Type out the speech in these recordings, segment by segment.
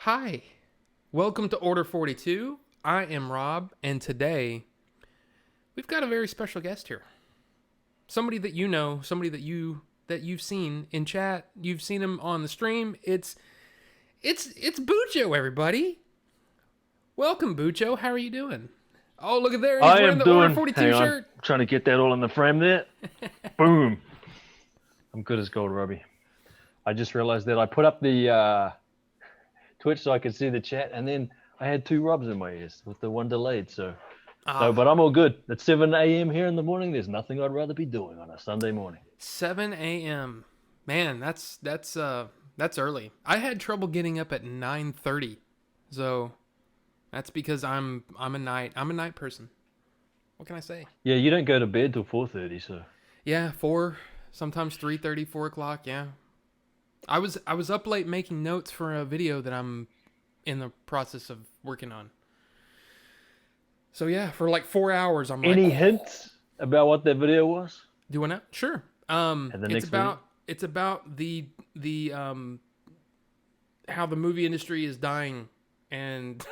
Hi, welcome to Order 42. I am Rob, and today we've got a very special guest here. Somebody that you know, somebody that you've seen in chat. You've seen him on the stream. It's Bucho, everybody. Welcome, Bucho. How are you doing? Oh, look at there. He's wearing the Order 42 shirt. I'm trying to get that all in the frame there. Boom. I'm good as gold, Robbie. I just realized that I put up the Twitch so I could see the chat, and then I had two Robs in my ears with the one delayed. No, but I'm all good. It's 7 a.m. here in the morning. There's nothing I'd rather be doing on a Sunday morning. 7 a.m. Man, that's early. I had trouble getting up at 9:30, so that's because I'm a night person. What can I say? Yeah, you don't go to bed till 4:30, so. Yeah, 4, sometimes 3:30, 4 o'clock. Yeah, I was up late making notes for a video that I'm in the process of working on. So yeah, for like 4 hours, I'm Any hints about what that video was? Doing it? Sure. It's about the how the movie industry is dying, and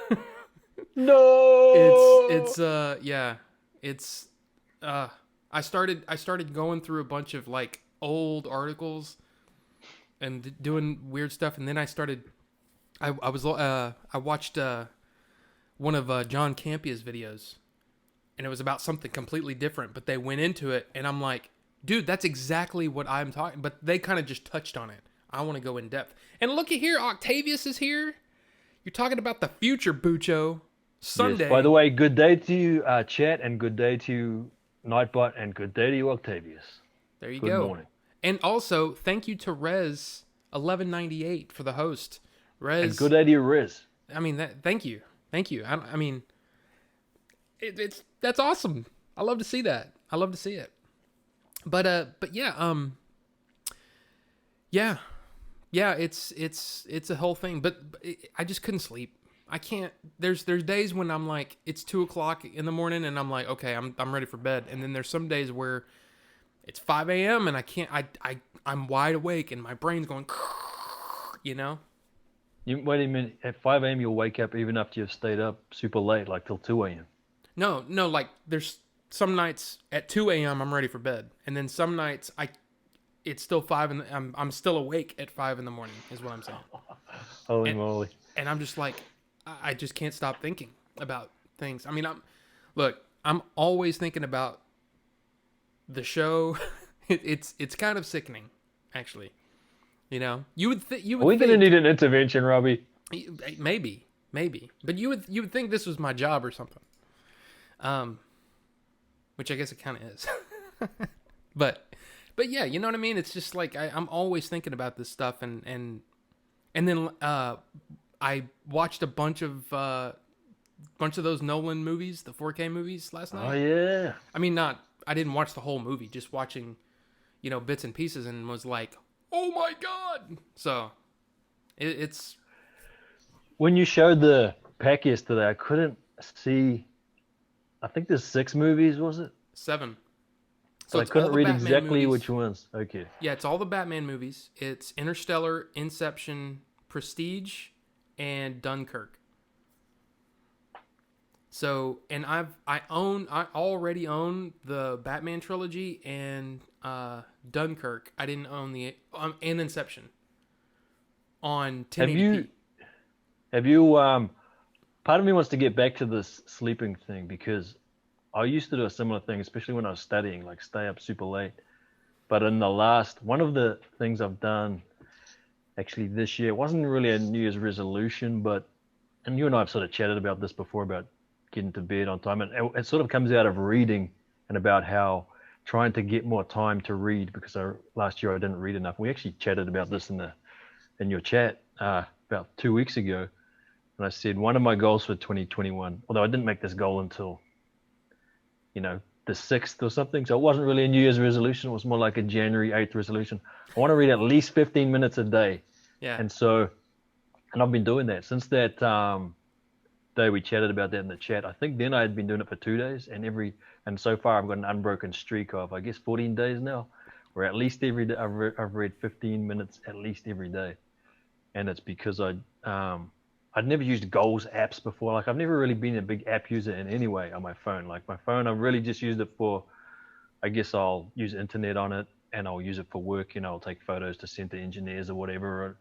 No. I started going through a bunch of like old articles and doing weird stuff, and then I watched one of John Campia's videos, and it was about something completely different, but they went into it, and I'm like, dude, that's exactly what I'm talking, but they kind of just touched on it. I want to go in depth. And looky here, Octavius is here. You're talking about the future, Bucho. Sunday. Yes, by the way, good day to you, chat, and good day to you, Nightbot, and good day to you, Octavius. There you go. Good morning. And also, thank you to Rez1198 for the host. Rez. And good day to you, Rez. I mean, thank you. I mean, that's awesome. I love to see that. I love to see it. But yeah, it's a whole thing. But I just couldn't sleep. I can't. There's days when I'm like, it's 2 o'clock in the morning, and I'm like, okay, I'm ready for bed. And then there's some days where it's 5 a.m. and I can't. I'm wide awake and my brain's going, you know. Wait a minute. At 5 a.m. you'll wake up even after you've stayed up super late, like till 2 a.m. No. Like there's some nights at 2 a.m. I'm ready for bed, and then some nights it's still 5 and I'm still awake at 5 in the morning. Is what I'm saying. Holy moly! And I'm just like, I just can't stop thinking about things. I mean, I'm always thinking about the show. It's kind of sickening, actually. You know, you would Are we gonna need an intervention, Robbie? Maybe, but you would think this was my job or something. Which I guess it kind of is. but yeah, you know what I mean. It's just like I'm always thinking about this stuff, and then I watched a bunch of those Nolan movies, the 4K movies last night. Oh yeah. I mean, I didn't watch the whole movie, just watching, bits and pieces, and was like, oh my god! So, it's. When you showed the pack yesterday, I couldn't see. I think there's 6 movies, was it? 7. So I couldn't read exactly which ones. Okay. Yeah, it's all the Batman movies. It's Interstellar, Inception, Prestige, and Dunkirk. So, and I already own the Batman trilogy and Dunkirk. I didn't own and Inception on 1080p. Have you part of me wants to get back to this sleeping thing, because I used to do a similar thing, especially when I was studying, like stay up super late. But in one of the things I've done actually this year, it wasn't really a New Year's resolution, and you and I have sort of chatted about this before, about getting to bed on time, and it sort of comes out of reading and about how trying to get more time to read, because last year I didn't read enough. We actually chatted about this in your chat about 2 weeks ago, and I said one of my goals for 2021, although I didn't make this goal until the 6th or something, so it wasn't really a New Year's resolution. It was more like a January 8th resolution. I want to read at least 15 minutes a day. Yeah. And I've been doing that since that day we chatted about that in the chat. I think then I had been doing it for 2 days, and so far I've got an unbroken streak of, I guess, 14 days now, where at least every day I've read 15 minutes at least every day. And it's because I I'd never used goals apps before. Like I've never really been a big app user in any way on my phone. Like my phone, I've really just used it for, I guess I'll use internet on it and I'll use it for work. I'll take photos to send to engineers or whatever.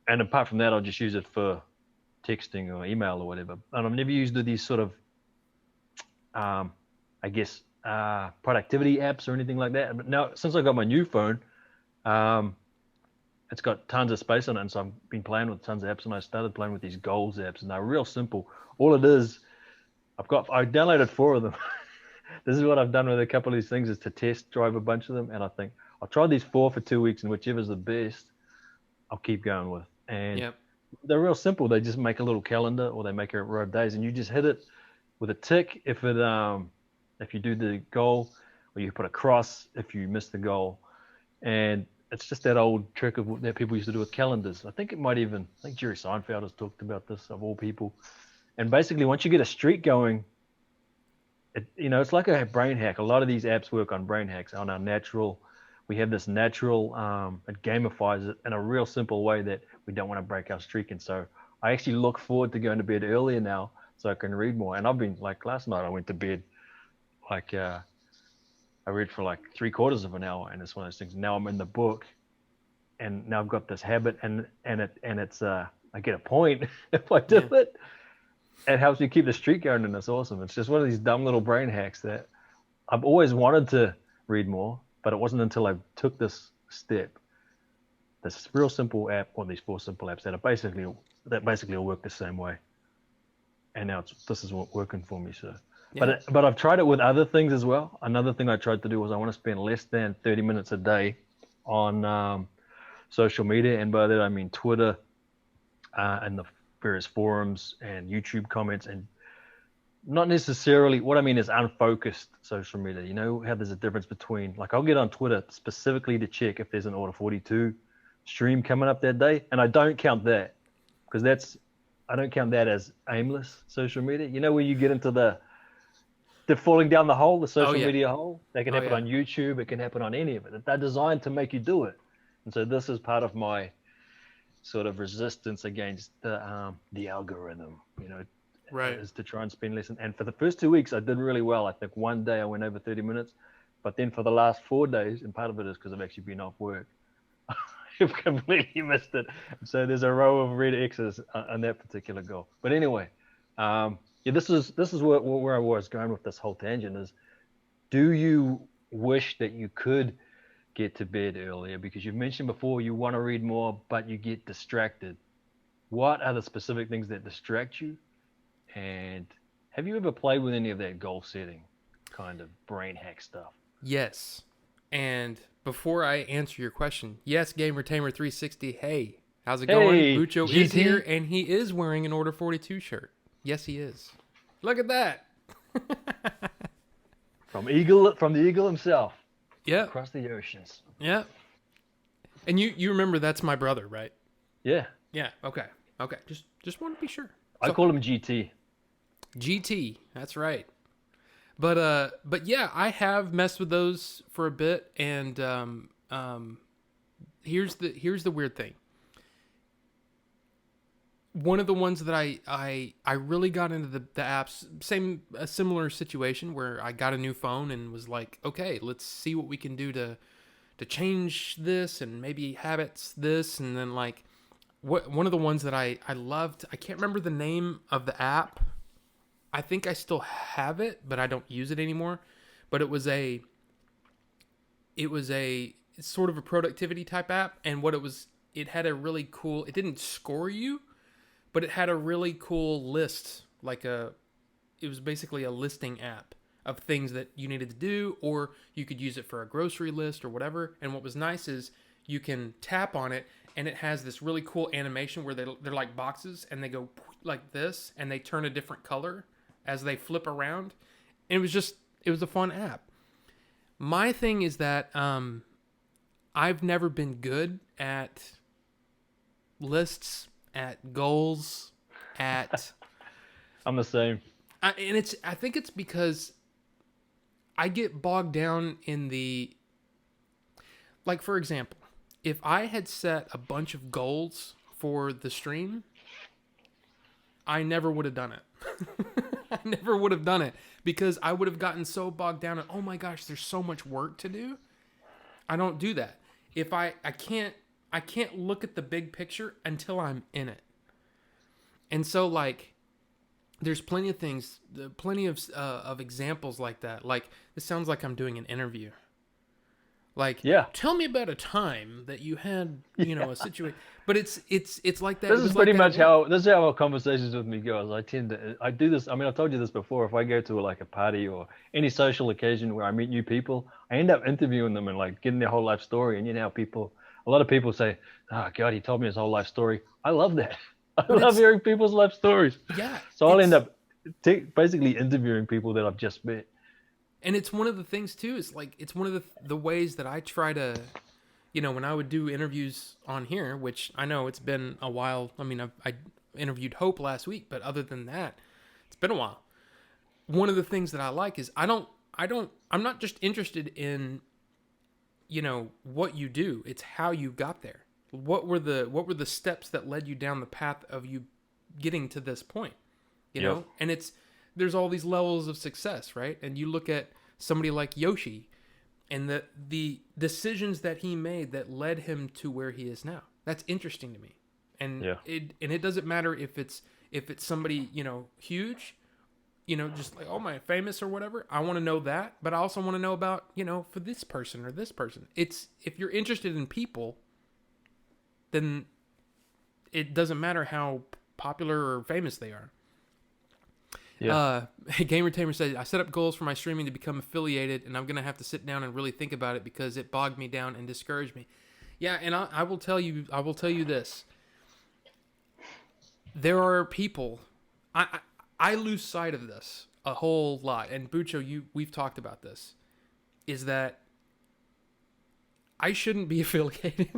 And apart from that, I'll just use it for texting or email or whatever. And I've never used these sort of, I guess, productivity apps or anything like that. But now, since I got my new phone, it's got tons of space on it. And so I've been playing with tons of apps, and I started playing with these goals apps, and they're real simple. All it is, I downloaded 4 of them. This is what I've done with a couple of these things, is to test drive a bunch of them. And I think I'll try these 4 for 2 weeks, and whichever's the best, I'll keep going with. And Yep. they're real simple. They just make a little calendar, or they make a row of days, and you just hit it with a tick if you do the goal, or you put a cross if you miss the goal. And it's just that old trick that people used to do with calendars. I think Jerry Seinfeld has talked about this, of all people. And basically, once you get a streak going, it's like a brain hack. A lot of these apps work on brain hacks, on our natural. We have this natural, it gamifies it in a real simple way that we don't want to break our streak. And so I actually look forward to going to bed earlier now so I can read more. And I've been, like last night, I went to bed, I read for like 3/4 of an hour, and it's one of those things. Now I'm in the book, and now I've got this habit, and it's I get a point if I do it. It helps me keep the streak going, and it's awesome. It's just one of these dumb little brain hacks that I've always wanted to read more, but it wasn't until I took this step, this real simple app, or these 4 simple apps that basically all work the same way. And now this is what working for me. So. Yeah. But I've tried it with other things as well. Another thing I tried to do was I want to spend less than 30 minutes a day on social media. And by that, I mean Twitter and the various forums and YouTube comments, and not necessarily, what I mean is unfocused social media. You know how there's a difference between, like, I'll get on Twitter specifically to check if there's an Order 42 stream coming up that day. And I don't count that, because I don't count that as aimless social media. You know, where you get into the falling down the hole, the social media hole. That can happen on YouTube. It can happen on any of it. They're designed to make you do it. And so this is part of my sort of resistance against the algorithm, right, is to try and spend less. And for the first 2 weeks, I did really well. I think one day I went over 30 minutes, but then for the last 4 days, and part of it is because I've actually been off work, I've completely missed it. So there's a row of red X's on that particular goal. But anyway, this is where I was going with this whole tangent is, do you wish that you could get to bed earlier? Because you've mentioned before you want to read more, but you get distracted. What are the specific things that distract you? And have you ever played with any of that goal setting kind of brain hack stuff? Yes. And before I answer your question, yes, Gamer Tamer 360, hey, how's it going? Bucho is here, and he is wearing an Order 42 shirt. Yes, he is. Look at that. From the eagle himself. Yeah. Across the oceans. Yeah. And you remember that's my brother, right? Yeah. Yeah. Okay. Just want to be sure. I call him GT. GT. That's right. But yeah, I have messed with those for a bit, and here's the weird thing. One of the ones that I really got into the apps, a similar situation where I got a new phone and was like, okay, let's see what we can do to change this and maybe habits this. And then like one of the ones that I loved, I can't remember the name of the app. I think I still have it, but I don't use it anymore. But it was a sort of a productivity type app. And it had a really cool, it didn't score you, but it had a really cool list, it was basically a listing app of things that you needed to do, or you could use it for a grocery list or whatever. And what was nice is you can tap on it, and it has this really cool animation where they're like boxes, and they go like this, and they turn a different color as they flip around. And it was a fun app. My thing is that I've never been good at lists, at goals, at I'm the same. I think it's because I get bogged down in like, for example, if I had set a bunch of goals for the stream, I never would have done it. I never would have done it because I would have gotten so bogged down in, oh my gosh, there's so much work to do. I don't do that. If I can't look at the big picture until I'm in it. And so like there's plenty of things, plenty of examples like that. Like this sounds like I'm doing an interview. Like, tell me about a time that you had, you know, a situation. But it's like that. This is pretty much how our conversations with me goes. I do this. I mean, I've told you this before. If I go to like a party or any social occasion where I meet new people, I end up interviewing them and like getting their whole life story. And you know how a lot of people say, "Oh God, he told me his whole life story." I love that. I love hearing people's life stories. Yeah. So I'll end up basically interviewing people that I've just met. And it's one of the things too, is like, it's one of the ways that I try to, you know, when I would do interviews on here, which I know it's been a while. I mean, I interviewed Hope last week, but other than that, it's been a while. One of the things that I like is I'm not just interested in, you know, what you do. It's how you got there. What were the steps that led you down the path of you getting to this point, you know? And there's all these levels of success, right? And you look at somebody like Yoshi and the decisions that he made that led him to where he is now. That's interesting to me. And it doesn't matter if it's somebody, you know, huge, you know, just like, oh my, famous or whatever. I want to know that, but I also want to know about, you know, for this person or this person. It's, if you're interested in people, then it doesn't matter how popular or famous they are. Gamer Tamer says, I set up goals for my streaming to become affiliated, and I'm going to have to sit down and really think about it because it bogged me down and discouraged me. Yeah, and I will tell you this. There are people, I lose sight of this a whole lot, and Bucho, we've talked about this, is that I shouldn't be affiliated.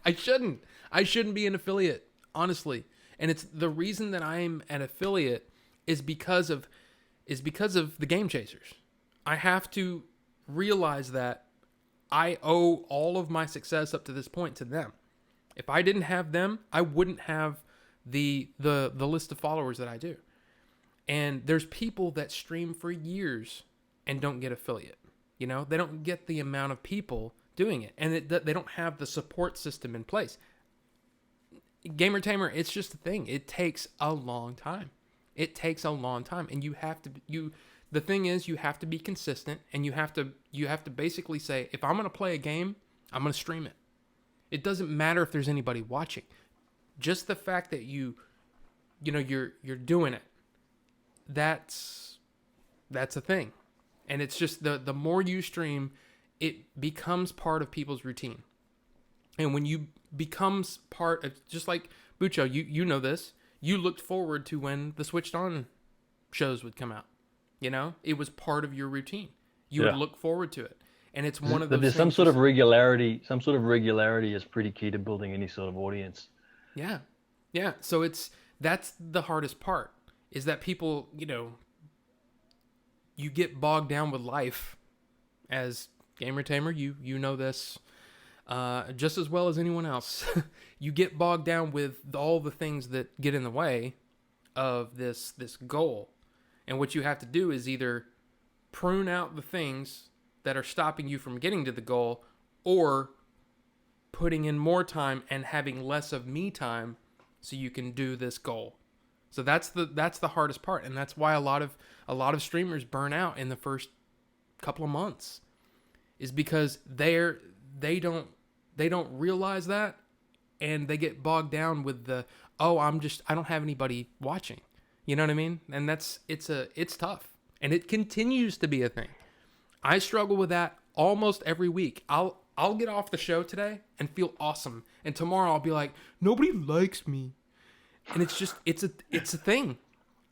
I shouldn't be an affiliate, honestly. And it's the reason that I'm an affiliate is because of the Game Chasers. I have to realize that I owe all of my success up to this point to them. If I didn't have them, I wouldn't have the list of followers that I do. And there's people that stream for years and don't get affiliate. You know, they don't get the amount of people doing it, and they don't have the support system in place. Gamer Tamer, it's just a thing. It takes a long time. And you have to the thing is, you have to be consistent, and you have to basically say, if I'm going to play a game, I'm going to stream it. It doesn't matter if there's anybody watching. Just the fact that you're doing it. That's a thing. And it's just the more you stream, it becomes part of people's routine. And when you becomes part of, just like Bucho, you know this, you looked forward to when the Switched On shows would come out. You know, it was part of your routine. You would look forward to it. And it's one of those There's some sort of regularity. Some sort of regularity is pretty key to building any sort of audience. Yeah. Yeah. So that's the hardest part, is that people, you know, you get bogged down with life. As Gamer Tamer, you know this just as well as anyone else. You get bogged down with all the things that get in the way of this goal. And what you have to do is either prune out the things that are stopping you from getting to the goal, or putting in more time and having less of me time so you can do this goal. So that's the hardest part, and that's why a lot of streamers burn out in the first couple of months, is because they don't realize that, and they get bogged down with I don't have anybody watching. You know what I mean? And it's tough, and it continues to be a thing. I struggle with that almost every week. I'll get off the show today and feel awesome, and tomorrow I'll be like, nobody likes me. And it's a thing.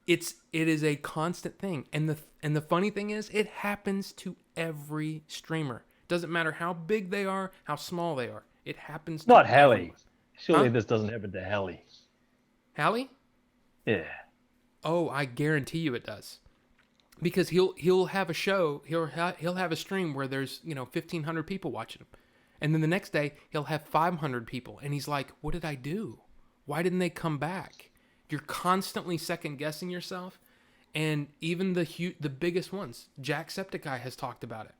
It is a constant thing. And the funny thing is, it happens to every streamer. It doesn't matter how big they are, how small they are. It happens to Not Hallie. Surely this doesn't happen to Hallie. Hallie? Yeah. Oh, I guarantee you it does. Because he'll have a show, he'll have a stream where there's, 1,500 people watching him. And then the next day, he'll have 500 people. And he's like, what did I do? Why didn't they come back? You're constantly second guessing yourself. And even the biggest ones, Jacksepticeye has talked about it.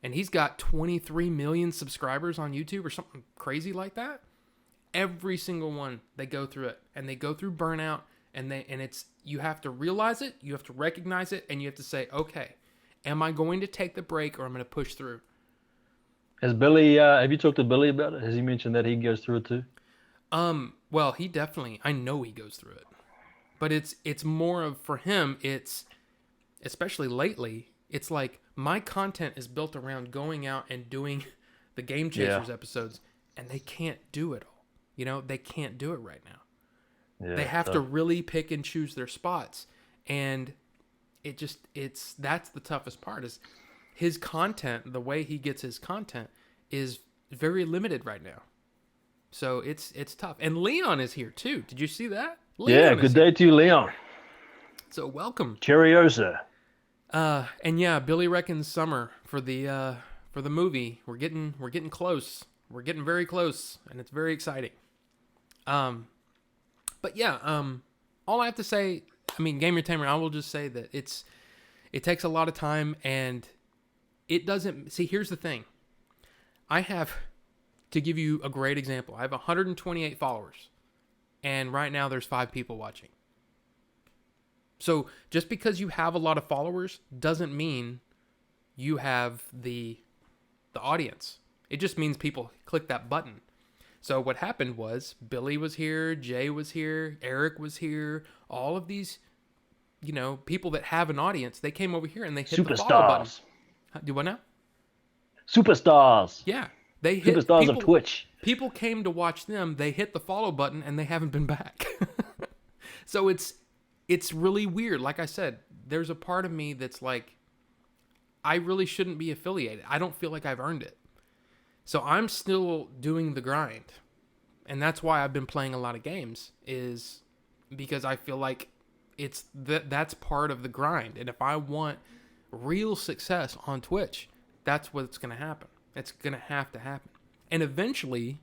And he's got 23 million subscribers on YouTube or something crazy like that. Every single one, they go through it. And they go through burnout. And it's, you have to realize it, you have to recognize it, and you have to say, okay, am I going to take the break or I'm going to push through? Has Billy, have you talked to Billy about it? Has he mentioned that he goes through it too? Well, he definitely, I know he goes through it. But it's more of, for him, it's, especially lately, it's like my content is built around going out and doing the Game Chasers episodes, and they can't do it all. You know, they can't do it right now. Yeah, they have to really pick and choose their spots. And that's the toughest part is his content, the way he gets his content is very limited right now. So it's tough. And Leon is here too. Did you see that? Leon good day to you, Leon. So welcome. Cheeriosa. And yeah, Billy reckons summer for the movie. We're getting close. We're getting very close, and it's very exciting. But yeah, all I have to say, I mean, Gamer Tamer, I will just say that it takes a lot of time, and it doesn't, see, here's the thing. I have, to give you a great example, I have 128 followers, and right now there's 5 people watching. So just because you have a lot of followers doesn't mean you have the audience. It just means people click that button. So what happened was Billy was here, Jay was here, Eric was here, all of these, you know, people that have an audience, they came over here and they hit the follow button. Do what now? Superstars. Yeah. They hit Superstars of Twitch. People came to watch them, they hit the follow button and they haven't been back. So it's really weird. Like I said, there's a part of me that's like, I really shouldn't be affiliated. I don't feel like I've earned it. So I'm still doing the grind. And that's why I've been playing a lot of games, is because I feel like that's part of the grind. And if I want real success on Twitch, that's what's going to happen. It's going to happen. And eventually,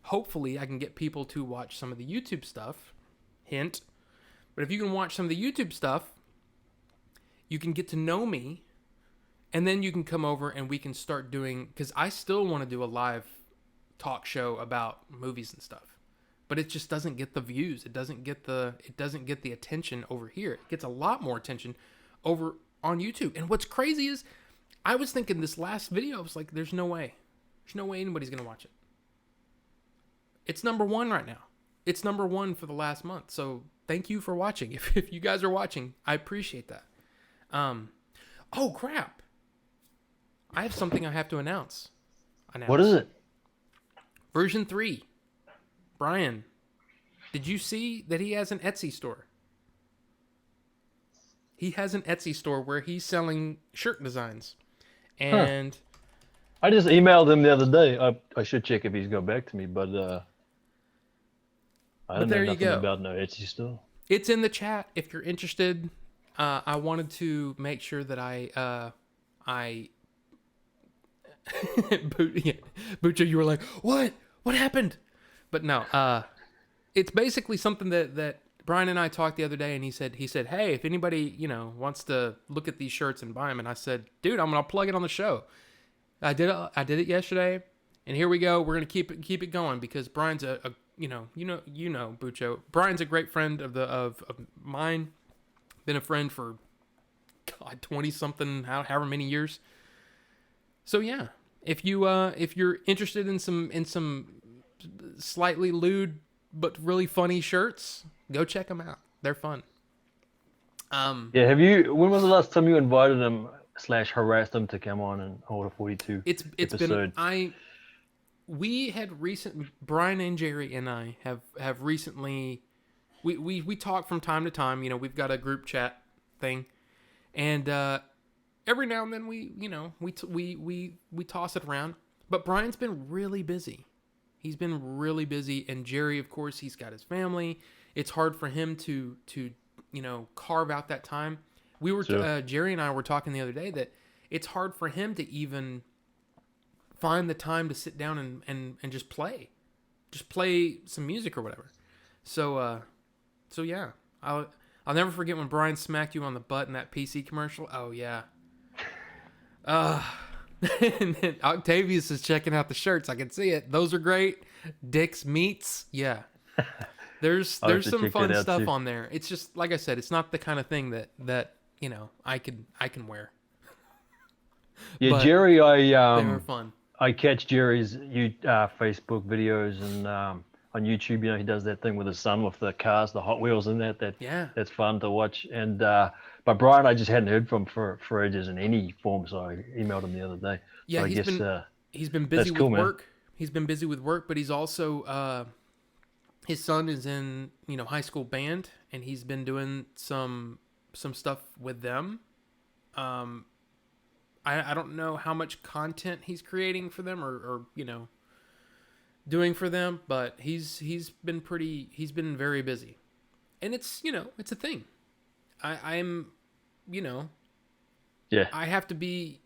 hopefully, I can get people to watch some of the YouTube stuff. Hint. But if you can watch some of the YouTube stuff, you can get to know me. And then you can come over and we can start doing, because I still want to do a live talk show about movies and stuff. But it just doesn't get the views. It doesn't get the attention over here. It gets a lot more attention over on YouTube. And what's crazy is, I was thinking this last video, I was like, there's no way. There's no way anybody's going to watch it. It's number 1 right now. It's number 1 for the last month. So thank you for watching. If you guys are watching, I appreciate that. Oh, crap. I have something I have to announce. What is it? Version 3. Brian, did you see that he has an Etsy store? He has an Etsy store where he's selling shirt designs. And I just emailed him the other day. I should check if he's got back to me, but I don't know nothing about no Etsy store. It's in the chat if you're interested. I wanted to make sure that I Bucho, you were like, what happened? But no, it's basically something that Brian and I talked the other day, and he said, hey, if anybody, you know, wants to look at these shirts and buy them, and I said, dude, I'm gonna plug it on the show. I did it yesterday, and here we go. We're gonna keep it going because Brian's a you know Bucho. Brian's a great friend of mine. Been a friend for 20 something, however many years. So yeah, if you're interested in some slightly lewd but really funny shirts, go check them out. They're fun. Yeah, when was the last time you invited them / harassed them to come on and Order 42? It's episode? Brian and Jerry and I have recently, we talk from time to time. You know, we've got a group chat thing, and every now and then we toss it around. But Brian's been really busy. He's been really busy, and Jerry, of course, he's got his family. It's hard for him to carve out that time. We were Jerry and I were talking the other day that it's hard for him to even find the time to sit down and just play some music or whatever. So So yeah, I'll never forget when Brian smacked you on the butt in that PC commercial. Oh yeah. Uh and then Octavius is checking out the shirts. I can see it. Those are great. Dick's Meats. Yeah. I'll have There's to some check that fun out stuff too. on there. It's just like I said, it's not the kind of thing that I can wear. Yeah, But Jerry, they were fun. I catch Jerry's Facebook videos and on YouTube. You know, he does that thing with his son with the cars, the Hot Wheels, and Yeah. that's fun to watch. And but Brian, I just hadn't heard from for ages in any form, so I emailed him the other day. So Yeah, I guess he's been busy that's with cool, man. work. He's been busy with work, but he's also his son is in, high school band, and he's been doing some stuff with them. Um I don't know how much content he's creating for them or doing for them, but he's been very busy. And it's a thing. I'm you know, Yeah, I have to be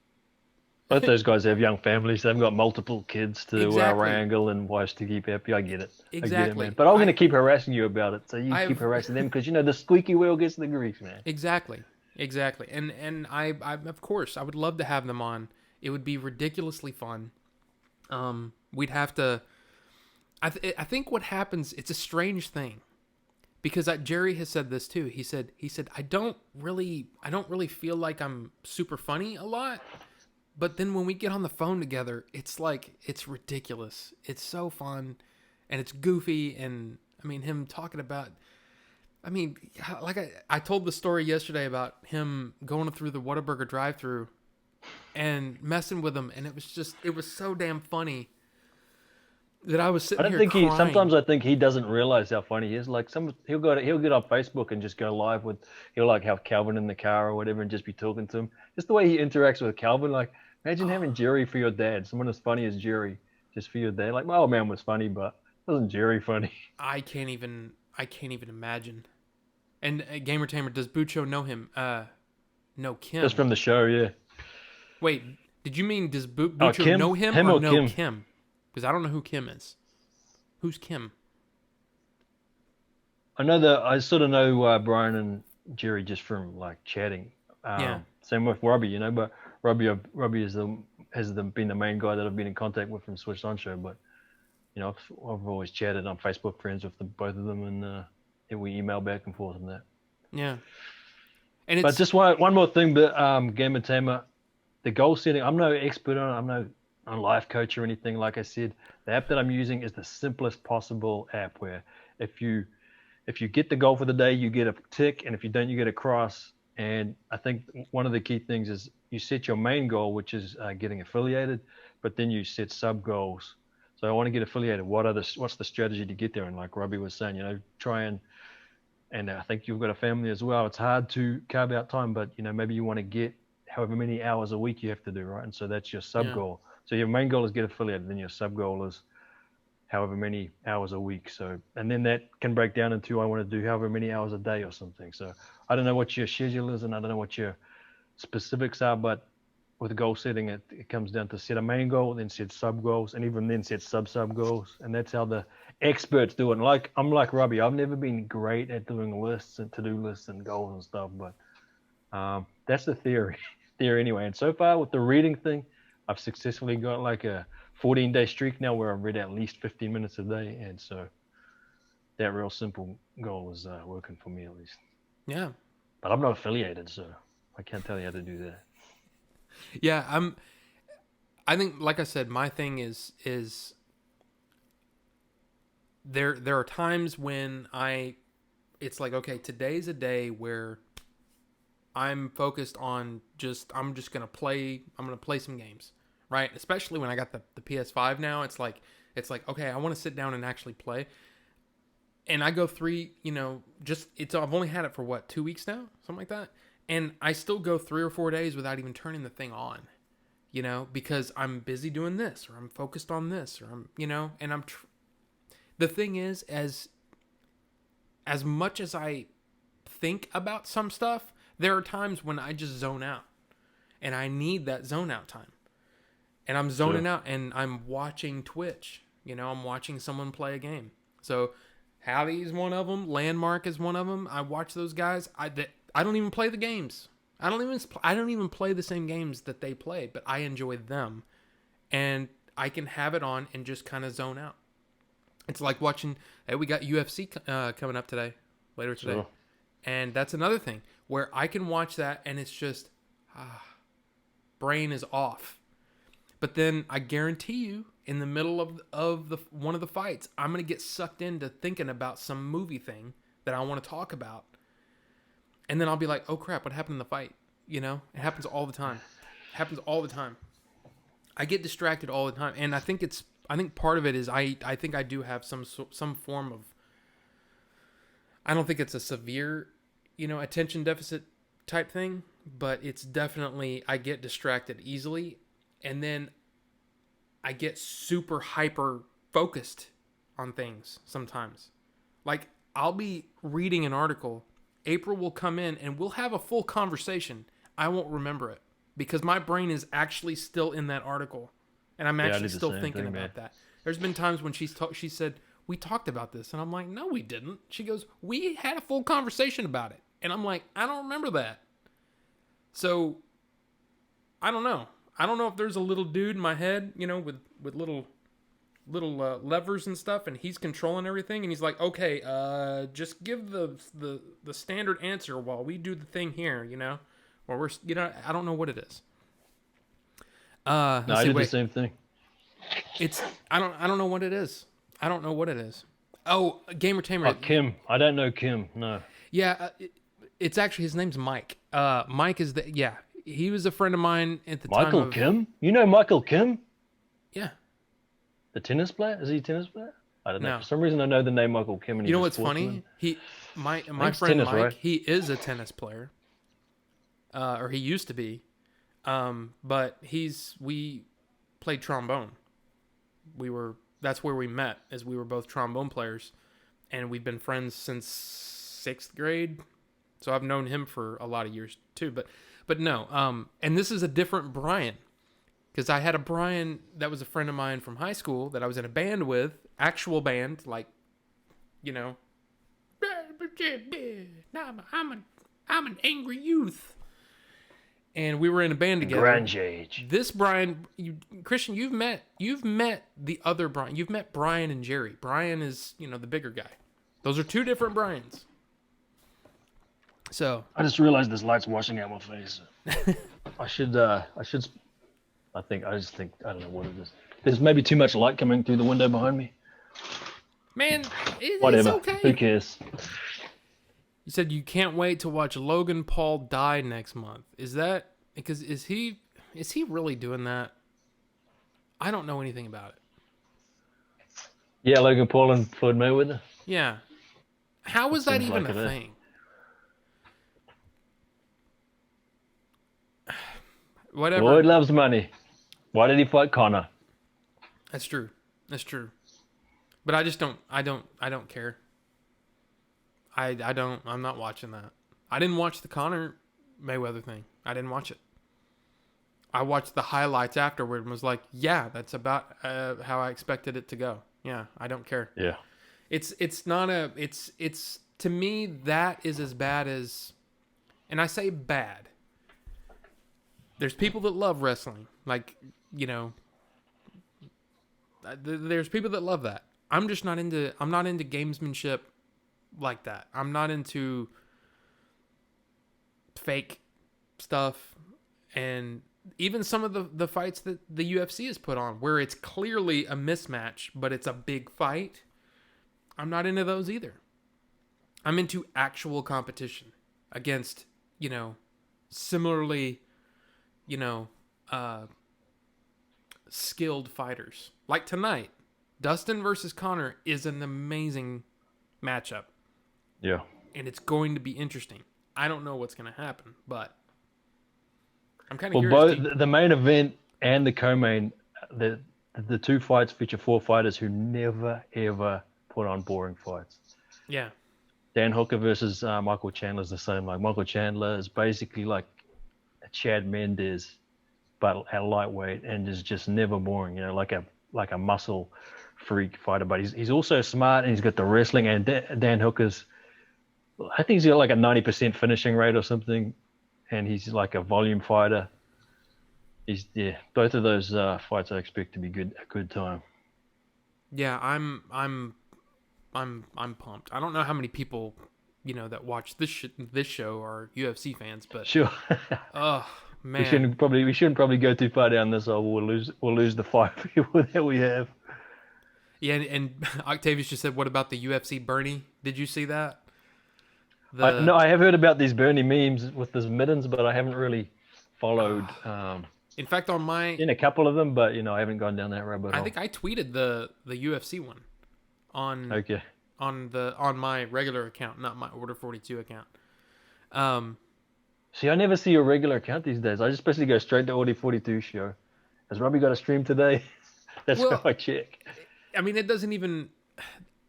both those guys have young families. They've got multiple kids to exactly wrangle and wives to keep happy. I get it. I get it, man. exactly. But I'm going to keep harassing you about it. So you keep I've harassing them because, the squeaky wheel gets the grease, man. exactly. Exactly. And I of course I would love to have them on. It would be ridiculously fun. We'd have to I think what happens, it's a strange thing because Jerry has said this too. He said I don't really feel like I'm super funny a lot, but then when we get on the phone together, it's like it's ridiculous. It's so fun and it's goofy, and I mean him talking about like I told the story yesterday about him going through the Whataburger drive-thru and messing with him, and it was so damn funny that I was I sitting don't here think he. crying. Sometimes I think he doesn't realize how funny he is. Like he'll get on Facebook and just go live with. He'll like have Calvin in the car or whatever and just be talking to him. Just the way he interacts with Calvin. Like imagine having Jerry for your dad. Someone as funny as Jerry just for your dad. Like my old man was funny, but wasn't Jerry funny? I can't even imagine. And Gamer Tamer, does Bucho know him? No, Just Kim. from the show, yeah. Wait, did you mean does Oh, Bucho Kim, know him him or or know Kim? Kim? Because I don't know who Kim is. Who's Kim? I know that I sort of know Brian and Jerry just from like chatting. Yeah, Same with Robbie, but Robbie been the main guy that I've been in contact with from Switched On Show. But I've always chatted. I'm Facebook friends with both of them, and we email back and forth on that. yeah. And But it's just one more thing, but Game and Tamer, the goal setting. I'm no expert on it. I'm no on life coach or anything. Like I said, the app that I'm using is the simplest possible app where if you get the goal for the day, you get a tick, and if you don't, you get a cross. And I think one of the key things is you set your main goal, which is getting affiliated, but then you set sub goals. So I want to get affiliated. What's the strategy to get there? And like Robbie was saying, try and I think you've got a family as well. It's hard to carve out time, but maybe you want to get however many hours a week you have to do, right? And so that's your sub yeah, goal. So your main goal is get affiliated, then your sub goal is however many hours a week. So, and then that can break down into I want to do however many hours a day or something. So I don't know what your schedule is and I don't know what your specifics are, but with goal setting, it comes down to set a main goal, then set sub goals, and even then set sub goals. And that's how the experts do it. And I'm like Robbie, I've never been great at doing lists and to-do lists and goals and stuff, but that's the theory anyway. And so far with the reading thing, I've successfully got like a 14-day streak now where I've read at least 15 minutes a day. And so that real simple goal is working for me at least. yeah, But I'm not affiliated, so I can't tell you how to do that. yeah. I think, like I said, my thing is there are times when it's like, okay, today's a day where I'm focused on I'm gonna play some games, right? Especially when I got the PS5 now, it's like okay, I want to sit down and actually play. And I go I've only had it for what, 2 weeks now, something like that, and I still go 3 or 4 days without even turning the thing on, because I'm busy doing this or I'm focused on this or and the thing is, as much as I think about some stuff, there are times when I just zone out, and I need that zone out time. And I'm zoning Sure. out, and I'm watching Twitch. I'm watching someone play a game. So Hallie's one of them. Landmark is one of them. I watch those guys. I don't even play the games. I don't even play the same games that they play, but I enjoy them, and I can have it on and just kind of zone out. It's like watching. Hey, we got UFC coming up later today, Sure. and that's another thing where I can watch that and it's just brain is off. But then I guarantee you, in the middle of the one of the fights, I'm gonna get sucked into thinking about some movie thing that I want to talk about, and then I'll be like, "Oh crap, what happened in the fight?" You know, it happens all the time. It happens all the time. I get distracted all the time, and I think part of it is I think I do have some form of. I don't think it's a severe, attention deficit type thing, but it's definitely I get distracted easily. And then I get super hyper focused on things sometimes. Like, I'll be reading an article. April will come in and we'll have a full conversation. I won't remember it because my brain is actually still in that article. And I'm actually still thinking about that. There's been times when she said, "We talked about this." And I'm like, "No, we didn't." She goes, "We had a full conversation about it." And I'm like, "I don't remember that." So, I don't know. I don't know if there's a little dude in my head, with little levers and stuff, and he's controlling everything, and he's like, "Okay, just give the standard answer while we do the thing here, or we're, I don't know what it is." No, I did the same thing. I don't know what it is. I don't know what it is. Oh, Gamertamer. Oh, Kim. I don't know Kim. No. Yeah, it's actually his name's Mike. Mike is he was a friend of mine at the time. Michael Kim? You know Michael Kim? Yeah. The tennis player? Is he a tennis player? I don't know. No. For some reason, I know the name Michael Kim. And you know what's funny? My friend tennis, Mike, right? he is a tennis player, or he used to be, but we played trombone. That's where we met, as we were both trombone players, and we've been friends since 6th grade. So I've known him for a lot of years too, but no, and this is a different Brian, because I had a Brian that was a friend of mine from high school that I was in a band with, actual band, like, I'm an angry youth, and we were in a band together. Grunge age. This Brian, Christian, you've met the other Brian. You've met Brian and Jerry. Brian is the bigger guy. Those are two different Brians. So I just realized this light's washing out my face. I just think, I don't know what it is. There's maybe too much light coming through the window behind me. Man, Whatever. It's okay. Who cares? You said you can't wait to watch Logan Paul die next month. Is that because is he really doing that? I don't know anything about it. Yeah, Logan Paul and Floyd Mayweather. Yeah. How is that even like a thing? Whatever. Floyd loves money. Why did he fight Connor? That's true. But I just don't care. I'm not watching that. I didn't watch the Conor Mayweather thing. I didn't watch it. I watched the highlights afterward and was like, yeah, that's about how I expected it to go. Yeah, I don't care. Yeah. It's to me, that is as bad as, and I say bad. There's people that love wrestling. Like, there's people that love that. I'm not into gamesmanship like that. I'm not into fake stuff, and even some of the fights that the UFC has put on where it's clearly a mismatch, but it's a big fight. I'm not into those either. I'm into actual competition against, similarly, skilled fighters. Like tonight, Dustin versus Conor is an amazing matchup. Yeah. And it's going to be interesting. I don't know what's going to happen, but I'm kind of curious. Both the main event and the co-main, the two fights feature 4 fighters who never ever put on boring fights. Yeah. Dan Hooker versus Michael Chandler is the same. Like, Michael Chandler is basically like a Chad Mendes, but at lightweight, and is just never boring. Like a muscle freak fighter, but he's also smart and he's got the wrestling. And Dan Hooker's, I think he's got like a 90% finishing rate or something, and he's like a volume fighter. Both of those fights I expect to be a good time. Yeah, I'm pumped. I don't know how many people, that watch this show are UFC fans, but Sure. oh we man, shouldn't probably go too far down this, or we'll lose the 5 people that we have. yeah. And Octavius just said, "What about the UFC Bernie? Did you see that?" No, I have heard about these Bernie memes with his mittens, but I haven't really followed. In fact, on my, In a couple of them, but I haven't gone down that rabbit I hole. think I tweeted the UFC one on Okay. on my regular account, not my Order 42 account. See, I never see a regular account these days. I just basically go straight to Audi 42 show. Has Robbie got a stream today? That's Well, how I check. I mean, it doesn't even.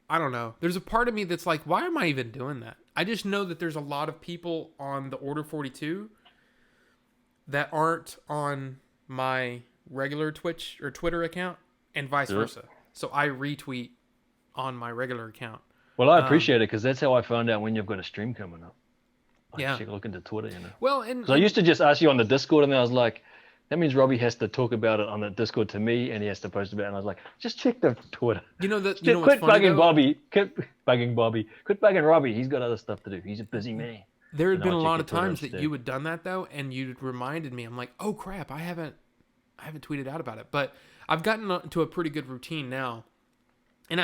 I don't know. There's a part of me that's like, why am I even doing that? I just know that there's a lot of people on the Order 42 that aren't on my regular Twitch or Twitter account, and vice versa. So I retweet on my regular account. Well, I appreciate it because that's how I found out when you've got a stream coming up. Yeah. Look into Twitter, Well, and I used to just ask you on the Discord, and then I was like, that means Robbie has to talk about it on the Discord to me, and he has to post about it. And I was like, just check the Twitter. what's Quit funny, bugging Bobby. Quit bugging Bobby. Quit bugging Robbie. He's got other stuff to do. He's a busy man. There had been a lot of Twitter times that instead. you had done that though, and you'd reminded me. I'm like, oh crap, I haven't tweeted out about it, but I've gotten to a pretty good routine now, and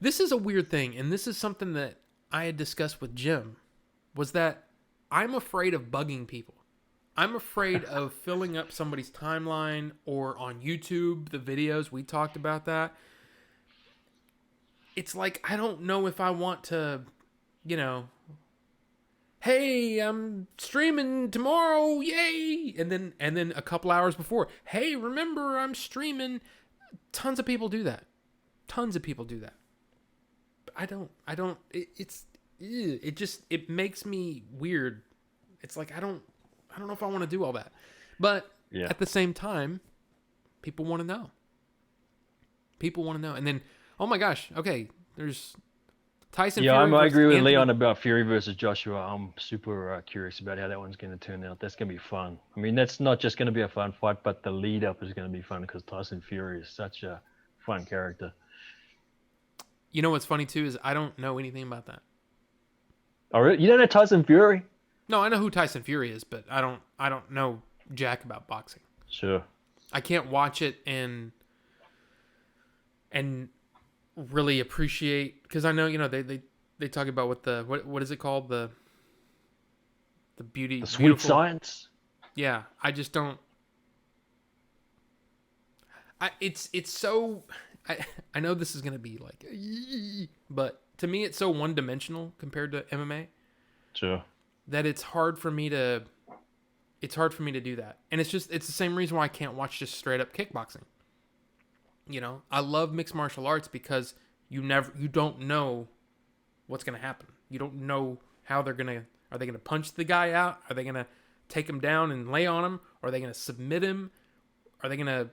this is a weird thing, and this is something that I had discussed with Jim, was that I'm afraid of bugging people. I'm afraid of filling up somebody's timeline or on YouTube, the videos. We talked about that. It's like, I don't know if I want to, hey, I'm streaming tomorrow, yay! And then a couple hours before, hey, remember I'm streaming. Tons of people do that. But I don't. It makes me weird. It's like I don't know if I want to do all that. But at the same time, people want to know. And then, oh my gosh, okay, there's Tyson Fury. I agree with Anthony. Leon about Fury versus Joshua. I'm super curious about how that one's going to turn out. That's going to be fun. I mean, that's not just going to be a fun fight, but the lead up is going to be fun because Tyson Fury is such a fun character. You know what's funny too is I don't know anything about that. Oh, really? You don't know Tyson Fury? No, I know who Tyson Fury is, but I don't know jack about boxing. Sure. I can't watch it and really appreciate, because I know they talk about what is it called, the beauty, The sweet science. Yeah, I just don't. It's so. I know this is gonna be like, but to me it's so one dimensional compared to MMA. Sure. That it's hard for me to do that. And it's the same reason why I can't watch just straight up kickboxing. I love mixed martial arts because you don't know what's going to happen. You don't know how are they going to punch the guy out? Are they going to take him down and lay on him? Or are they going to submit him? Are they going to,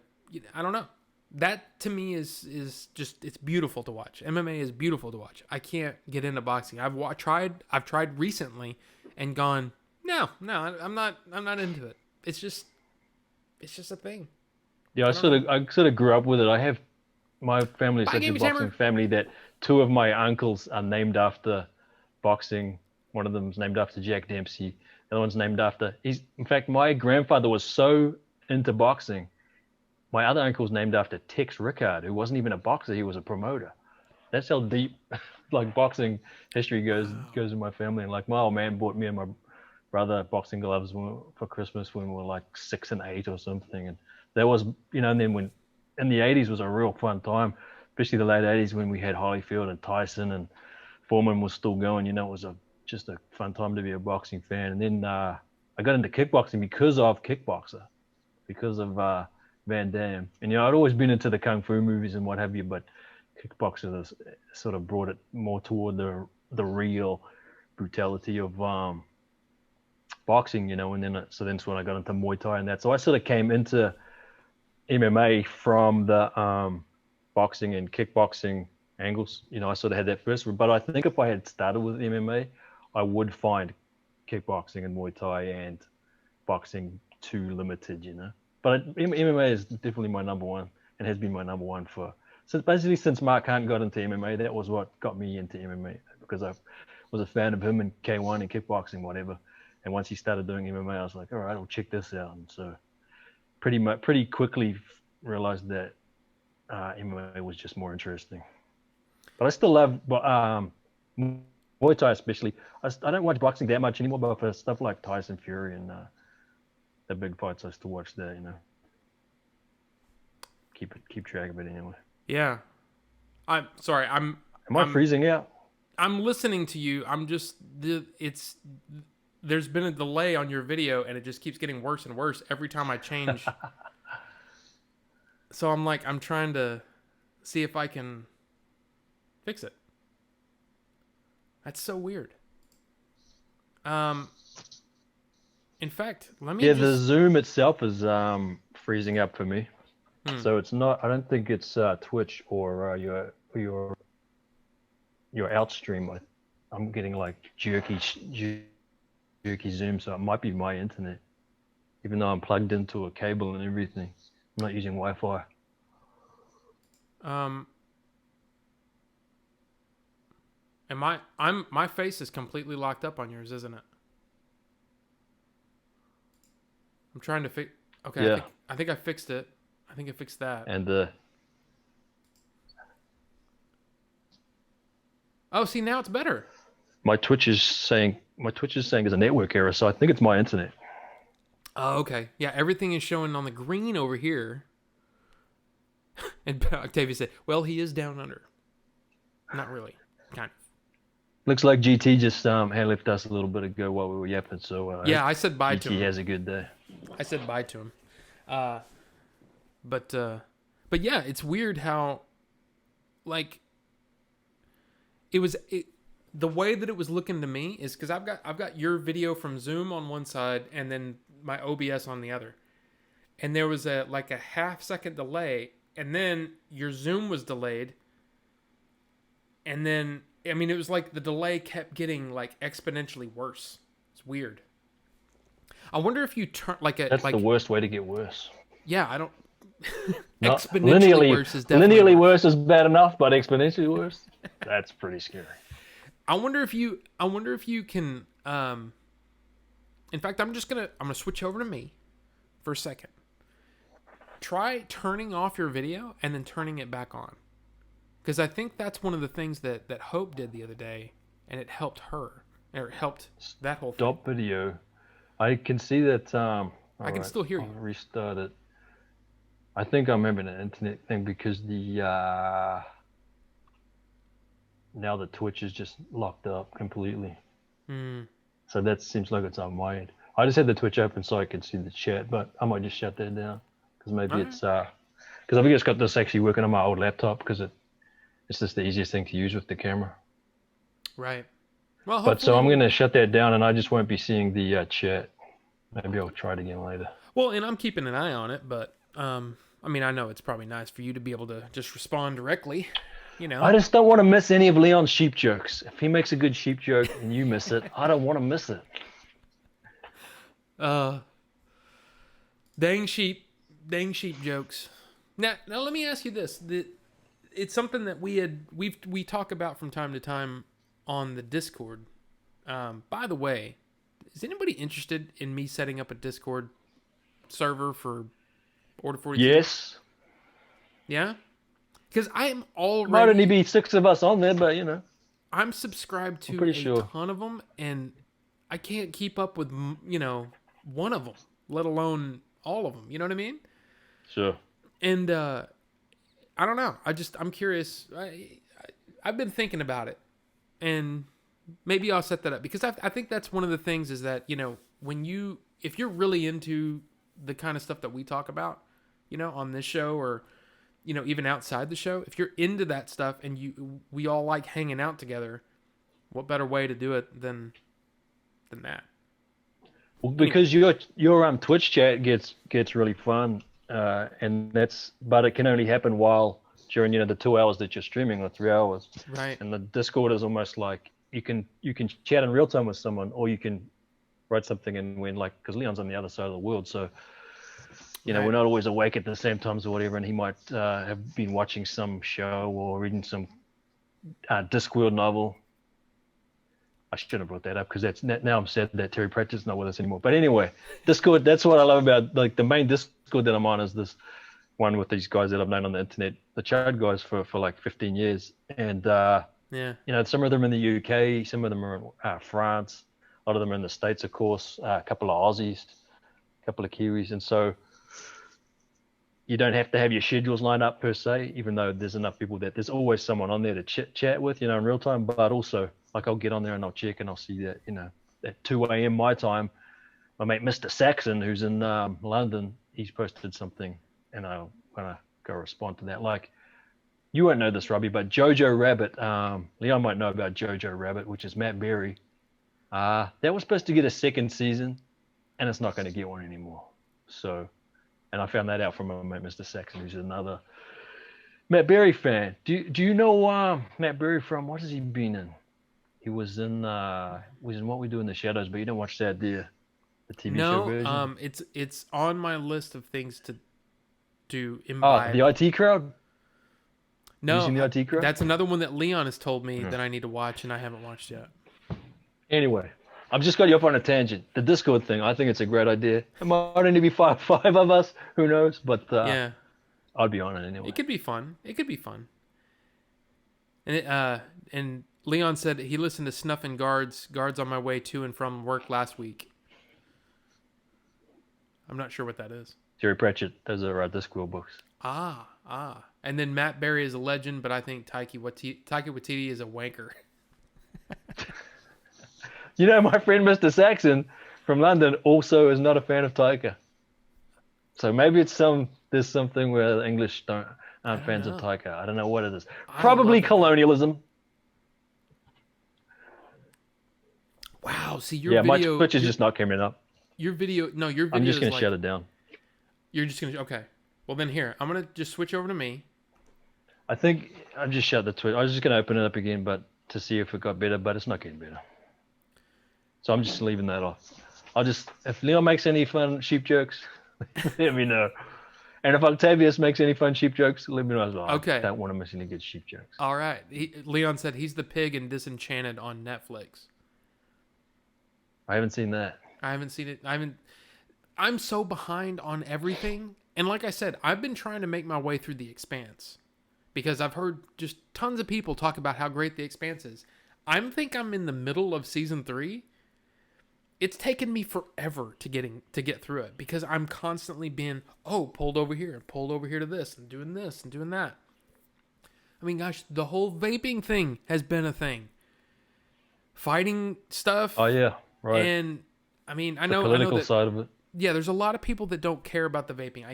I don't know. That to me is just, it's beautiful to watch. MMA is beautiful to watch. I can't get into boxing. I've tried recently and gone, no, I'm not into it. It's just a thing. Yeah, I sort of grew up with it. My family is such a boxing family that 2 of my uncles are named after boxing. One of them's named after Jack Dempsey. The other one's named after. In fact, my grandfather was so into boxing. My other uncle's named after Tex Rickard, who wasn't even a boxer; he was a promoter. That's how deep, like, boxing history goes in my family. And like, my old man bought me and my brother boxing gloves for Christmas when we were like 6 and 8 or something. And that was, and then when in the 80s was a real fun time, especially the late 80s when we had Holyfield and Tyson and Foreman was still going. It was just a fun time to be a boxing fan. And then I got into kickboxing because of Kickboxer, because of Van Damme. And I'd always been into the kung fu movies and what have you, but Kickboxer sort of brought it more toward the real brutality of boxing, and then so that's when I got into Muay Thai and that. So I sort of came into MMA from the boxing and kickboxing angles. I sort of had that first, but I think if I had started with MMA, I would find kickboxing and Muay Thai and boxing too limited. But MMA is definitely my number one and has been my number one since Mark Hunt got into MMA. That was what got me into MMA because I was a fan of him and K1 and kickboxing, whatever. And once he started doing MMA, I was like, all right, I'll check this out. And so pretty quickly realized that MMA was just more interesting. But I still love Muay Thai especially. I don't watch boxing that much anymore, but for stuff like Tyson Fury and the big fights, I still watch that. Keep track of it anyway. Yeah. I'm sorry. Am I freezing out? I'm listening to you. There's been a delay on your video, and it just keeps getting worse and worse every time I change. So I'm trying to see if I can fix it. That's so weird. In fact, let me. Yeah, the Zoom itself is freezing up for me. So it's not. I don't think it's Twitch or your Outstream. I'm getting like jerky Zoom, so it might be my internet, even though I'm plugged into a cable and everything. I'm not using Wi-Fi. And my face is completely locked up on yours, isn't it? I'm trying to fix. Okay, yeah. I think I fixed it. I think I fixed that. And oh, see, now it's better. My Twitch is saying there's a network error, so I think it's my internet. Oh, okay. Yeah, everything is showing on the green over here. And Octavia said, "Well, he is down under." Not really, kind of. Looks like GT just hand lifted us a little bit ago while we were yapping. So yeah, I said bye to him. GT has a good day. I said bye to him. But yeah, it's weird how, like, the way that it was looking to me is because I've got your video from Zoom on one side and then my OBS on the other, and there was a half-second delay, and then your Zoom was delayed, and then it was like the delay kept getting like exponentially worse. It's weird. I wonder if you turn That's the worst way to get worse. Yeah, I don't. Not exponentially worse is definitely linearly worse is bad enough, but exponentially worse, that's pretty scary. I wonder if you can. In fact, I'm gonna switch over to me for a second. Try turning off your video and then turning it back on, because I think that's one of the things that Hope did the other day, and it helped her, or it helped that whole thing. Stop video. I can see that. I can still hear you. I'll restart it. I think I'm having an internet thing because now the Twitch is just locked up completely. So that seems like it's on my end. I just had the Twitch open so I could see the chat, but I might just shut that down because maybe it's because I've just got this actually working on my old laptop because it's just the easiest thing to use with the camera. Right. Well, but so I'm going to shut that down and I just won't be seeing the chat. Maybe I'll try it again later. Well, and I'm keeping an eye on it, but I know it's probably nice for you to be able to just respond directly, I just don't want to miss any of Leon's sheep jokes. If he makes a good sheep joke and you miss it, I don't want to miss it. Dang sheep jokes. Now let me ask you this. It's something that we talk about from time to time on the Discord. By the way, is anybody interested in me setting up a Discord server for Order 42? Yes. Yeah? Because I am already... Might only be 6 of us on there, but I'm subscribed to a ton of them, and I can't keep up with, one of them, let alone all of them. You know what I mean? Sure. And I don't know. I'm curious. I've been thinking about it, and maybe I'll set that up because I think that's one of the things is that, if you're really into the kind of stuff that we talk about, on this show or, even outside the show, if you're into that stuff and we all like hanging out together, what better way to do it than that? Well, because your Twitch chat gets really fun, but it can only happen while during the 2 hours that you're streaming or 3 hours. Right. And the Discord is almost like you can chat in real time with someone, or you can write something and when because Leon's on the other side of the world, so Right. we're not always awake at the same times or whatever, and he might have been watching some show or reading some Discworld novel. I shouldn't have brought that up because now I'm sad that Terry Pratchett's not with us anymore. But anyway, Discord, that's what I love about the main Discord that I'm on is this one with these guys that I've known on the internet, the Chad guys for like 15 years. And, some of them are in the UK, some of them are in France, a lot of them are in the States, of course, a couple of Aussies, a couple of Kiwis. And so you don't have to have your schedules lined up per se, even though there's enough people that there's always someone on there to chat with, in real time. But also, I'll get on there and I'll check and I'll see that, at 2 a.m. my time, my mate Mr. Saxon, who's in London, he's posted something and I'm going to go respond to that. Like, you won't know this, Robbie, but Jojo Rabbit, Leon might know about Jojo Rabbit, which is Matt Berry. That was supposed to get a second season and it's not going to get one anymore. So... And I found that out from my mate, Mr. Saxon, who's another Matt Berry fan. Do you know Matt Berry from, what has he been in? He was in What We Do in the Shadows, but you don't watch that, do you? The TV show version? It's on my list of things to do. Oh, the IT Crowd? No, Have you seen the IT Crowd? That's another one that Leon has told me that I need to watch, and I haven't watched yet. Anyway, I've just got you up on a tangent. The Discord thing, I think it's a great idea. It might only be five of us, who knows? But yeah, I'd be on it anyway. It could be fun. And Leon said he listened to Snuffing Guards on my way to and from work last week. I'm not sure what that is. Terry Pratchett, those are Discworld books. Ah. And then Matt Berry is a legend, but I think Taika Waititi is a wanker. My friend Mr. Saxon from London also is not a fan of Taika. So maybe there's something where the English aren't fans of Taika. I don't know what it is. Probably colonialism. Wow, see your video. My Twitch is just not coming up. Your video I'm just going to shut it down. You're just going to, okay. Well then here, I'm going to just switch over to me. I think I've just shut the Twitch. I was just going to open it up again, but to see if it got better, but it's not getting better. So I'm just leaving that off. If Leon makes any fun sheep jokes, let me know. And if Octavius makes any fun sheep jokes, let me know as well. Okay. I don't want to miss any good sheep jokes. All right. Leon said he's the pig in Disenchanted on Netflix. I haven't seen that. I haven't seen it. I'm so behind on everything. And like I said, I've been trying to make my way through The Expanse because I've heard just tons of people talk about how great The Expanse is. I think I'm in the middle of season 3. It's taken me forever to get through it because I'm constantly being pulled over here and pulled over here to this and doing that. I mean, gosh, the whole vaping thing has been a thing. Fighting stuff. Oh yeah, right. And I mean, I the know political that, side of it. Yeah, there's a lot of people that don't care about the vaping.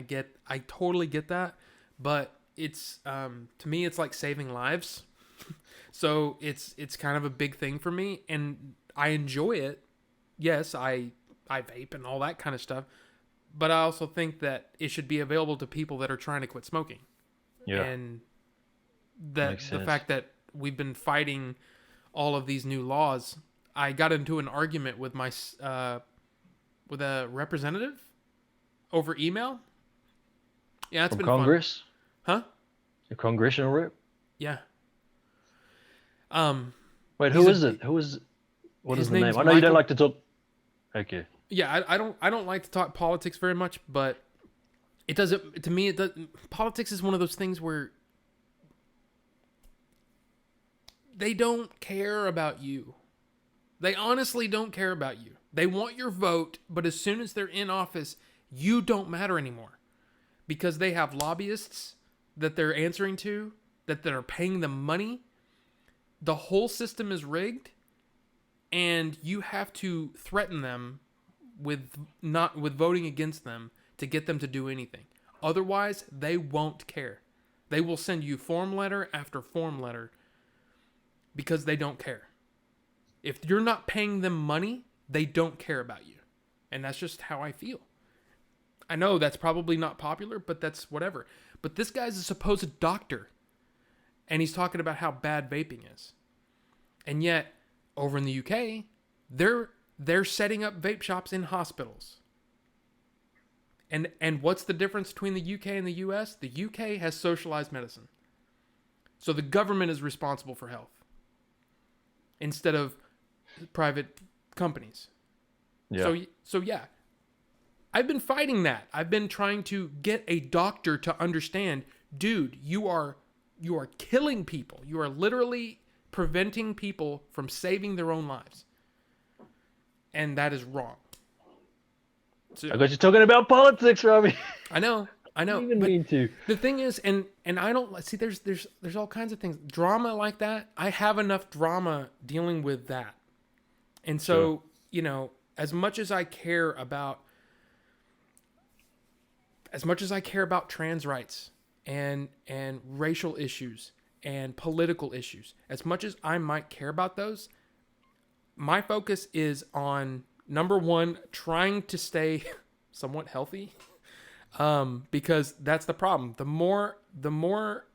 I totally get that, but it's to me it's like saving lives. So it's kind of a big thing for me, and I enjoy it. Yes, I vape and all that kind of stuff, but I also think that it should be available to people that are trying to quit smoking. Yeah. And that the fact that we've been fighting all of these new laws, I got into an argument with with a representative over email. Yeah, it's been Congress? Fun. Huh? A congressional rep? Yeah. Wait, who is it? What is the name? I know you don't like to talk. Okay. Yeah, I don't like to talk politics very much, but it doesn't. To me, politics is one of those things where they don't care about you. They honestly don't care about you. They want your vote, but as soon as they're in office, you don't matter anymore because they have lobbyists that they're answering to, that are paying them money. The whole system is rigged. And you have to threaten them with voting against them to get them to do anything. Otherwise, they won't care. They will send you form letter after form letter because they don't care. If you're not paying them money, they don't care about you. And that's just how I feel. I know that's probably not popular, but that's whatever. But this guy's a supposed doctor. And he's talking about how bad vaping is. And yet, over in the UK, they're setting up vape shops in hospitals. And what's the difference between the UK and the US? The UK has socialized medicine. So the government is responsible for health instead of private companies. Yeah. So yeah, I've been fighting that. I've been trying to get a doctor to understand, dude, you are killing people. You are literally preventing people from saving their own lives. And that is wrong. So, I got you talking about politics, Robbie. I know. I didn't even mean to. The thing is, and I don't see. There's all kinds of things, drama like that. I have enough drama dealing with that, and so as much as I care about trans rights and racial issues and political issues, as much as I might care about those, my focus is on number one, trying to stay somewhat healthy. Because that's the problem. The more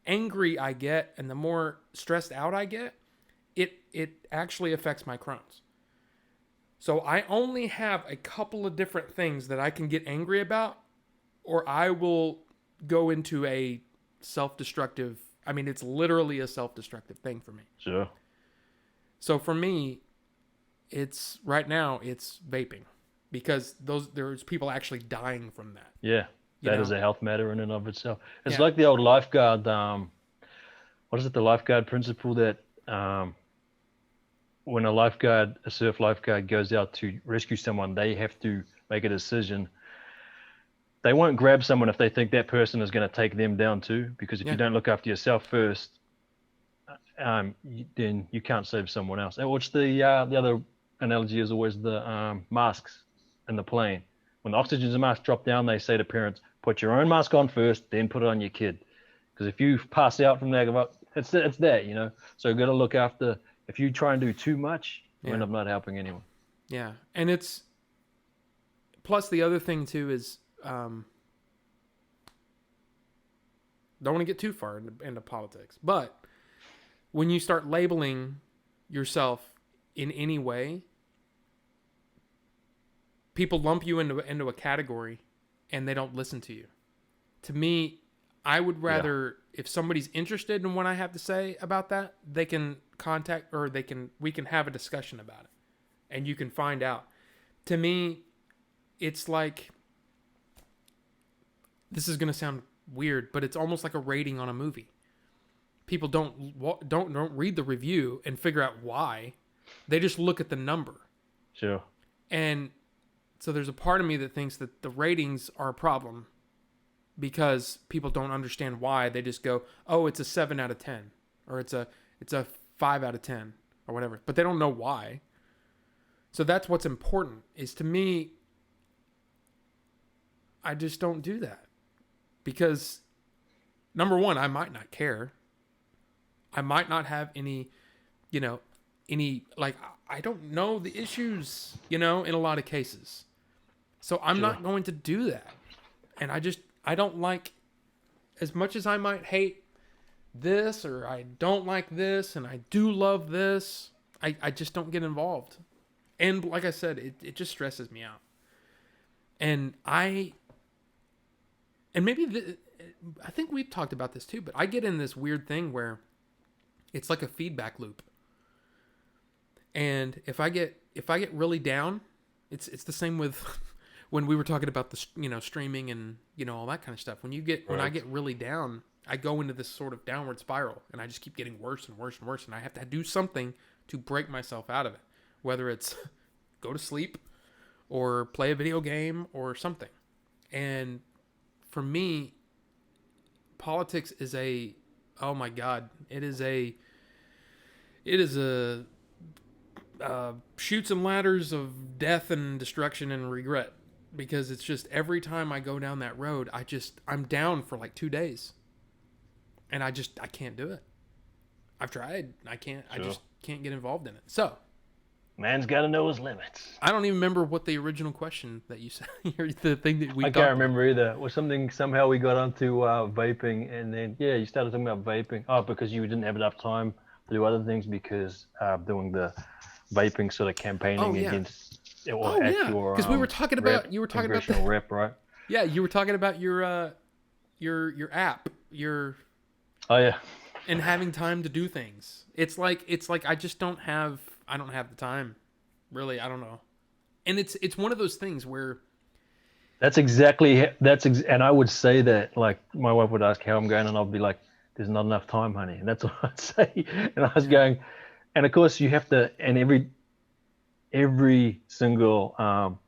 angry I get and the more stressed out I get, it actually affects my Crohn's. So I only have a couple of different things that I can get angry about, or I will go into a self-destructive. I mean, it's literally a self-destructive thing for me. Sure. So for me, right now it's vaping. Because there's people actually dying from that. Yeah, that is a health matter in and of itself. It's Yeah. like the old lifeguard. What is it? The lifeguard principle that when a surf lifeguard goes out to rescue someone, they have to make a decision. They won't grab someone if they think that person is going to take them down too. Because if you don't look after yourself first, then you can't save someone else. Which the other analogy is always the masks. In the plane, when the oxygen mask drop down, they say to parents, put your own mask on first, then put it on your kid, because if you pass out from that, it's that, so you got to look after. If you try and do too much, you end up not helping anyone. Yeah. And it's plus the other thing too is don't want to get too far into politics, but when you start labeling yourself in any way, people lump you into a category and they don't listen to you. To me, I would rather, if somebody's interested in what I have to say about that, they can contact, or we can have a discussion about it and you can find out. To me, it's like, this is going to sound weird, but it's almost like a rating on a movie. People don't read the review and figure out why. They just look at the number. Sure. And so there's a part of me that thinks that the ratings are a problem because people don't understand why. They just go, oh, it's a 7 out of 10 or it's a 5 out of 10 or whatever, but they don't know why. So that's what's important. Is, to me, I just don't do that because, number one, I might not care. I might not have any, I don't know the issues, in a lot of cases. So I'm not going to do that. And I don't like, as much as I might hate this, or I don't like this, and I do love this, I just don't get involved. And like I said, it just stresses me out. And I think we've talked about this too, but I get in this weird thing where it's like a feedback loop. And if I get really down, it's the same with when we were talking about the streaming and all that kind of stuff. When I get really down, I go into this sort of downward spiral, and I just keep getting worse and worse and worse, and I have to do something to break myself out of it, whether it's go to sleep or play a video game or something. And for me, politics is oh my God, it is a chutes and ladders of death and destruction and regret, because it's just every time I go down that road, I'm down for like 2 days, and I can't do it. I've tried. I can't. Sure. I just can't get involved in it. So Man's got to know his limits. I don't even remember what the original question that you said. The thing that we I talked can't remember either. Was something somehow we got onto vaping, and then yeah, you started talking about vaping. Oh, because you didn't have enough time to do other things because doing the vaping sort of Oh campaigning yeah. against or Oh at yeah. your Because we were talking rep, about you were talking about congressional rep, right? yeah, you were talking about your app, your Oh yeah, and having time to do things. It's like I don't have the time. Really, I don't know. And it's one of those things where and I would say that like my wife would ask how I'm going, and I'll be like, "There's not enough time, honey," and that's what I'd say. And I was yeah, going, and of course you have to, and every single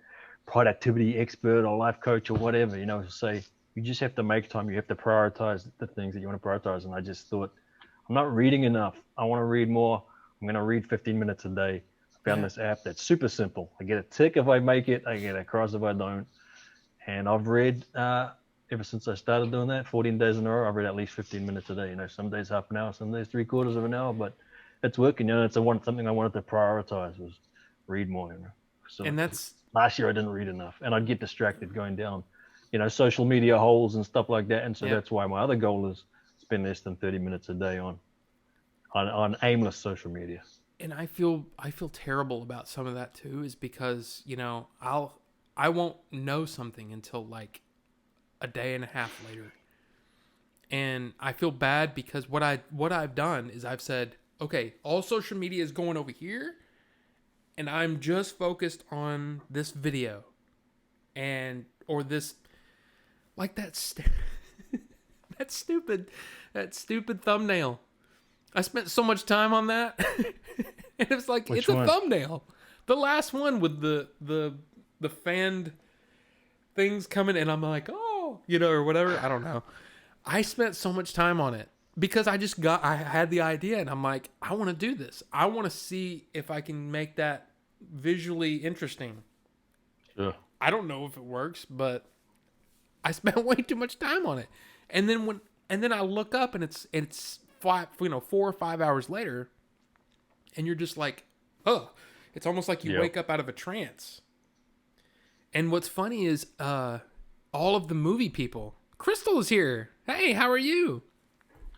productivity expert or life coach or whatever, say you just have to make time. You have to prioritize the things that you want to prioritize. And I just thought, I'm not reading enough. I want to read more. I'm going to read 15 minutes a day. I found yeah. this app that's super simple. I get a tick if I make it. I get a cross if I don't. And I've read ever since I started doing that, 14 days in a row. I've read at least 15 minutes a day. Some days half an hour, some days 3/4 of an hour, but it's working. It's something I wanted to prioritize was read more. So And that's last year I didn't read enough, and I'd get distracted going down, social media holes and stuff like that. And so yeah. that's why my other goal is spend less than 30 minutes a day on aimless social media. And I feel terrible about some of that too, is because I won't know something until like a day and a half later, and I feel bad because what I've done is I've said, okay, all social media is going over here, and I'm just focused on this video, and or this like that stupid that stupid thumbnail. I spent so much time on that. And it's like Which it's a one? thumbnail. The last one with the fanned things coming, and I'm like, oh, or whatever. I don't know. I spent so much time on it because I had the idea, and I'm like, I want to do this. I want to see if I can make that visually interesting. Sure. I don't know if it works, but I spent way too much time on it. And then I look up, and it's 4 or 5 hours later, and you're just like, oh, it's almost like you Yep. wake up out of a trance. And what's funny is all of the movie people. Crystal is here. Hey, how are you?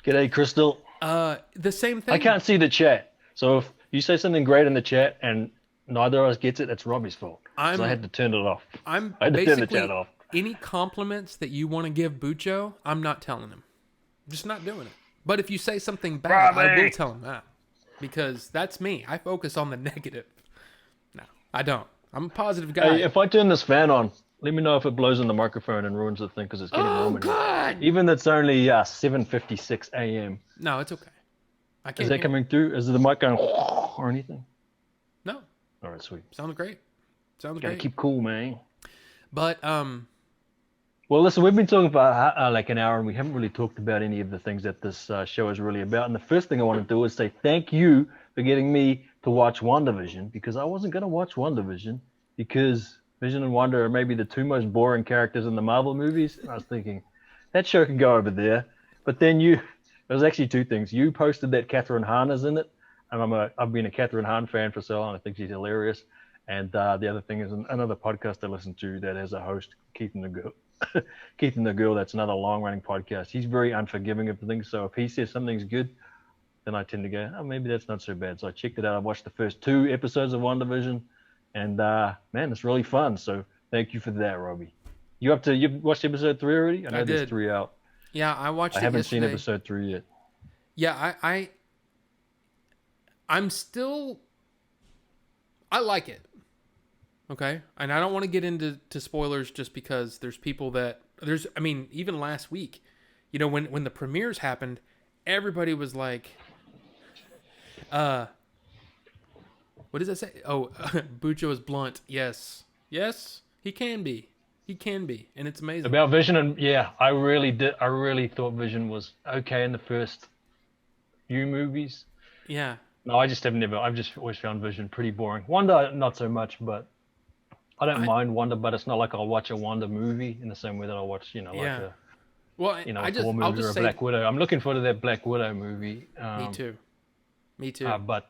G'day, Crystal. The same thing. I can't see the chat, so if you say something great in the chat and neither of us gets it, that's Robbie's fault. So I had to turn it off. I'm I had to turn the basically chat off. any compliments that you want to give Bucho, I'm not telling him. I'm just not doing it. But if you say something bad, I will tell him that. Because that's me. I focus on the negative. No, I don't. I'm a positive guy. Hey, if I turn this fan on, let me know if it blows in the microphone and ruins the thing because it's getting Oh, warm in here. God! Even it's only 7:56 a.m. No, it's okay. I can't Is that hear. coming through? Is the mic going or anything? No, All right, sweet. sounds great. Sounds Gotta great. keep cool, man. But Well, listen, we've been talking for like an hour, and we haven't really talked about any of the things that this show is really about. And the first thing I want to do is say thank you for getting me to watch WandaVision, because I wasn't going to watch WandaVision because Vision and Wanda are maybe the two most boring characters in the Marvel movies. And I was thinking, that show can go over there. But then there was actually two things. You posted that Catherine Hahn is in it, and I've been a Catherine Hahn fan for so long. I think she's hilarious. And the other thing is another podcast I listen to that has a host, Keith and the Girl. Keith and the Girl, that's another long-running podcast. He's very unforgiving of things, so if he says something's good, then I tend to go, oh, maybe that's not so bad. So I checked it out. I watched the first 2 episodes of WandaVision, and man, it's really fun. So thank you for that, Robbie. You've watched episode 3 already? I know there's did. 3 out. yeah, I watched I it haven't yesterday. seen episode 3 yet. Yeah, I'm still. I like it. Okay, and I don't want to get into spoilers just because there's people that I mean, even last week, when the premieres happened, everybody was like, what does that say? Oh, Bucho is blunt. Yes, he can be, and it's amazing. About Vision, and yeah, I really thought Vision was okay in the first few movies. Yeah, No, I've just always found Vision pretty boring. Wanda, not so much, but I don't mind Wanda, but it's not like I'll watch a Wanda movie in the same way that I'll watch, like yeah. Well, a I'll Thor movie or a just say, Black Widow. I'm looking forward to that Black Widow movie. me too. But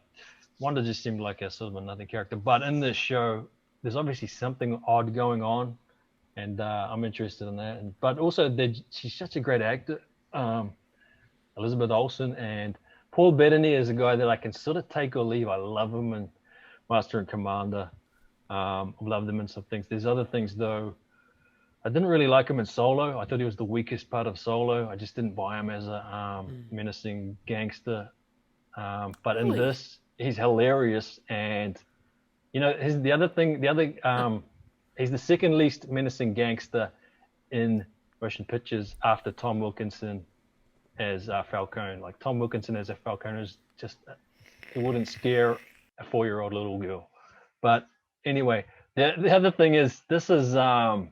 Wanda just seemed like a sort of a nothing character. But in this show, there's obviously something odd going on, and I'm interested in that. But also, she's such a great actor, Elizabeth Olsen, and Paul Bettany is a guy that I can sort of take or leave. I love him in Master and Commander. I've loved him in some things. There's other things though. I didn't really like him in Solo. I thought he was the weakest part of Solo. I just didn't buy him as a menacing gangster. But in Really? this, he's hilarious, and he's the other thing. He's the second least menacing gangster in motion pictures after Tom Wilkinson as Falcone. Like Tom Wilkinson as a Falcone is just, it wouldn't scare a 4-year-old little girl. But anyway, the other thing is this is the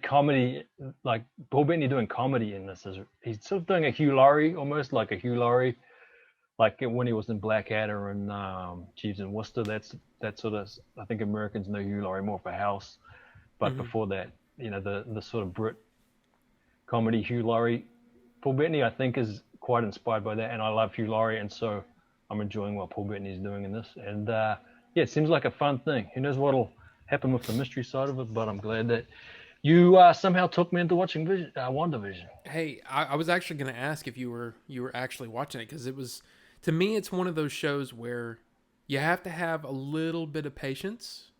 comedy, like Paul Bettany doing comedy in this is he's sort of doing a Hugh Laurie, almost like a Hugh Laurie, like when he was in Blackadder and Jeeves and Wooster. That sort of, I think Americans know Hugh Laurie more for House, but before that, the sort of Brit comedy Hugh Laurie. Paul Bettany, I think, is quite inspired by that, and I love Hugh Laurie, and so I'm enjoying what Paul Bettany is doing in this. And yeah, it seems like a fun thing. Who knows what'll happen with the mystery side of it, but I'm glad that you somehow took me into watching WandaVision. Hey, I was actually going to ask if you were actually watching it, because it was, to me, it's one of those shows where you have to have a little bit of patience,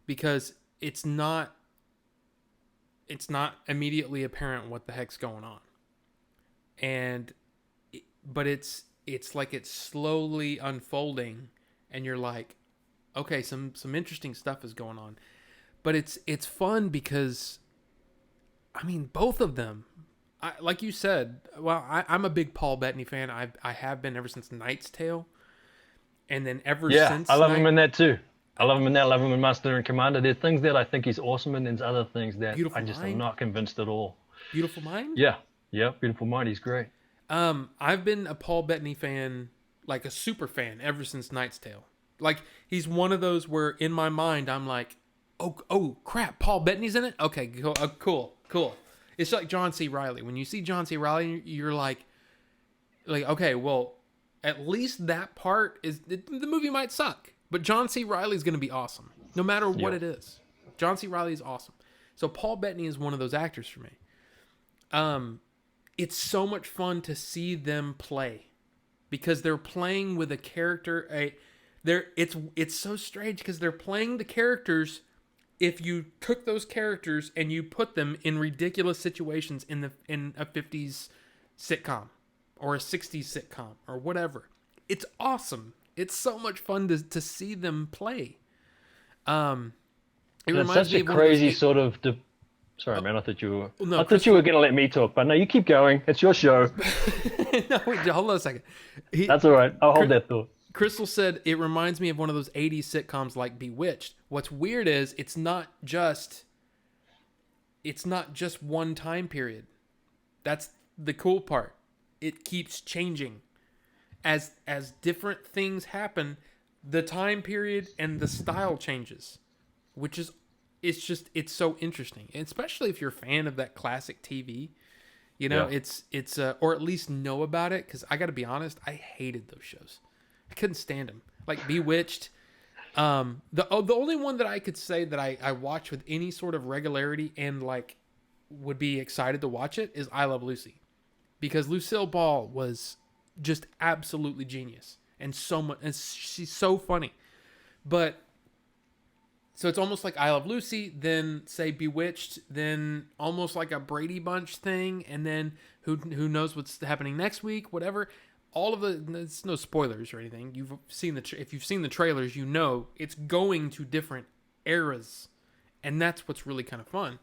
because it's not immediately apparent what the heck's going on, but it's like it's slowly unfolding, and you're like, okay, some interesting stuff is going on. But it's fun because, I mean, both of them, like you said, well, I'm a big Paul Bettany fan. I have been ever since Knight's Tale, and then ever since I love him in that too. I love him in that. I love him in Master and Commander. There's things that I think he's awesome in, and there's other things that Beautiful I just Mind. am not convinced at all. Beautiful Mind. Yeah, Beautiful Mind. He's great. I've been a Paul Bettany fan, like a super fan, ever since Knight's Tale. Like, he's one of those where in my mind I'm like, oh crap, Paul Bettany's in it? Okay, cool. It's like John C. Reilly. When you see John C. Reilly, you're like, okay, well, at least that part is, the movie might suck, but John C. Reilly's going to be awesome, no matter what it is. John C. Reilly is awesome. So Paul Bettany is one of those actors for me. It's so much fun to see them play, because they're playing with a character. It's so strange because they're playing the characters. If you took those characters and you put them in ridiculous situations in a 50s sitcom or a 60s sitcom or whatever, it's awesome. It's so much fun to see them play. It It's reminds such me a of one of those crazy sort of. Sorry, man. I thought you were. no, I thought you were going to let me talk, but no, you keep going. It's your show. No, wait, hold on a second. That's all right. I'll hold that thought. Crystal said it reminds me of one of those 80s sitcoms like Bewitched. What's weird is it's not just one time period. That's the cool part. It keeps changing. As different things happen, the time period and the style changes, which is it's so interesting. And especially if you're a fan of that classic TV. It's or at least know about it, cuz I got to be honest, I hated those shows. I couldn't stand them. Like Bewitched. The only one that I could say that I watch with any sort of regularity and like would be excited to watch it is I Love Lucy, because Lucille Ball was just absolutely genius and so much, and she's so funny. But so it's almost like I Love Lucy, then say Bewitched, then almost like a Brady Bunch thing, and then who knows what's happening next week, whatever. All of it's no spoilers or anything. If you've seen the trailers, you know it's going to different eras, and that's what's really kind of fun.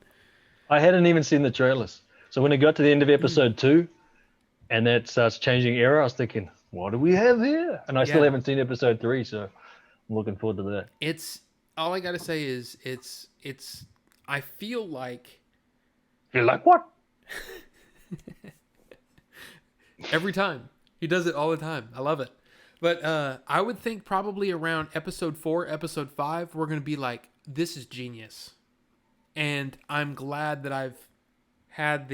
I hadn't even seen the trailers, so when it got to the end of episode 2, and that starts changing era, I was thinking, what do we have here? And I still haven't seen episode 3, so I'm looking forward to that. It's all I gotta say is it's. I feel like. You're like what? Every time. He does it all the time. I love it. But I would think probably around episode 4, episode 5, we're going to be like, this is genius. And I'm glad that I've had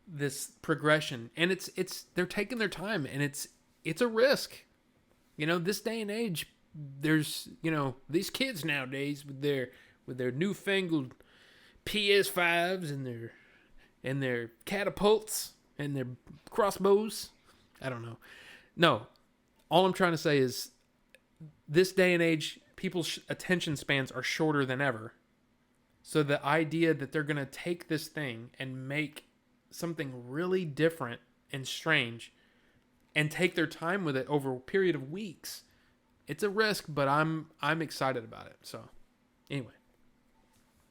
this progression. And it's they're taking their time, and it's a risk. This day and age, there's these kids nowadays with their newfangled PS5s and their catapults and their crossbows. I don't know. No, all I'm trying to say is this day and age, people's attention spans are shorter than ever. So the idea that they're going to take this thing and make something really different and strange and take their time with it over a period of weeks, it's a risk, but I'm excited about it. So anyway.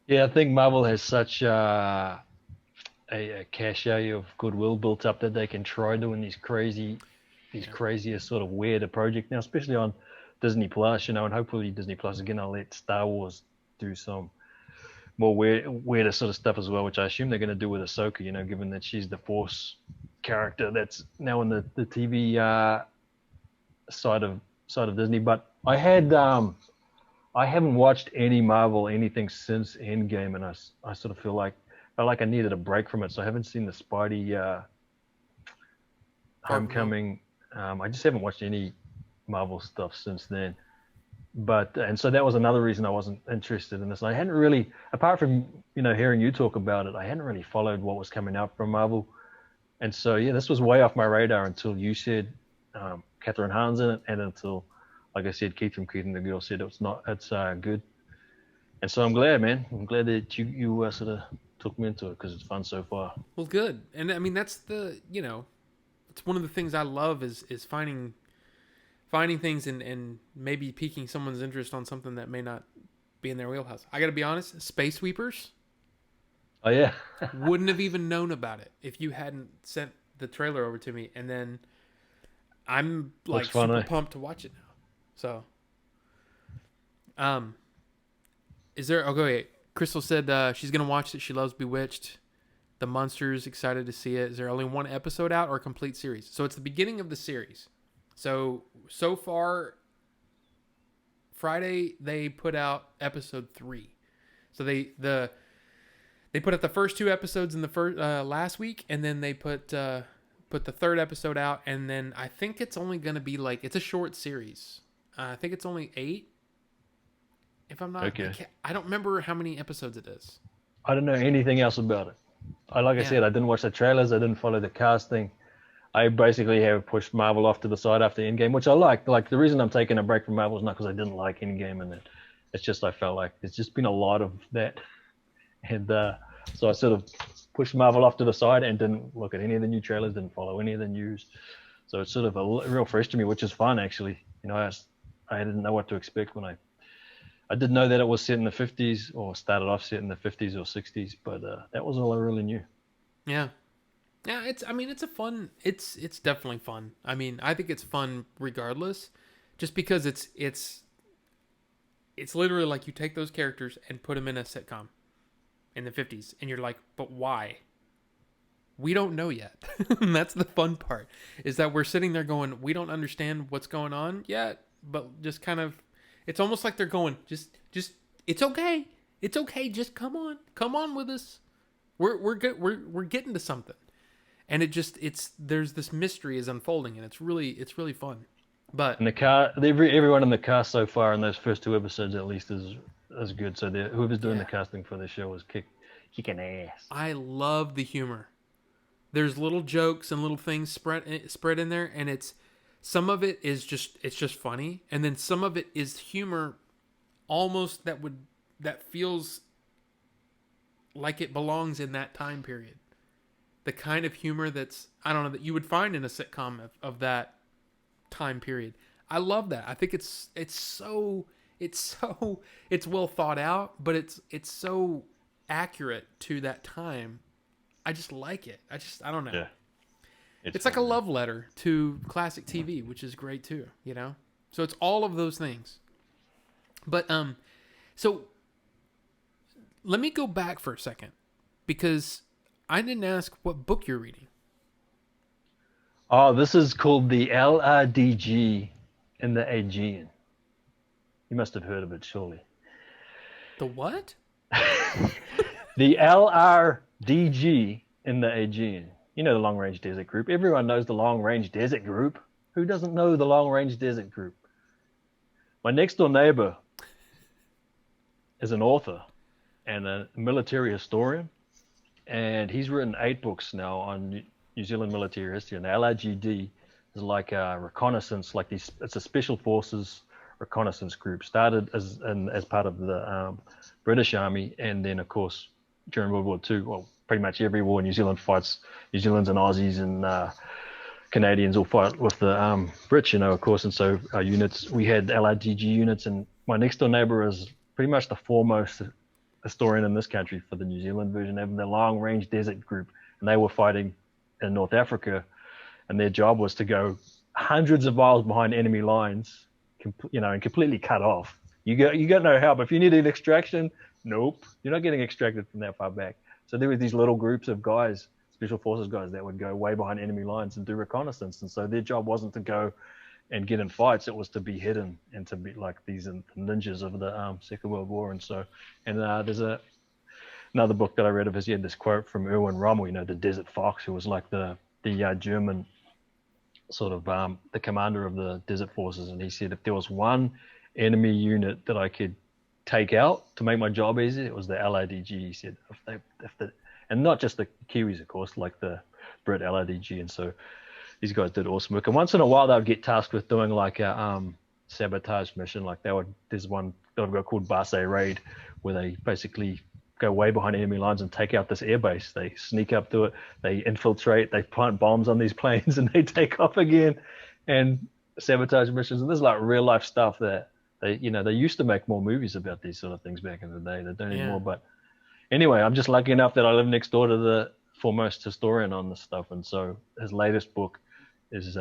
Yeah, I think Marvel has such a cachet of goodwill built up that they can try doing these crazier sort of weirder project now, especially on Disney Plus, and hopefully Disney Plus is going to let Star Wars do some more weirder sort of stuff as well, which I assume they're going to do with Ahsoka, given that she's the Force character that's now in the TV side of Disney. But I haven't watched any Marvel anything since Endgame, and I sort of felt like I needed a break from it, so I haven't seen the Spidey Homecoming. I just haven't watched any Marvel stuff since then. And so that was another reason I wasn't interested in this. I hadn't really, apart from hearing you talk about it, I hadn't really followed what was coming out from Marvel. And so yeah, this was way off my radar until you said Catherine Hahn's in it, and until, like I said, Keith from Keith and the Girl said it's good. And so I'm glad, man. I'm glad that you sort of took me into it, because it's fun so far. Well, good. And I mean, that's it's one of the things I love is finding things and maybe piquing someone's interest on something that may not be in their wheelhouse. I got to be honest, Space Sweepers. Oh yeah. Wouldn't have even known about it if you hadn't sent the trailer over to me, and then I'm like super pumped to watch it now. So, is there? Okay, Crystal said she's gonna watch it. She loves Bewitched. The Monsters, excited to see it. Is there only one episode out or a complete series? So it's the beginning of the series. So far, Friday they put out episode 3. So they put out the first 2 episodes in the first last week, and then they put the 3rd episode out, and then I think it's only gonna be it's a short series. I think it's only 8. If I'm not, okay. I don't remember how many episodes it is. I don't know anything else about it. I said, I didn't watch the trailers. I didn't follow the casting. I basically have pushed Marvel off to the side after Endgame, which I like. Like, the reason I'm taking a break from Marvel is not because I didn't like Endgame, and it's just I felt like there's just been a lot of that, and so I sort of pushed Marvel off to the side and didn't look at any of the new trailers, didn't follow any of the news. So it's sort of real fresh to me, which is fun actually. I didn't know what to expect when I did know that it was set in the 50s, or started off set in the 50s or 60s, but that was all I really knew. Yeah. Yeah, it's definitely fun. I mean, I think it's fun regardless, just because it's literally like you take those characters and put them in a sitcom in the 50s, and you're like, but why? We don't know yet. That's the fun part, is that we're sitting there going, we don't understand what's going on yet, but just kind of, it's almost like they're going, just it's okay. It's okay. Just come on with us. We're good. We're getting to something. And there's this mystery is unfolding, and it's really fun. But and everyone in the cast so far in those first 2 episodes at least is good. So whoever's doing the casting for the show is kicking ass. I love the humor. There's little jokes and little things spread in there, and some of it is just funny, and then some of it is humor, almost that feels like it belongs in that time period. The kind of humor that's, I don't know, that you would find in a sitcom of that time period. I love that. I think it's well thought out, but it's so accurate to that time. I just like it. I don't know. Yeah. It's like a love letter to classic TV, which is great too, So it's all of those things. But so let me go back for a second, because I didn't ask what book you're reading. Oh, this is called the LRDG in the Aegean. You must have heard of it, surely. The what? The LRDG in the Aegean. You know the Long Range Desert Group. Everyone knows the Long Range Desert Group. Who doesn't know the Long Range Desert Group? My next door neighbor is an author and a military historian, and he's written 8 books now on New Zealand military history. And the LRGD is like a reconnaissance, like these. It's a special forces reconnaissance group. Started as part of the British Army, and then of course during World War II, well, pretty much every war New Zealand fights. New Zealanders and Aussies and Canadians all fight with the Brits, of course. And so our units, we had LRDG units, and my next door neighbor is pretty much the foremost historian in this country for the New Zealand version, having the Long Range Desert Group, and they were fighting in North Africa, and their job was to go hundreds of miles behind enemy lines, and completely cut off. You got no help. If you needed extraction, nope, you're not getting extracted from that far back. So there were these little groups of guys, special forces guys, that would go way behind enemy lines and do reconnaissance. And so their job wasn't to go and get in fights; it was to be hidden and to be like these ninjas of the Second World War. And so, there's another book that I read of his. He had this quote from Erwin Rommel, the Desert Fox, who was like the German sort of the commander of the desert forces. And he said, if there was one enemy unit that I could take out to make my job easy, it was the LRDG. He said, and not just the Kiwis, of course, like the Brit LRDG. And so these guys did awesome work. And once in a while, they would get tasked with doing like a sabotage mission. Like there's one that would go called Base Raid, where they basically go way behind enemy lines and take out this airbase. They sneak up to it, they infiltrate, they plant bombs on these planes, and they take off again and sabotage missions. And this is like real life stuff that they used to make more movies about these sort of things back in the day. They don't anymore. But anyway, I'm just lucky enough that I live next door to the foremost historian on this stuff. And so his latest book is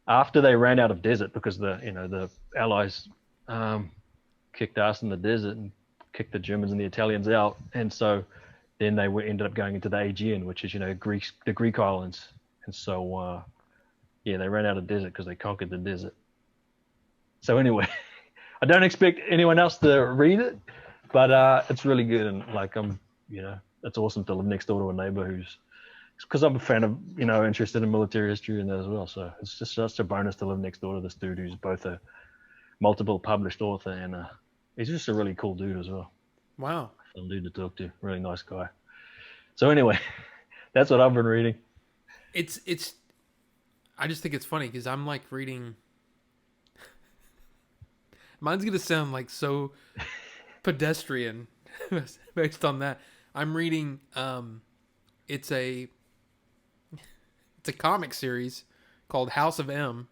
after they ran out of desert, because the Allies kicked ass in the desert and kicked the Germans and the Italians out, and so then they ended up going into the Aegean, which is the Greek islands. And so they ran out of desert because they conquered the desert. So anyway, I don't expect anyone else to read it, but it's really good. And like it's awesome to live next door to a neighbor because I'm a fan of interested in military history and that as well. So it's just such a bonus to live next door to this dude who's both a multiple published author and he's just a really cool dude as well. Wow. Fun dude to talk to. Really nice guy. So anyway, that's what I've been reading. It's I just think it's funny because I'm like reading. Mine's going to sound like so pedestrian based on that. I'm reading, it's a comic series called House of M,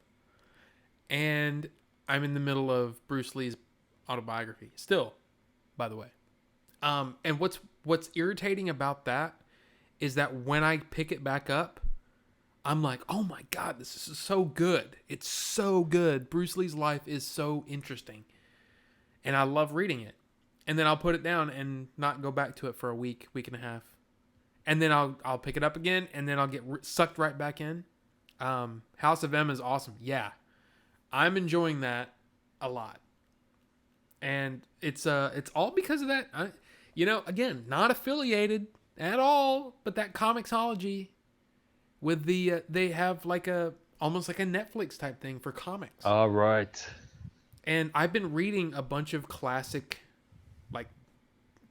and I'm in the middle of Bruce Lee's autobiography still, by the way. And what's irritating about that is that when I pick it back up, I'm like, oh my God, this is so good. It's so good. Bruce Lee's life is so interesting. And I love reading it. And then I'll put it down and not go back to it for a week and a half. And then I'll pick it up again, and then I'll get sucked right back in. House of M is awesome. Yeah. I'm enjoying that a lot. And it's all because of that. Again, not affiliated at all, but that Comixology with they have like almost like a Netflix type thing for comics. All right. And I've been reading a bunch of classic like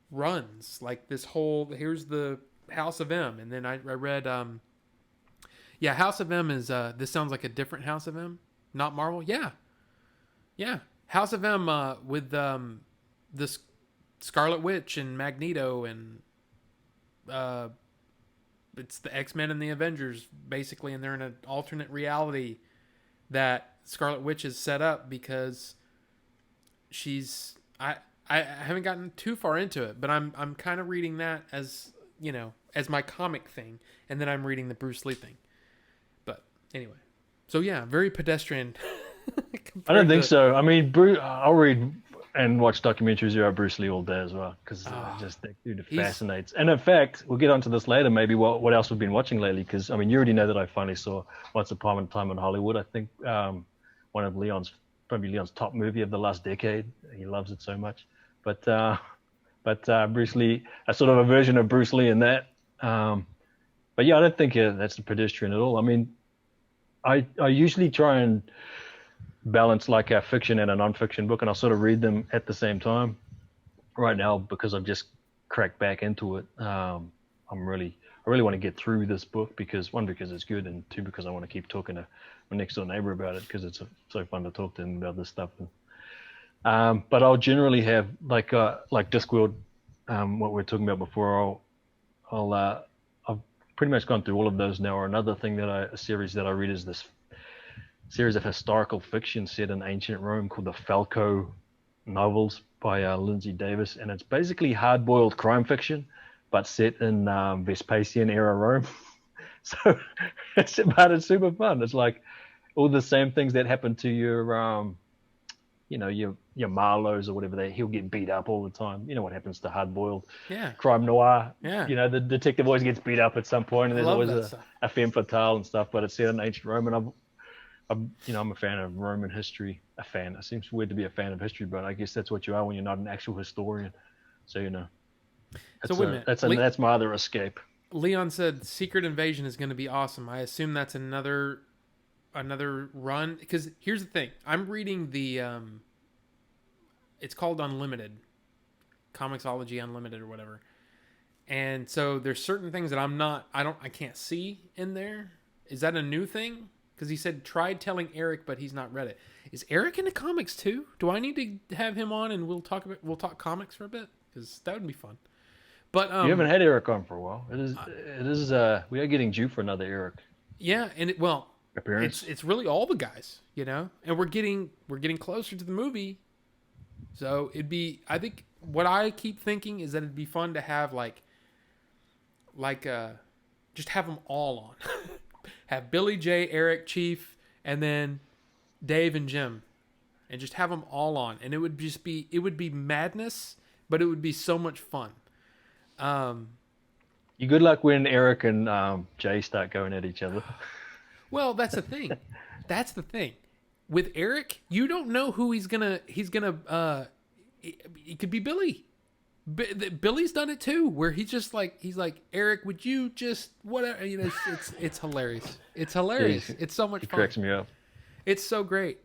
runs, like this whole, here's the House of M. And then I read, House of M is, this sounds like a different House of M, not Marvel. Yeah. House of M, with, this Scarlet Witch and Magneto and, it's the X-Men and the Avengers basically, and they're in an alternate reality that Scarlet Witch is set up because she's I haven't gotten too far into it, but I'm kind of reading that as as my comic thing, and then I'm reading the Bruce Lee thing. But anyway, so yeah, very pedestrian. I don't think so. I mean, I'll read and watch documentaries about Bruce Lee all day as well, because just that dude fascinates. And in fact, we'll get onto this later, maybe what else we've been watching lately, because I mean, you already know that I finally saw Once Upon a Time in Hollywood. I think one of Leon's top movie of the last decade. He loves it so much. But Bruce Lee, a sort of a version of Bruce Lee in that. But yeah, I don't think that's a pedestrian at all. I mean, I usually try and balance like a fiction and a non-fiction book, and I'll sort of read them at the same time. Right now, because I've just cracked back into it, I really want to get through this book because one, because it's good, and two, because I want to keep talking to my next door neighbor about it because it's so fun to talk to him about this stuff. But I'll generally have like Discworld, what we are talking about before. I've pretty much gone through all of those now. Or another thing a series that I read is this series of historical fiction set in ancient Rome called the Falco novels by Lindsay Davis, and it's basically hard-boiled crime fiction, but set in Vespasian era Rome. So it's super fun. It's like all the same things that happen to your your Marlowes or whatever. He'll get beat up all the time. You know what happens to hard-boiled crime noir. Yeah. You know, the detective always gets beat up at some point, and there's always a femme fatale and stuff. But it's set in ancient Rome, and I'm a fan of Roman history. A fan. It seems weird to be a fan of history, but I guess that's what you are when you're not an actual historian. So So wait a minute. That's my other escape. Leon said Secret Invasion is going to be awesome. I assume that's another run, because here's the thing. I'm reading the it's called Unlimited, Comixology Unlimited or whatever. And so there's certain things that I can't see in there. Is that a new thing? Because he said tried telling Eric, but he's not read it. Is Eric into comics too? Do I need to have him on and we'll talk comics for a bit? Because that would be fun. But you haven't had Eric on for a while. It is we are getting due for another Eric. Yeah, and appearance. It's really all the guys, and we're getting closer to the movie. So I think what I keep thinking is that it'd be fun to have just have them all on. Have Billy, Jay, Eric, Chief, and then Dave and Jim, and just have them all on, and it would be madness, but it would be so much fun. You good luck when Eric and Jay start going at each other. Well, that's the thing. With Eric, you don't know who he's gonna. It could be Billy. Billy's done it too, where he's like, Eric, would you just whatever? It's hilarious. It's hilarious. Yeah, it's so much fun. It cracks me up. It's so great.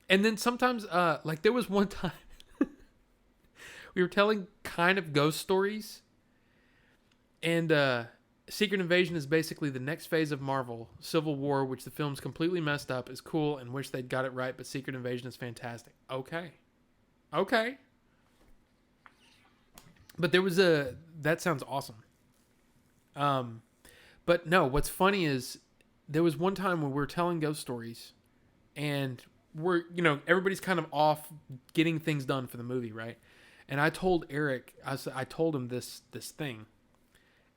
And then sometimes, there was one time we were telling kind of ghost stories, and Secret Invasion is basically the next phase of Marvel. Civil War, which the film's completely messed up, is cool and wish they'd got it right, but Secret Invasion is fantastic. Okay. But that sounds awesome. But no, what's funny is there was one time when we were telling ghost stories and everybody's kind of off getting things done for the movie, right? And I told Eric, I told him this thing,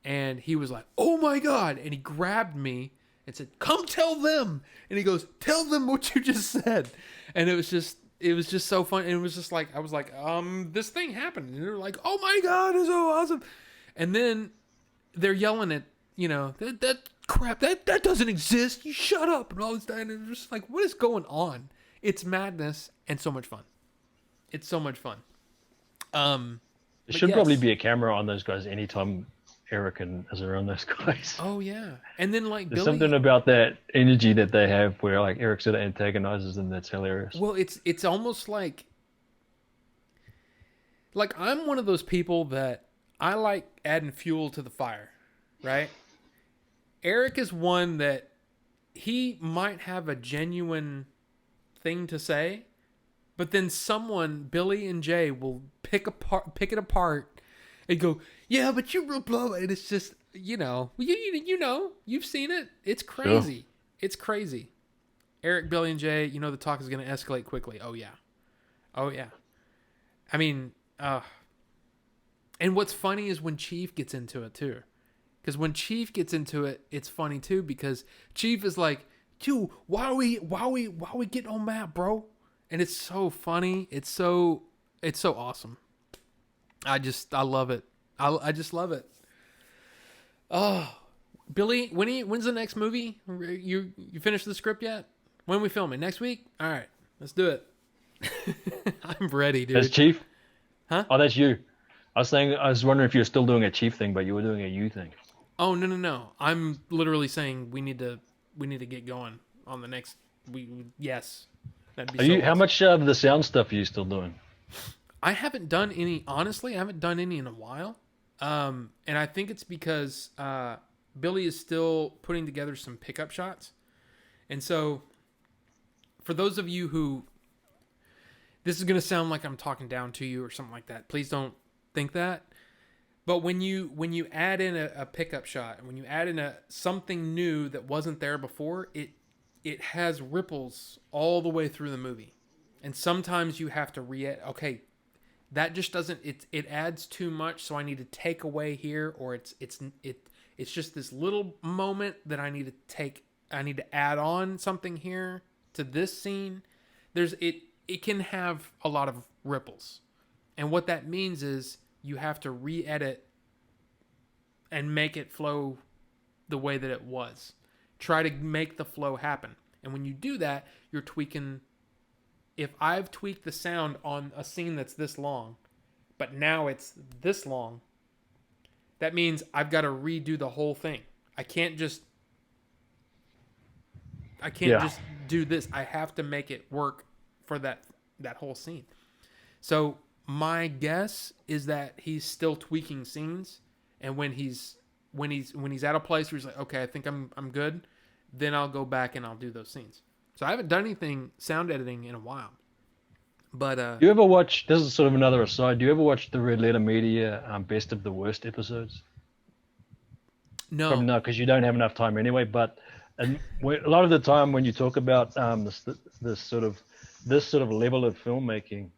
and he was like, "Oh my God." And he grabbed me and said, "Come tell them." And he goes, "Tell them what you just said." And it was just so fun. And it was just like, I was like, this thing happened. And they're like, "Oh my God, it's so awesome." And then they're yelling at, that crap, that doesn't exist. You shut up and all this stuff. And it's just like, what is going on? It's madness and so much fun. It's so much fun. There should probably be a camera on those guys anytime Eric is around those guys. Oh yeah. And then there's Billy, something about that energy that they have where Eric sort of antagonizes them that's hilarious. Well, it's almost like I'm one of those people that I like adding fuel to the fire, right? Eric is one that he might have a genuine thing to say, but then Billy and Jay will pick it apart and go, "Yeah, but you're real blah," and it's just, you've seen it. It's crazy. Sure. It's crazy. Eric, Billy, and Jay, the talk is going to escalate quickly. Oh yeah. I mean, and what's funny is when Chief gets into it too. Because when Chief gets into it, it's funny too, because Chief is like, "Dude, why are we getting on map, bro?" And it's so funny. It's so awesome. I love it. I just love it. Oh, Billy, when's the next movie? You finished the script yet? When are we filming? Next week? All right, let's do it. I'm ready, dude. That's Chief? Huh? Oh, that's you. I was wondering if you're still doing a Chief thing, but you were doing a you thing. Oh, no. I'm literally saying we need to get going. on the next. Yes, that'd be Are so you? How awesome. much of the sound stuff are you still doing? I haven't done any. Honestly, I haven't done any in a while. And I think it's because Billy is still putting together some pickup shots, and so for those of you who this is going to sound like I'm talking down to you or something like that. Please don't think that. But when you add in a pickup shot and when you add in a something new that wasn't there before, it has ripples all the way through the movie. And sometimes you have to okay, that just doesn't it adds too much, so I need to take away here, or it's just this little moment that I need to add on something here to this scene. It can have a lot of ripples. And what that means is you have to re-edit and make it flow the way that it was. Try to make the flow happen. And when you do that, you're tweaking. If I've tweaked the sound on a scene that's this long, but now it's this long, that means I've got to redo the whole thing. I can't just Yeah. do this. I have to make it work for that whole scene. So my guess is that he's still tweaking scenes, and when he's at a place where he's like, okay, I think I'm good, then I'll go back and I'll do those scenes. So I haven't done anything sound editing in a while. But Do you ever watch? This is sort of another aside. Do you ever watch the Red Letter Media Best of the Worst episodes? Probably no. not, because you don't have enough time anyway. But a lot of the time when you talk about this sort of level of filmmaking,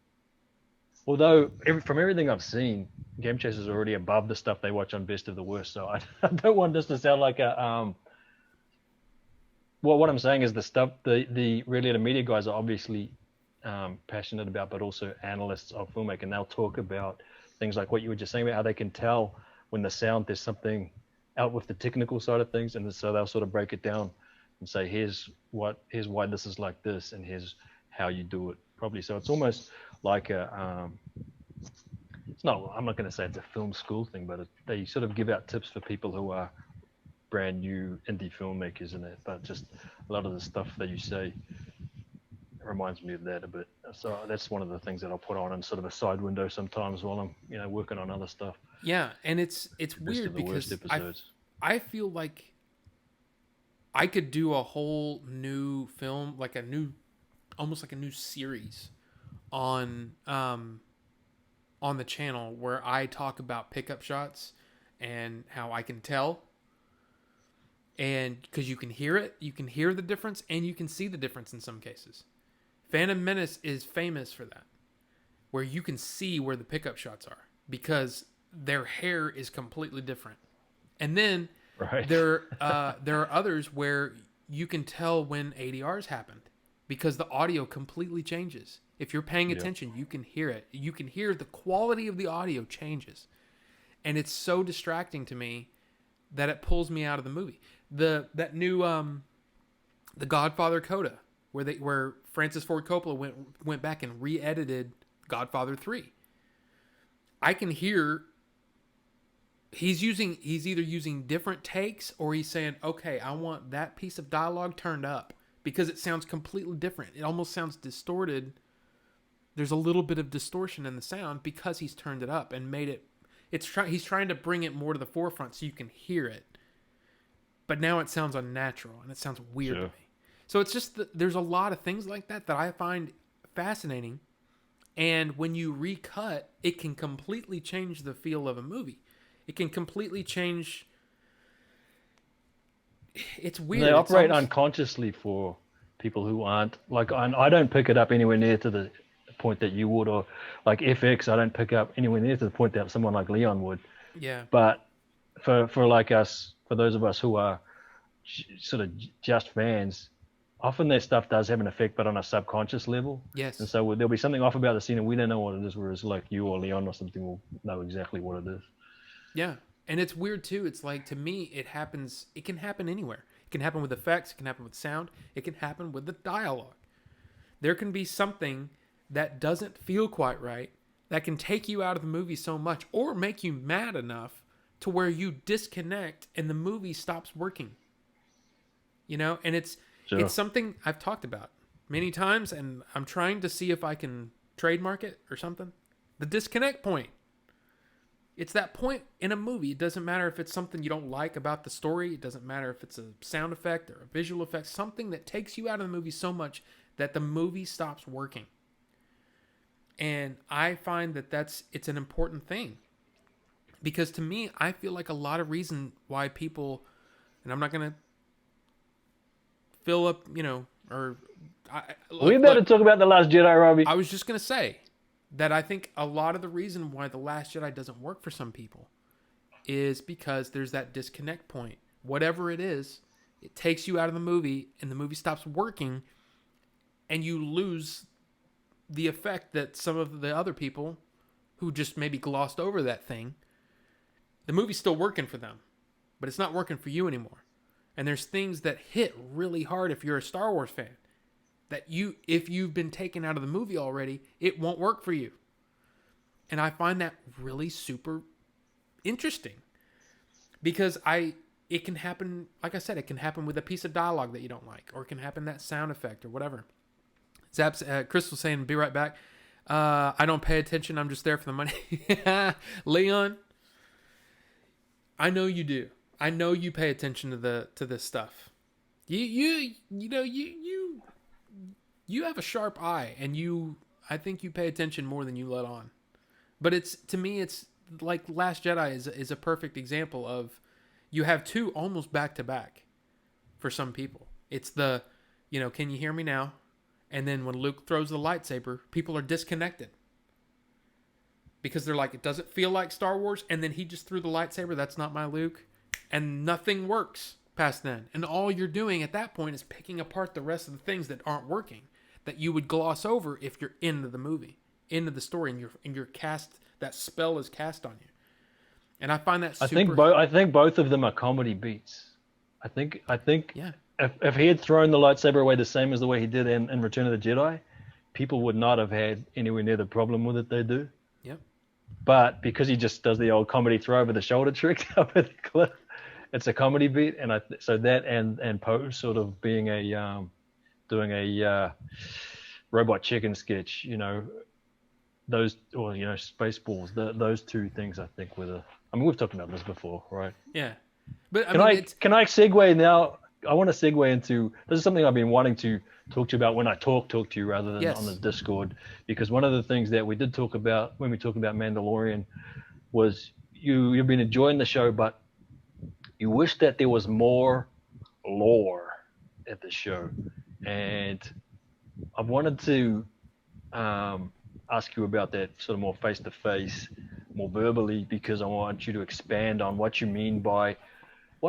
although from everything I've seen, Game Chasers is already above the stuff they watch on Best of the Worst. So I don't want this to sound like a Well, what I'm saying is the stuff the Red Letter Media guys are obviously passionate about, but also analysts of filmmaking. They'll talk about things like what you were just saying about how they can tell when the sound there's something out with the technical side of things, and so they'll sort of break it down and say here's why this is like this, and here's how you do it probably. So it's almost like it's not. I'm not going to say it's a film school thing, but they sort of give out tips for people who are brand new indie filmmakers in it. But just a lot of the stuff that you say reminds me of that a bit. So that's one of the things that I'll put on in sort of a side window sometimes while I'm working on other stuff. Yeah, and it's Best weird of the worst because episodes. I feel like I could do a whole new film, like almost like a new series on the channel where I talk about pickup shots and how I can tell, and because you can hear it, you can hear the difference, and you can see the difference in some cases. Phantom Menace is famous for that, where you can see where the pickup shots are because their hair is completely different. And then Right. there are others where you can tell when ADRs happened because the audio completely changes. If you're paying Yeah. attention, you can hear it. You can hear the quality of the audio changes. And it's so distracting to me that it pulls me out of the movie. That new The Godfather coda where Francis Ford Coppola went back and re-edited Godfather 3. I can hear he's either using different takes or he's saying, okay, I want that piece of dialogue turned up because it sounds completely different. It almost sounds distorted. There's a little bit of distortion in the sound because he's turned it up and made it. He's trying to bring it more to the forefront so you can hear it. But now it sounds unnatural and it sounds weird to me. So it's just there's a lot of things like that I find fascinating. And when you recut, it can completely change the feel of a movie. It can completely change. It's weird. They operate unconsciously for people who aren't like I don't pick it up anywhere near to the point that you would, or like FX, I don't pick up anywhere near to the point that someone like Leon would. Yeah. But for like us, for those of us who are sort of just fans, often their stuff does have an effect, but on a subconscious level. Yes. And so there'll be something off about the scene and we don't know what it is, whereas like you or Leon or something will know exactly what it is. Yeah. And it's weird too. It's like, to me, it can happen anywhere. It can happen with effects. It can happen with sound. It can happen with the dialogue. There can be something that doesn't feel quite right that can take you out of the movie so much or make you mad enough to where you disconnect and the movie stops working. And Sure. It's something I've talked about many times, and I'm trying to see if I can trademark it or something. The disconnect point. It's that point in a movie. It doesn't matter if it's something you don't like about the story. It doesn't matter if it's a sound effect or a visual effect. Something that takes you out of the movie so much that the movie stops working. And I find that it's an important thing. Because to me, I feel like a lot of reason why people, and I'm not going to fill up, We better talk about The Last Jedi, Robbie. I was just going to say that I think a lot of the reason why The Last Jedi doesn't work for some people is because there's that disconnect point. Whatever it is, it takes you out of the movie and the movie stops working and you lose the effect that some of the other people who just maybe glossed over that thing, the movie's still working for them, but it's not working for you anymore. And there's things that hit really hard if you're a Star Wars fan. That if you've been taken out of the movie already, it won't work for you. And I find that really super interesting. Because it can happen, like I said, it can happen with a piece of dialogue that you don't like. Or it can happen that sound effect or whatever. Crystal saying, be right back. I don't pay attention, I'm just there for the money. Leon, I know you do. I know you pay attention to this stuff. You have a sharp eye, and I think you pay attention more than you let on. But to me, it's like Last Jedi is a perfect example of you have two almost back to back for some people. It's the, can you hear me now? And then when Luke throws the lightsaber, people are disconnected. Because they're like, it doesn't feel like Star Wars, and then he just threw the lightsaber, that's not my Luke. And nothing works past then. And all you're doing at that point is picking apart the rest of the things that aren't working, that you would gloss over if you're into the movie, into the story, and you're cast, that spell is cast on you. And I find that super... I think both of them are comedy beats. I think yeah. If he had thrown the lightsaber away the same as the way he did in Return of the Jedi, people would not have had anywhere near the problem with it they do. Yep. But because he just does the old comedy throw over the shoulder trick up at the cliff, it's a comedy beat, and so that and Poe sort of being doing a robot chicken sketch, those, or Spaceballs, those two things I think were we've talked about this before, right? Yeah, but can I segue now? I want to segue into, this is something I've been wanting to talk to you about when I talk to you rather than on the Discord, because one of the things that we did talk about when we talked about Mandalorian was you've been enjoying the show, but you wish that there was more lore at the show. And I wanted to ask you about that sort of more face-to-face, more verbally, because I want you to expand on what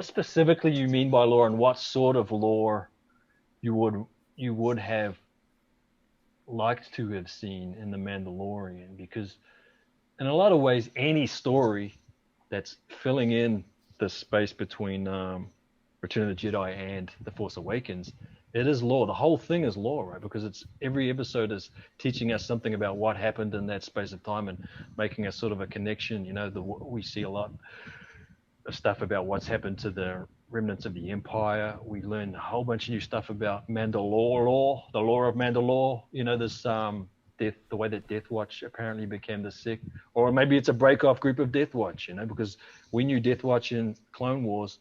specifically you mean by lore, and what sort of lore you would have liked to have seen in The Mandalorian. Because in a lot of ways, any story that's filling in the space between Return of the Jedi and The Force Awakens, it is lore. The whole thing is lore, right? Because every episode is teaching us something about what happened in that space of time and making us sort of a connection. We see a lot of stuff about what's happened to the remnants of the Empire. We learn a whole bunch of new stuff about Mandalore, the lore of Mandalore. This the way that Death Watch apparently became the sick, or maybe it's a break-off group of Death Watch, because we knew Death Watch in Clone Wars,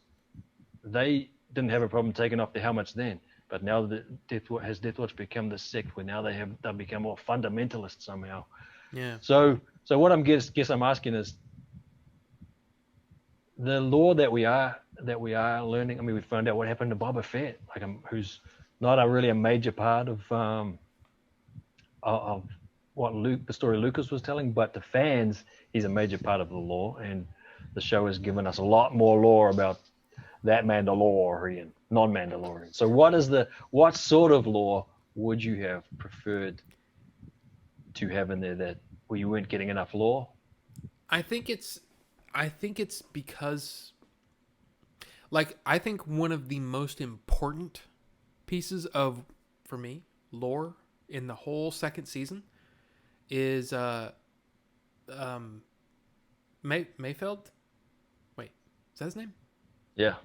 they didn't have a problem taking off their helmets then, but now Death Watch become the sect, where now they've become more fundamentalist somehow. Yeah. So what I'm asking is, the lore that we are learning. We found out what happened to Boba Fett, who's not really a major part of what the story Lucas was telling, but to fans, he's a major part of the lore, and the show has given us a lot more lore about that Mandalorian, non-Mandalorian. So what sort of lore would you have preferred to have in there where you weren't getting enough lore? I think it's because, I think one of the most important pieces of, for me, lore in the whole second season is Mayfeld. Wait, is that his name? Yeah,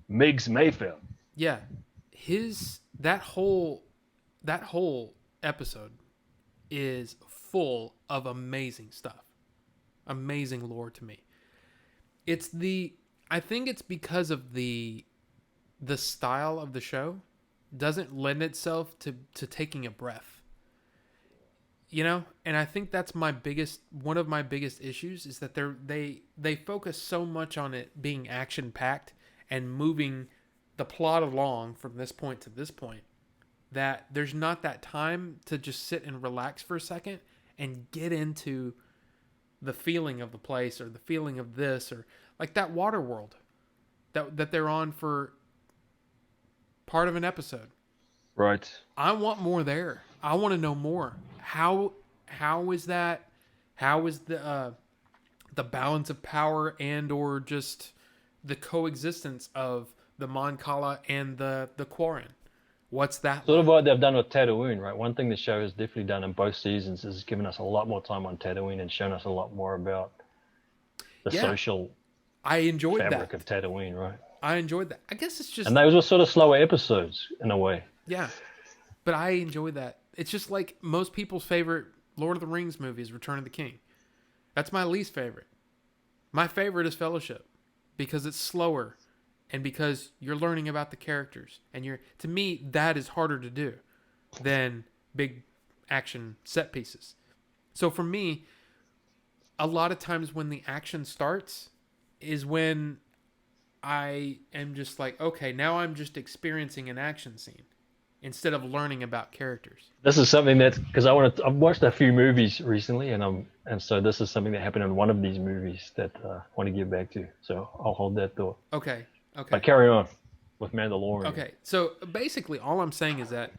Miggs Mayfield. Yeah, that whole episode is full of amazing stuff, amazing lore to me. I think it's because of the style of the show doesn't lend itself to taking a breath, and I think that's one of my biggest issues is that they focus so much on it being action packed and moving the plot along from this point to this point that there's not that time to just sit and relax for a second and get into the feeling of the place or the feeling of this, or like that water world that they're on for part of an episode. Right. I want more there. I want to know more. How is that? How is the balance of power and or just the coexistence of the Mon Cala and the Quarren? What's that? Sort of what they've done with Tatooine, right? One thing the show has definitely done in both seasons is given us a lot more time on Tatooine and shown us a lot more about the social I enjoyed fabric that. of Tatooine, right? I enjoyed that. I guess it's just... And those were sort of slower episodes in a way. Yeah, but I enjoyed that. It's just like most people's favorite Lord of the Rings movie is Return of the King. That's my least favorite. My favorite is Fellowship because it's slower and because you're learning about the characters. And to me, that is harder to do than big action set pieces. So for me, a lot of times when the action starts is when I am just like, okay, now I'm just experiencing an action scene instead of learning about characters. This is something that's because I've watched a few movies recently, and so this is something that happened in one of these movies that I want to get back to. So I'll hold that thought. Okay. But carry on with Mandalorian. Okay. So basically, all I'm saying is that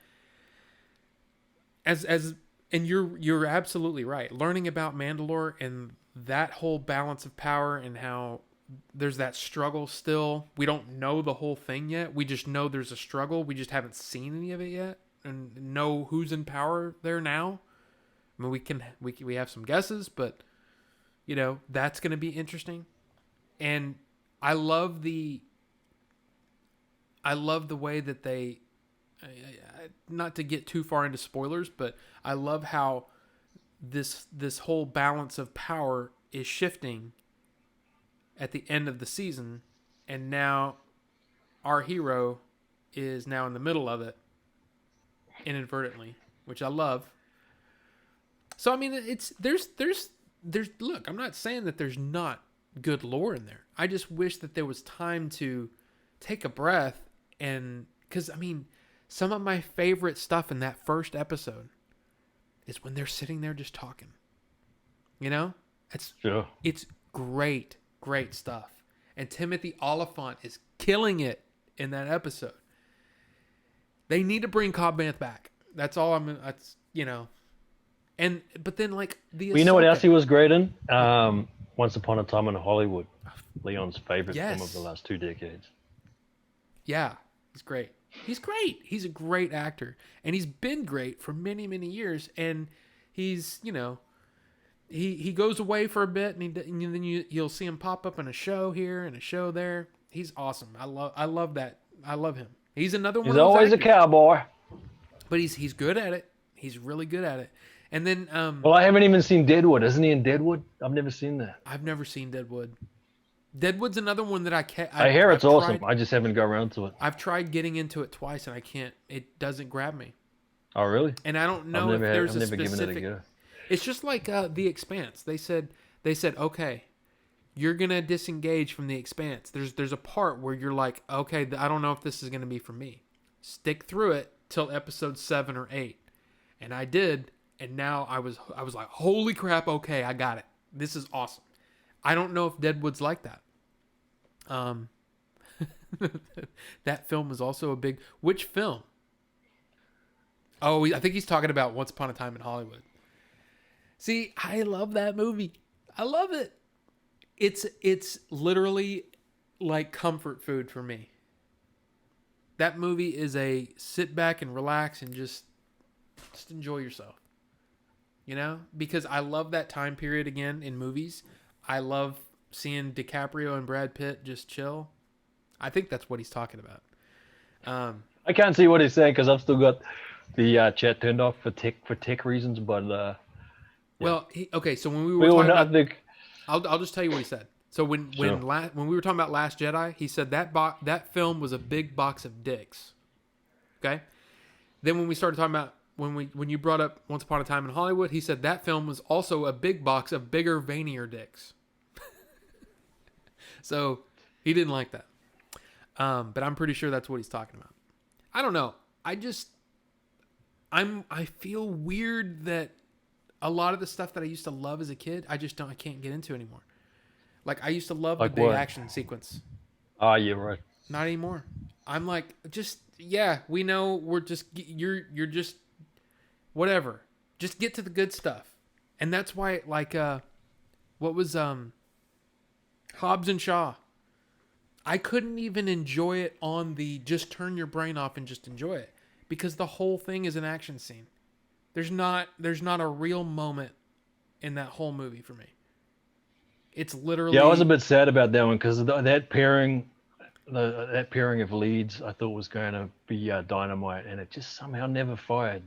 and you're absolutely right. Learning about Mandalore and that whole balance of power and how there's that struggle still. We don't know the whole thing yet. We just know there's a struggle. We just haven't seen any of it yet and know who's in power there now. I mean, we have some guesses, but that's going to be interesting. And I love the way that they not to get too far into spoilers, but I love how this whole balance of power is shifting at the end of the season, and now our hero is now in the middle of it inadvertently, which I love. So I mean, there's look, I'm not saying that there's not good lore in there. I just wish that there was time to take a breath, and because I mean, some of my favorite stuff in that first episode is when they're sitting there just talking. It's great stuff. And Timothy Oliphant is killing it in that episode. They need to bring Cobb Vanth back. That's all but then like you know what else he was great in? Once Upon a Time in Hollywood. Leon's favorite film of the last 2 decades. Yeah, he's great. He's a great actor. And he's been great for many, many years. And he's, he goes away for a bit, and then you'll see him pop up in a show here and a show there. He's awesome. I love that. I love him. He's another one. He's always a cowboy. But he's good at it. He's really good at it. And then well, I haven't even seen Deadwood. Isn't he in Deadwood? I've never seen that. I've never seen Deadwood. Deadwood's another one that I hear it's awesome. I just haven't got around to it. I've tried getting into it twice, and I can't. It doesn't grab me. Oh, really? And I don't know if there's a specific. Given it a go. It's just like The Expanse. They said, okay, you're gonna disengage from The Expanse. There's a part where you're like, okay, I don't know if this is gonna be for me. Stick through it till episode 7 or 8, and I did, and now I was like, holy crap, okay, I got it. This is awesome. I don't know if Deadwood's like that. That film was also a big. Which film? Oh, I think he's talking about Once Upon a Time in Hollywood. See, I love that movie. I love it. It's literally like comfort food for me. That movie is a sit back and relax and just enjoy yourself. Because I love that time period again in movies. I love seeing DiCaprio and Brad Pitt just chill. I think that's what he's talking about. I I can't see what he's saying because I've still got the chat turned off for tech reasons. But yeah. Well, okay. So when we were we all talking know. I about, think I'll just tell you what he said. So when Sure. when we were talking about Last Jedi, he said that film was a big box of dicks. Okay. Then when we started talking about when you brought up Once Upon a Time in Hollywood, he said that film was also a big box of bigger, veinier dicks. So he didn't like that. But I'm pretty sure that's what he's talking about. I don't know. I feel weird that a lot of the stuff that I used to love as a kid, I can't get into anymore. Like I used to love Like the big what? action sequence. Oh, yeah, right. Not anymore. I'm like, we know you're just whatever. Just get to the good stuff. And that's why what was Hobbs and Shaw. I couldn't even enjoy it on the just turn your brain off and just enjoy it because the whole thing is an action scene. There's not a real moment in that whole movie for me. It's literally. Yeah, I was a bit sad about that one because that pairing of leads I thought was going to be dynamite, and it just somehow never fired.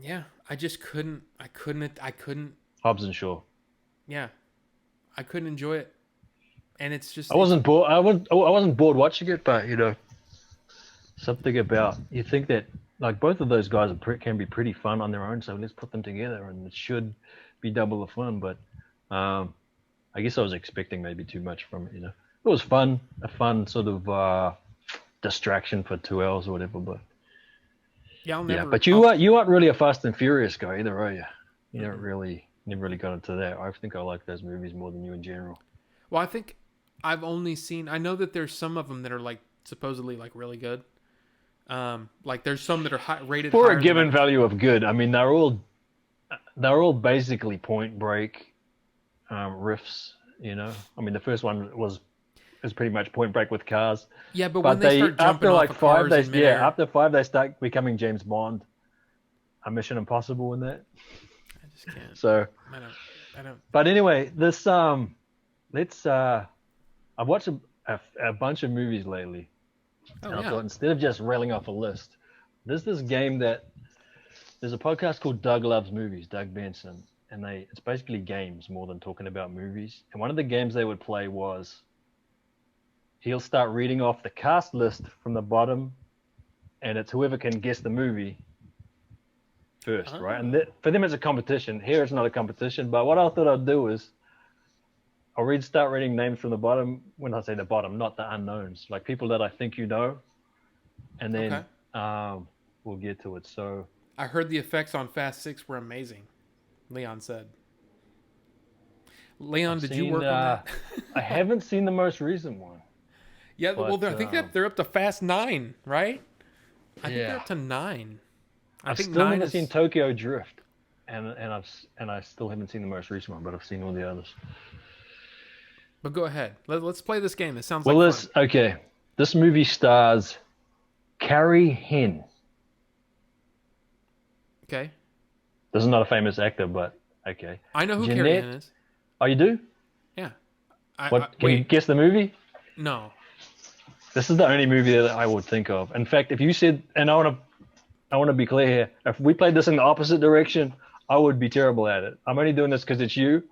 Yeah, I just couldn't. I couldn't. Hobbs and Shaw. Yeah, I couldn't enjoy it, and it's just. I wasn't bored. I wasn't bored watching it, but something about you think that like both of those guys can be pretty fun on their own. So let's put them together, and it should be double the fun. But I guess I was expecting maybe too much from it. It was fun, a fun sort of distraction for 2 hours or whatever. But but you aren't really a Fast and Furious guy either, are you? You never really got into that. I think I like those movies more than you in general. Well, I think I've only seen. I know that there's some of them that are like supposedly like really good. Like there's some that are rated for higher a given value of good. I mean, they're all basically Point Break riffs. I mean, the first one was pretty much Point Break with cars. Yeah, but when they start jumping after off like of five, cars in midair, after 5 they start becoming James Bond, a Mission Impossible in that. I just can't. So I don't. But anyway, this let's I've watched a bunch of movies lately. And I thought instead of just railing off a list, there's this game there's a podcast called Doug Loves Movies, Doug Benson, and it's basically games more than talking about movies. And one of the games they would play was he'll start reading off the cast list from the bottom, and it's whoever can guess the movie first, right? And for them it's a competition. Here it's not a competition, but what I thought I'd do is I'll start reading names from the bottom. When I say the bottom, not the unknowns, like people that I think and then we'll get to it. So I heard the effects on Fast 6 were amazing, Leon said. Leon, did you work on that? I haven't seen the most recent one. Yeah, well, I think they're up to Fast 9, right? I think they're up to 9. I've still never seen Tokyo Drift, and I still haven't seen the most recent one, but I've seen all the others. But go ahead. Let's play this game. This sounds fun. Okay. This movie stars Carrie Henn. Okay. This is not a famous actor, but okay. I know who Carrie Henn is. Oh, you do? Yeah. Can you guess the movie? No. This is the only movie that I would think of. In fact, if you said, and I want to be clear here, if we played this in the opposite direction, I would be terrible at it. I'm only doing this because it's you,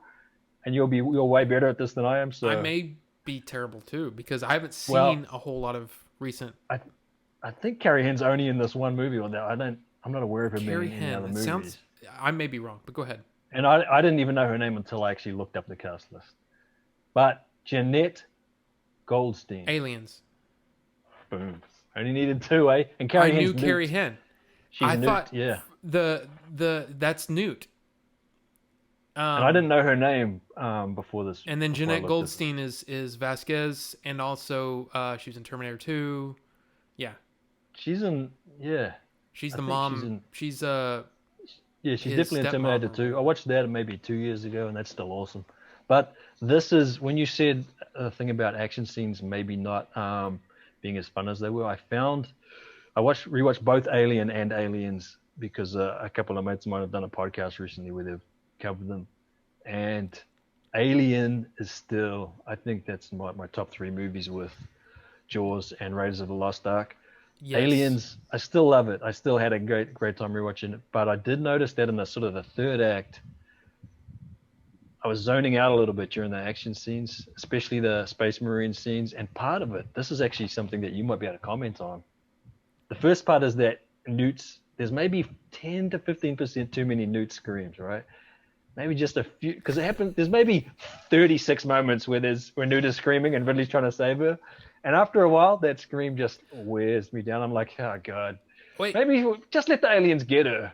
and you're way better at this than I am. So I may be terrible too because I haven't seen a whole lot of recent. I think Carrie Henn's only in this one movie, or I'm not aware of her being in any other movies. I may be wrong, but go ahead. And I didn't even know her name until I actually looked up the cast list. But Jeanette Goldstein. Aliens. Boom. Only needed 2, eh? And Carrie Henn's I knew Carrie Henn. I thought that's Newt. And I didn't know her name before this. And then Jeanette Goldstein is Vasquez, and also she was in Terminator 2. Yeah. She's in She's the mom. She's definitely in Terminator 2. I watched that maybe 2 years ago, and that's still awesome. But this is when you said the thing about action scenes maybe not being as fun as they were. I rewatched both Alien and Aliens because a couple of mates of mine have done a podcast recently where they've covered them, and Alien is still, I think that's my top 3 movies with Jaws and Raiders of the Lost Ark. Yes. Aliens, I still love it. I still had a great time rewatching it. But I did notice that in the sort of the third act, I was zoning out a little bit during the action scenes, especially the Space Marine scenes. And part of it, this is actually something that you might be able to comment on. The first part is that Newt's, there's maybe 10 to 15% too many Newt screams, right? Maybe just a few, because it happened. There's maybe 36 moments where Newt is screaming and Ridley's trying to save her, and after a while, that scream just wears me down. I'm like, oh god, Wait, maybe just let the aliens get her.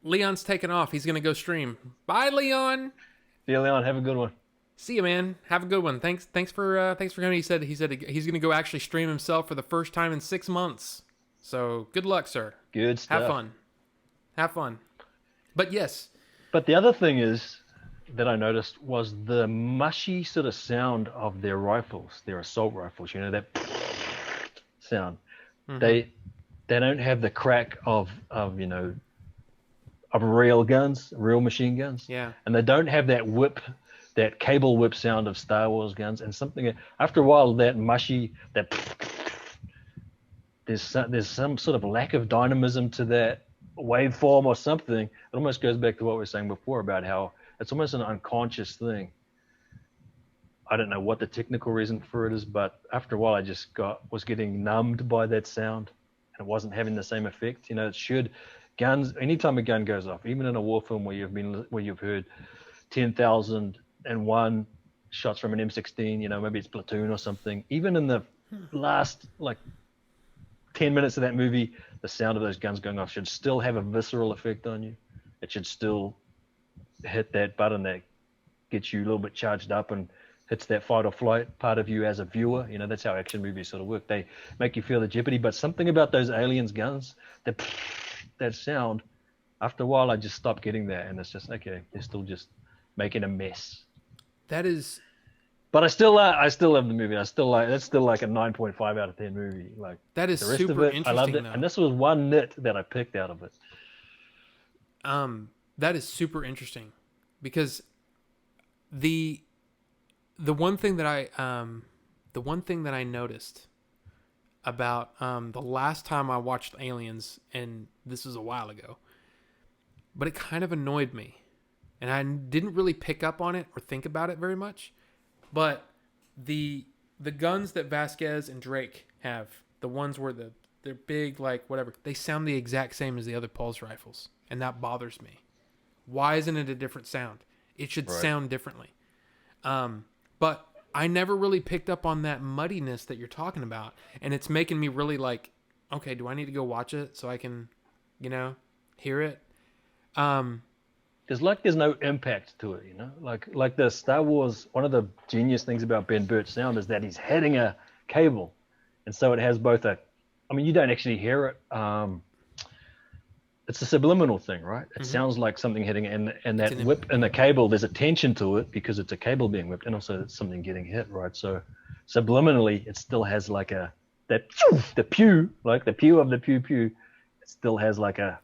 Leon's taking off. He's gonna go stream. Bye, Leon. See you, Leon. Have a good one. See you, man. Have a good one. Thanks for coming. He said he's gonna go actually stream himself for the first time in 6 months. So good luck, sir. Good stuff. Have fun. But yes. But the other thing is that I noticed was the mushy sort of sound of their rifles, their assault rifles. You know, that sound. Mm-hmm. They don't have the crack of real guns, real machine guns. Yeah. And they don't have that whip, that cable whip sound of Star Wars guns. And something after a while, that mushy, that there's some sort of lack of dynamism to that waveform or something. It almost goes back to what we were saying before about how it's almost an unconscious thing. I don't know what the technical reason for it is, but after a while I just was getting numbed by that sound, and it wasn't having the same effect. You know, it should. Guns, anytime a gun goes off, even in a war film where you've heard 10,001 shots from an M16, you know, maybe it's Platoon or something, even in the last 10 minutes of that movie, the sound of those guns going off should still have a visceral effect on you. It should still hit that button that gets you a little bit charged up and hits that fight or flight part of you as a viewer. You know, that's how action movies sort of work. They make you feel the jeopardy, but something about those aliens guns, that sound, after a while I just stopped getting that, and it's just, okay, they're still just making a mess. That is... But I still love the movie. That's still like a 9.5 out of 10 movie. Like, that is the rest super of it, interesting. I loved it, though. and this was one nit that I picked out of it. That is super interesting, because the one thing that I noticed about the last time I watched Aliens, and this was a while ago, but it kind of annoyed me, and I didn't really pick up on it or think about it very much. But the guns that Vasquez and Drake have, the ones where they're big, like whatever, they sound the exact same as the other pulse rifles, and that bothers me. Why isn't it a different sound? It should sound differently. But I never really picked up on that muddiness that you're talking about, and it's making me really like, okay, do I need to go watch it so I can, hear it? There's no impact to it, you know. Like the Star Wars, one of the genius things about Ben Burt's sound is that he's hitting a cable, and so it has both you don't actually hear it. It's a subliminal thing, right? It sounds like something hitting, and that whip in the cable, there's a tension to it because it's a cable being whipped, and also it's something getting hit, right? So subliminally, it still has like the pew, like the pew of the pew pew. It still has like an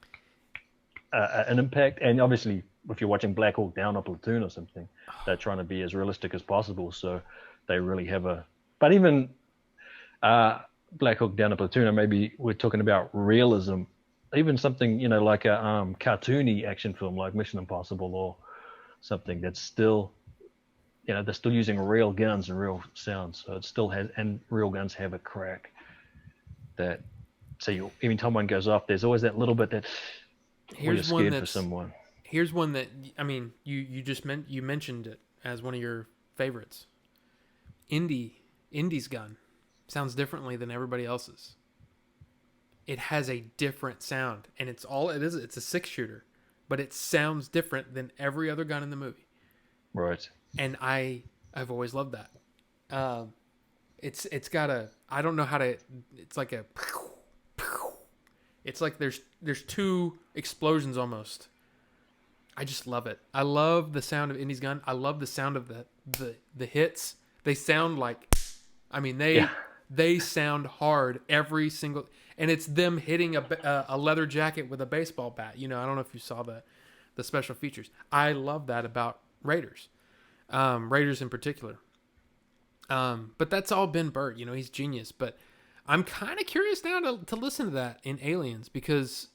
impact, and obviously, if you're watching Black Hawk Down or Platoon or something, they're trying to be as realistic as possible. So they really have but even Black Hawk Down or Platoon, or maybe we're talking about realism, even something, like a cartoony action film like Mission Impossible or something that's still, they're still using real guns and real sounds. So it still has, and real guns have a crack that, every time one goes off, there's always that little bit that you're scared for someone. Here's one that, you mentioned it as one of your favorites. Indy's gun sounds differently than everybody else's. It has a different sound, and it's a 6-shooter, but it sounds different than every other gun in the movie. Right. And I've always loved that. It's got I don't know how to, it's like it's like there's 2 explosions almost. I just love it. I love the sound of Indy's gun. I love the sound of the hits. They sound like, they sound hard every single, and it's them hitting a leather jacket with a baseball bat. I don't know if you saw the special features. I love that about Raiders in particular. But that's all Ben Burtt. He's genius. But I'm kind of curious now to listen to that in Aliens, because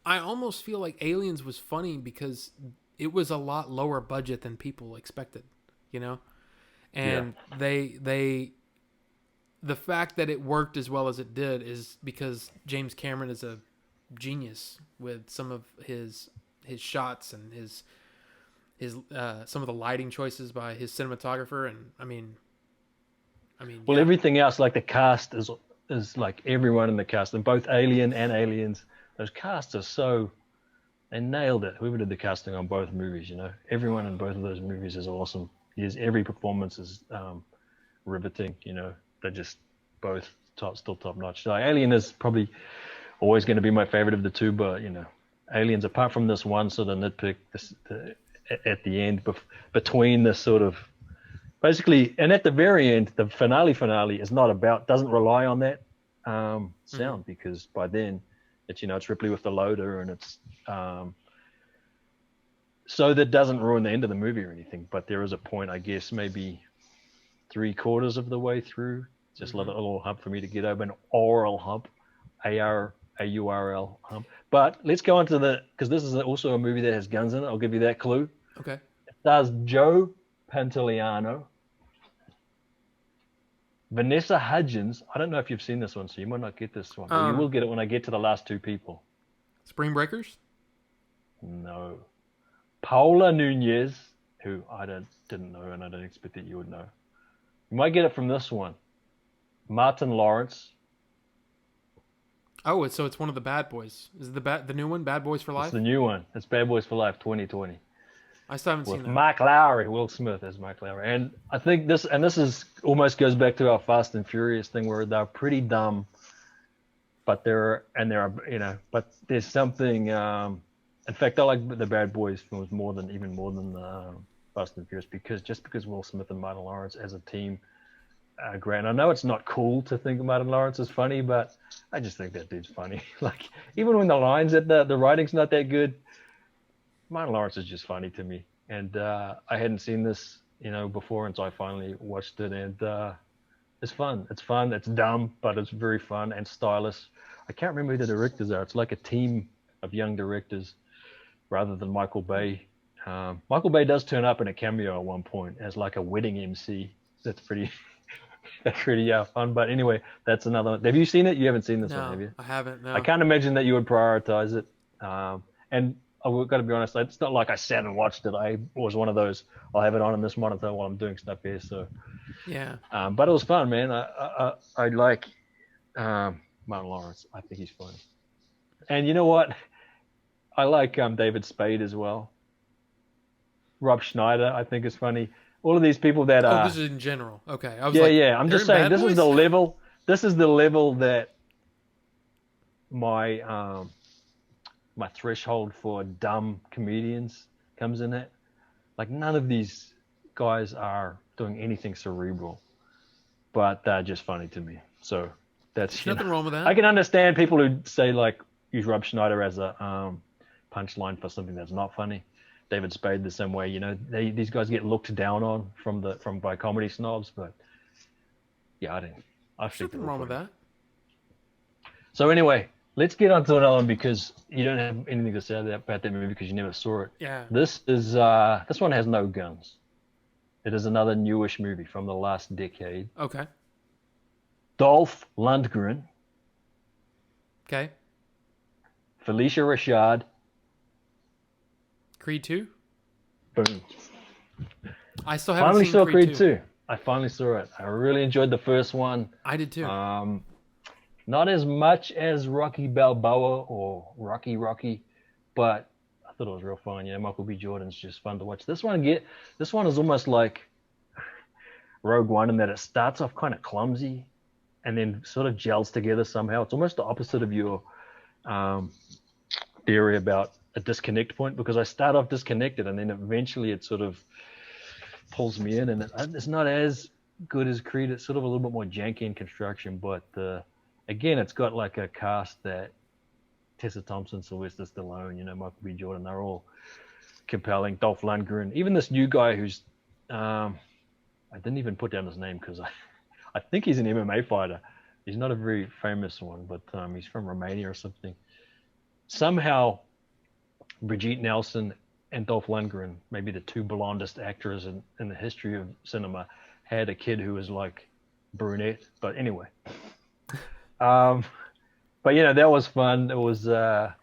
I almost feel like Aliens was funny because it was a lot lower budget than people expected, you know? Yeah. And the fact that it worked as well as it did is because James Cameron is a genius with some of his shots and his some of the lighting choices by his cinematographer. And I mean, Well, yeah. everything else, like the cast is like everyone in the cast, and both Alien and Aliens, those casts are so, they nailed it. Whoever did the casting on both movies, you know, everyone in both of those movies is awesome. Every performance is riveting. You know, they're just both still top notch. So Alien is probably always going to be my favorite of the two, but you know, Aliens, apart from this one sort of nitpick at the end, between this sort of basically, and at the very end, the finale is not about, doesn't rely on that sound, because by then it's, you know, it's Ripley with the loader, and it's so that doesn't ruin the end of the movie or anything. But there is a point, I guess, maybe 3/4 of the way through, just a little hump for me to get over, an oral hump, AURL hump. But let's go on to because this is also a movie that has guns in it. I'll give you that clue. Okay. It stars Joe Pantoliano, Vanessa Hudgens. I don't know if you've seen this one, so you might not get this one. But you will get it when I get to the last two people. Spring Breakers? No. Paula Nunez, who I didn't know, and I don't expect that you would know. You might get it from this one. Martin Lawrence. Oh, it's one of the Bad Boys. Is it the new one, Bad Boys for Life? It's the new one. It's Bad Boys for Life 2020. I still haven't seen With that. Mark Lowry, Will Smith as Mark Lowry. And I think this is almost goes back to our Fast and Furious thing, where they're pretty dumb, but but there's something, in fact, I like the Bad Boys films even more than Fast and Furious, because Will Smith and Martin Lawrence as a team are great. And I know it's not cool to think of Martin Lawrence as funny, but I just think that dude's funny. Like, even when the writing's not that good, Martin Lawrence is just funny to me. And I hadn't seen this, before, and so I finally watched it, and it's fun. It's fun. It's dumb, but it's very fun and stylish. I can't remember who the directors are. It's like a team of young directors rather than Michael Bay. Michael Bay does turn up in a cameo at one point as like a wedding MC. That's pretty fun. But anyway, that's another one. Have you seen it? You haven't seen this one, have you? I haven't. No. I can't imagine that you would prioritize it. And I've got to be honest, it's not like I sat and watched it. I was one of those, I'll have it on in this monitor while I'm doing stuff here. So yeah. But it was fun, man. I like Martin Lawrence. I think he's funny. And you know what? I like David Spade as well. Rob Schneider, I think, is funny. All of these people that are. Oh, this is in general. Okay. I was I'm just saying this is the level. This is the level that my my threshold for dumb comedians comes in at. Like, none of these guys are doing anything cerebral, but they're just funny to me. So that's nothing wrong with that. I can understand people who say, like, use Rob Schneider as a punchline for something that's not funny. David Spade the same way. These guys get looked down on by comedy snobs, but yeah, I think nothing wrong with that. So anyway, let's get on to another one, because you don't have anything to say about that movie because you never saw it. Yeah. This one has no guns. It is another newish movie from the last decade. Okay. Dolph Lundgren. Okay. Felicia Rashad. Creed 2? Boom. I still haven't seen Creed 2. I finally saw it. I really enjoyed the first one. I did too. Not as much as Rocky Balboa or Rocky, but I thought it was real fun. Michael B. Jordan's just fun to watch. This one is almost like Rogue One, in that it starts off kind of clumsy and then sort of gels together somehow. It's almost the opposite of your theory about a disconnect point, because I start off disconnected and then eventually it sort of pulls me in, and it's not as good as Creed. It's sort of a little bit more janky in construction, but again, it's got like a cast that Tessa Thompson, Sylvester Stallone, Michael B. Jordan, they're all compelling. Dolph Lundgren, even this new guy who's I didn't even put down his name because I think he's an MMA fighter. He's not a very famous one, but he's from Romania or something. Somehow, Brigitte Nelson and Dolph Lundgren, maybe the two blondest actors in the history of cinema, had a kid who was like brunette. But anyway, but that was fun. It was fun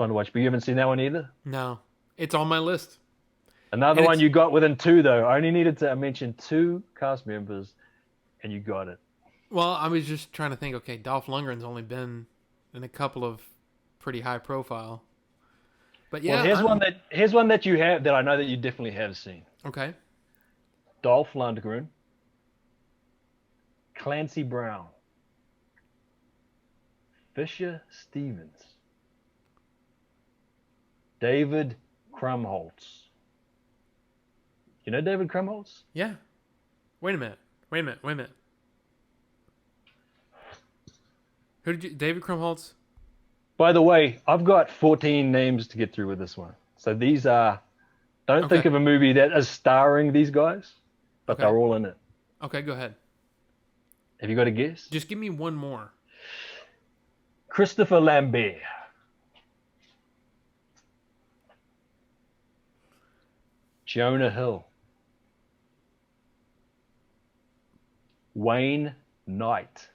to watch. But you haven't seen that one either? No, it's on my list. Another one you got within two, though. I only needed to mention two cast members, and you got it. Well, I was just trying to think. Okay, Dolph Lundgren's only been in a couple of pretty high profile. But yeah, well, here's one that you have that I know that you definitely have seen. Okay. Dolph Lundgren, Clancy Brown, Fisher Stevens, David Krumholtz. You know David Krumholtz? Yeah. Wait a minute. Who did you? David Krumholtz? By the way, I've got 14 names to get through with this one. So these are, don't think of a movie that is starring these guys, but they're all in it. Okay, go ahead. Have you got a guess? Just give me one more. Christopher Lambert. Jonah Hill. Wayne Knight.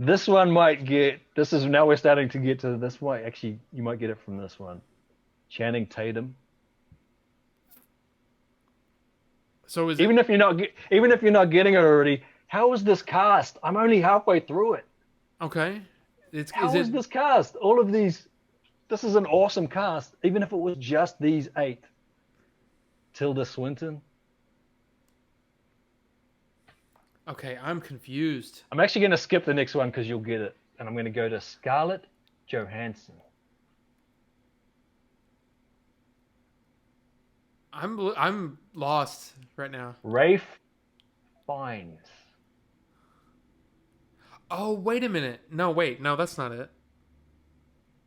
This one might get, now we're starting to get to this one. Actually, you might get it from this one. Channing Tatum. So even if you're not getting it already, how is this cast? I'm only halfway through it. Okay. How is this cast? All of these, this is an awesome cast, even if it was just these 8. Tilda Swinton. Okay, I'm confused. I'm actually going to skip the next one because you'll get it. And I'm going to go to Scarlett Johansson. I'm lost right now. Ralph Fiennes. Oh, wait a minute. No, that's not it.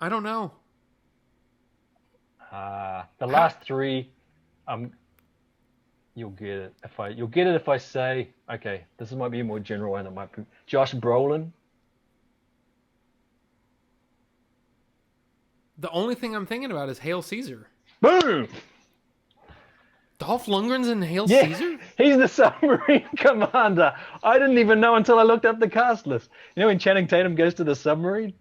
I don't know. The last 3, you'll get it if I say, okay, this might be a more general one. It might be Josh Brolin. The only thing I'm thinking about is Hail Caesar. Boom! Dolph Lundgren's in Hail Caesar? He's the submarine commander. I didn't even know until I looked up the cast list. You know when Channing Tatum goes to the submarine?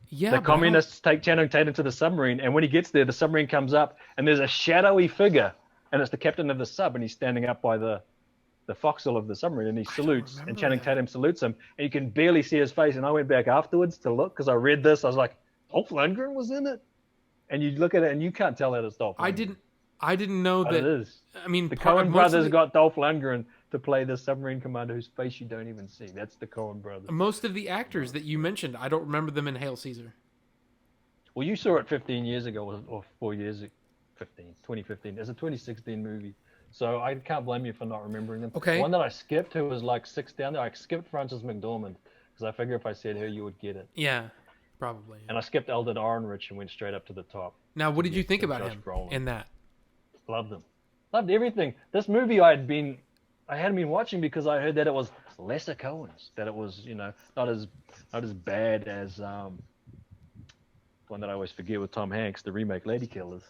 Yeah. The communists take Channing Tatum to the submarine, and when he gets there, the submarine comes up, and there's a shadowy figure, and it's the captain of the sub, and he's standing up by the forecastle of the submarine, and he salutes, and Channing Tatum salutes him, and you can barely see his face. And I went back afterwards to look because I read this. I was like, Dolph Lundgren was in it, and you look at it, and you can't tell that it's Dolph Lundgren. I didn't know that. It is. I mean, the Coen Brothers got Dolph Lundgren to play the submarine commander whose face you don't even see. That's the Coen Brothers. Most of the actors that you mentioned, I don't remember them in Hail Caesar. Well, you saw it 15 years ago, or 4 years ago. 2015. It's a 2016 movie. So I can't blame you for not remembering them. Okay. One that I skipped, who was like 6 down there, I skipped Frances McDormand because I figured if I said her, you would get it. Yeah, probably. And I skipped Eldon Ehrenreich and went straight up to the top. Now, what did you think about him in that? Loved him. Loved everything. This movie I hadn't been watching because I heard that it was lesser Coens, that it was, not as bad as one that I always forget with Tom Hanks, the remake Lady Killers.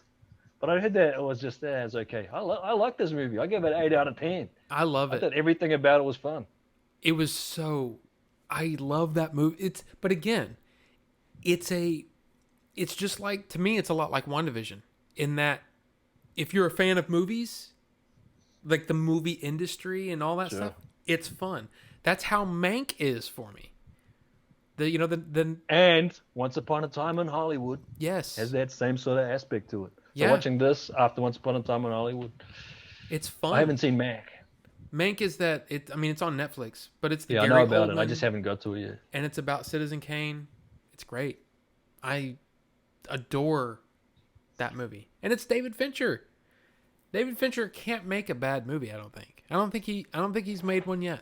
But I heard that it was just it's okay. I like this movie. I give it 8 out of 10. I love it. I thought everything about it was fun. It was I love that movie. But again, it's just like, to me, it's a lot like WandaVision in that if you're a fan of movies, like the movie industry and all that stuff, it's fun. That's how Mank is for me. And Once Upon a Time in Hollywood. Yes. Has that same sort of aspect to it. So yeah. Watching this after Once Upon a Time in Hollywood. It's fun. I haven't seen Mank. Mank is that, it's on Netflix, but it's the Gary Gary I know about Oldman, it. I just haven't got to it yet. And it's about Citizen Kane. It's great. I adore that movie. And it's David Fincher. David Fincher can't make a bad movie, I don't think. I don't think he's made one yet.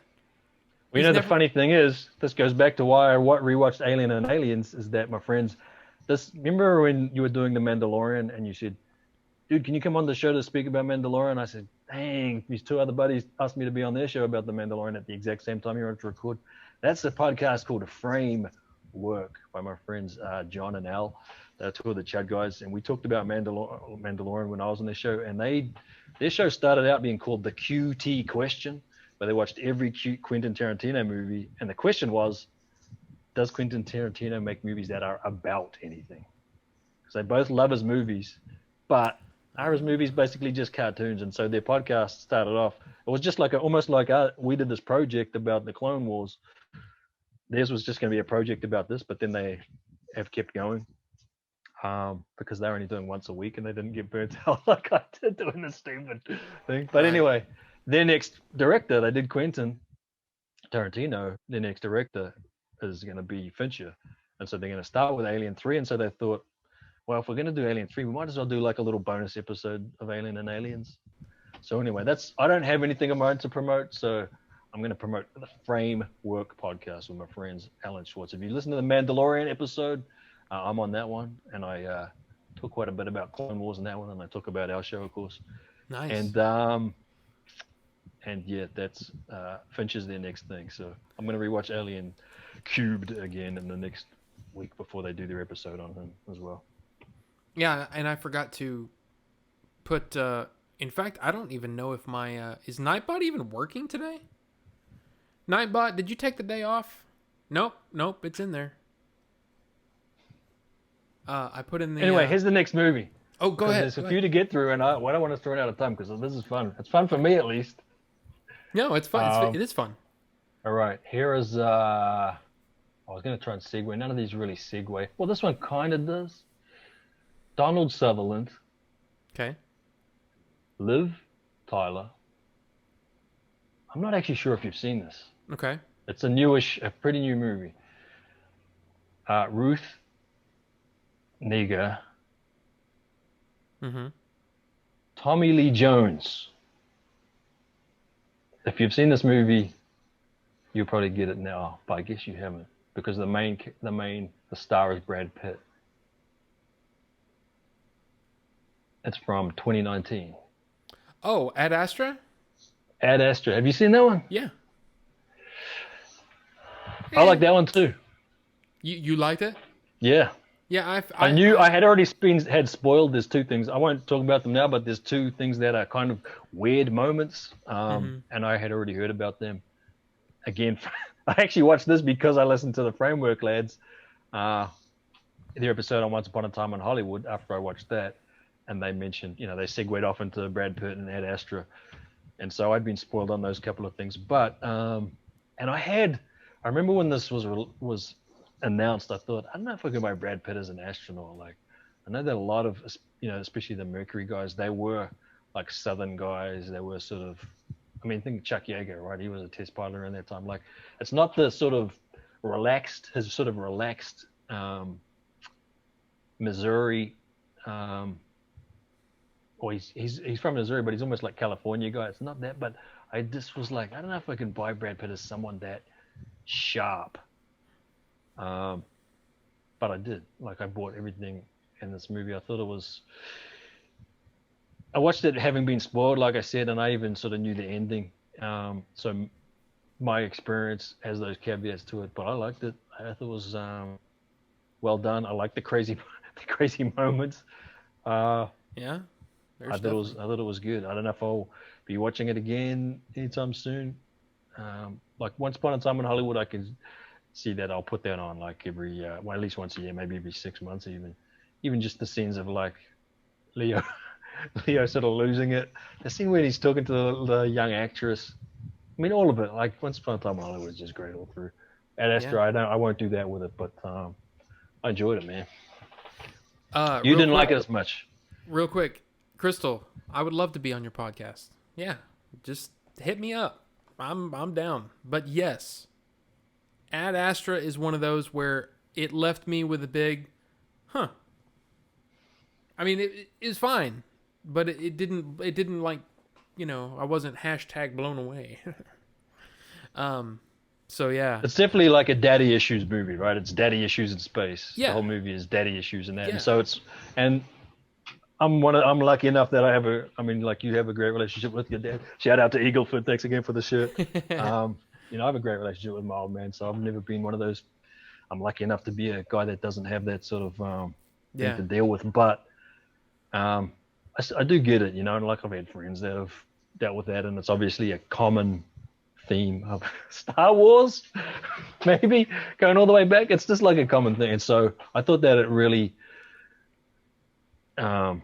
Well, the funny thing is, this goes back to why I rewatched Alien and Aliens, is that my friends, remember when you were doing The Mandalorian and you said, dude, can you come on the show to speak about Mandalorian? I said, dang, these two other buddies asked me to be on their show about The Mandalorian at the exact same time you're on to record. That's a podcast called Framework by my friends John and Al. They're two of the Chud guys, and we talked about Mandalorian when I was on their show, and their show started out being called the QT Question, where they watched every Quentin Tarantino movie, and the question was, does Quentin Tarantino make movies that are about anything? Because they both love his movies, but are his movies basically just cartoons? And so their podcast started off, it was just like almost like we did this project about the Clone Wars. Theirs was just going to be a project about this, but then they have kept going because they're only doing once a week and they didn't get burnt out like I did doing this stupid thing. But anyway, their next director, they did Quentin Tarantino, their next director is going to be Fincher. And so they're going to start with Alien 3. And so they thought, well, if we're going to do Alien 3, we might as well do like a little bonus episode of Alien and Aliens. So anyway, I don't have anything of my own to promote, so I'm going to promote the Framework podcast with my friends Alan Schwartz. If you listen to the Mandalorian episode, I'm on that one, and I talk quite a bit about Clone Wars in that one, and I talk about our show, of course. Nice. And yeah, that's Fincher's their next thing. So I'm going to rewatch Alien Cubed again in the next week before they do their episode on him as well. Yeah, and I forgot to put. In fact, I don't even know if my is Nightbot even working today. Nightbot, did you take the day off? Nope, it's in there. I put in the. Anyway, here's the next movie. Oh, go ahead. There's a few to get through, and I don't want us to run out of time because this is fun. It's fun for me at least. No, it's fun. It is fun. All right, here is. I was going to try and segue. None of these really segue. Well, this one kind of does. Donald Sutherland. Okay. Liv Tyler. I'm not actually sure if you've seen this. Okay. It's a pretty new movie. Ruth Negga. Mm-hmm. Tommy Lee Jones. If you've seen this movie, you'll probably get it now, but I guess you haven't because the star is Brad Pitt. It's from 2019. Oh, Ad Astra? Ad Astra. Have you seen that one? Yeah. I like that one too. You liked it? Yeah. Yeah, I knew I had already had spoiled. There's two things. I won't talk about them now, but there's two things that are kind of weird moments, and I had already heard about them. Again, I actually watched this because I listened to the Framework lads, their episode on Once Upon a Time in Hollywood after I watched that, and they mentioned, they segued off into Brad Pitt and Ad Astra, and so I'd been spoiled on those couple of things. But and I remember when this was announced, I thought, I don't know if I could buy Brad Pitt as an astronaut. Like, I know that a lot of, especially the Mercury guys, they were like Southern guys. They were sort of, think Chuck Yeager, right? He was a test pilot around that time. Like, it's not the sort of relaxed Missouri, or he's from Missouri, but he's almost like California guy. It's not that, but I just was like, I don't know if I can buy Brad Pitt as someone that sharp. But I did. Like, I bought everything in this movie. I watched it having been spoiled, like I said, and I even sort of knew the ending. So my experience has those caveats to it, but I liked it. I thought it was well done. I liked the crazy moments. Yeah. I thought it was good. I don't know if I'll be watching it again anytime soon. Like Once Upon a Time in Hollywood, I can see that I'll put that on like every, at least once a year, maybe every 6 months even just the scenes of like Leo sort of losing it. The scene where he's talking to the young actress. All of it. Like Once Upon a Time in Hollywood is just great all through. Ad Astra, I won't do that with it, but I enjoyed it, man. You didn't like it as much. Real quick, Crystal, I would love to be on your podcast. Yeah, just hit me up. I'm down. But yes, Ad Astra is one of those where it left me with a big, huh. It is fine, but it didn't like, I wasn't # blown away. So yeah. It's definitely like a daddy issues movie, right? It's daddy issues in space. Yeah. The whole movie is daddy issues in that. Yeah. And so I'm lucky enough that like you have a great relationship with your dad. Shout out to Eaglefoot. Thanks again for the shirt. I have a great relationship with my old man, so I've never been one of those. I'm lucky enough to be a guy that doesn't have that sort of thing to deal with. But I do get it, and like I've had friends that have dealt with that, and it's obviously a common theme of Star Wars, maybe going all the way back. It's just like a common thing. And so I thought that it really, it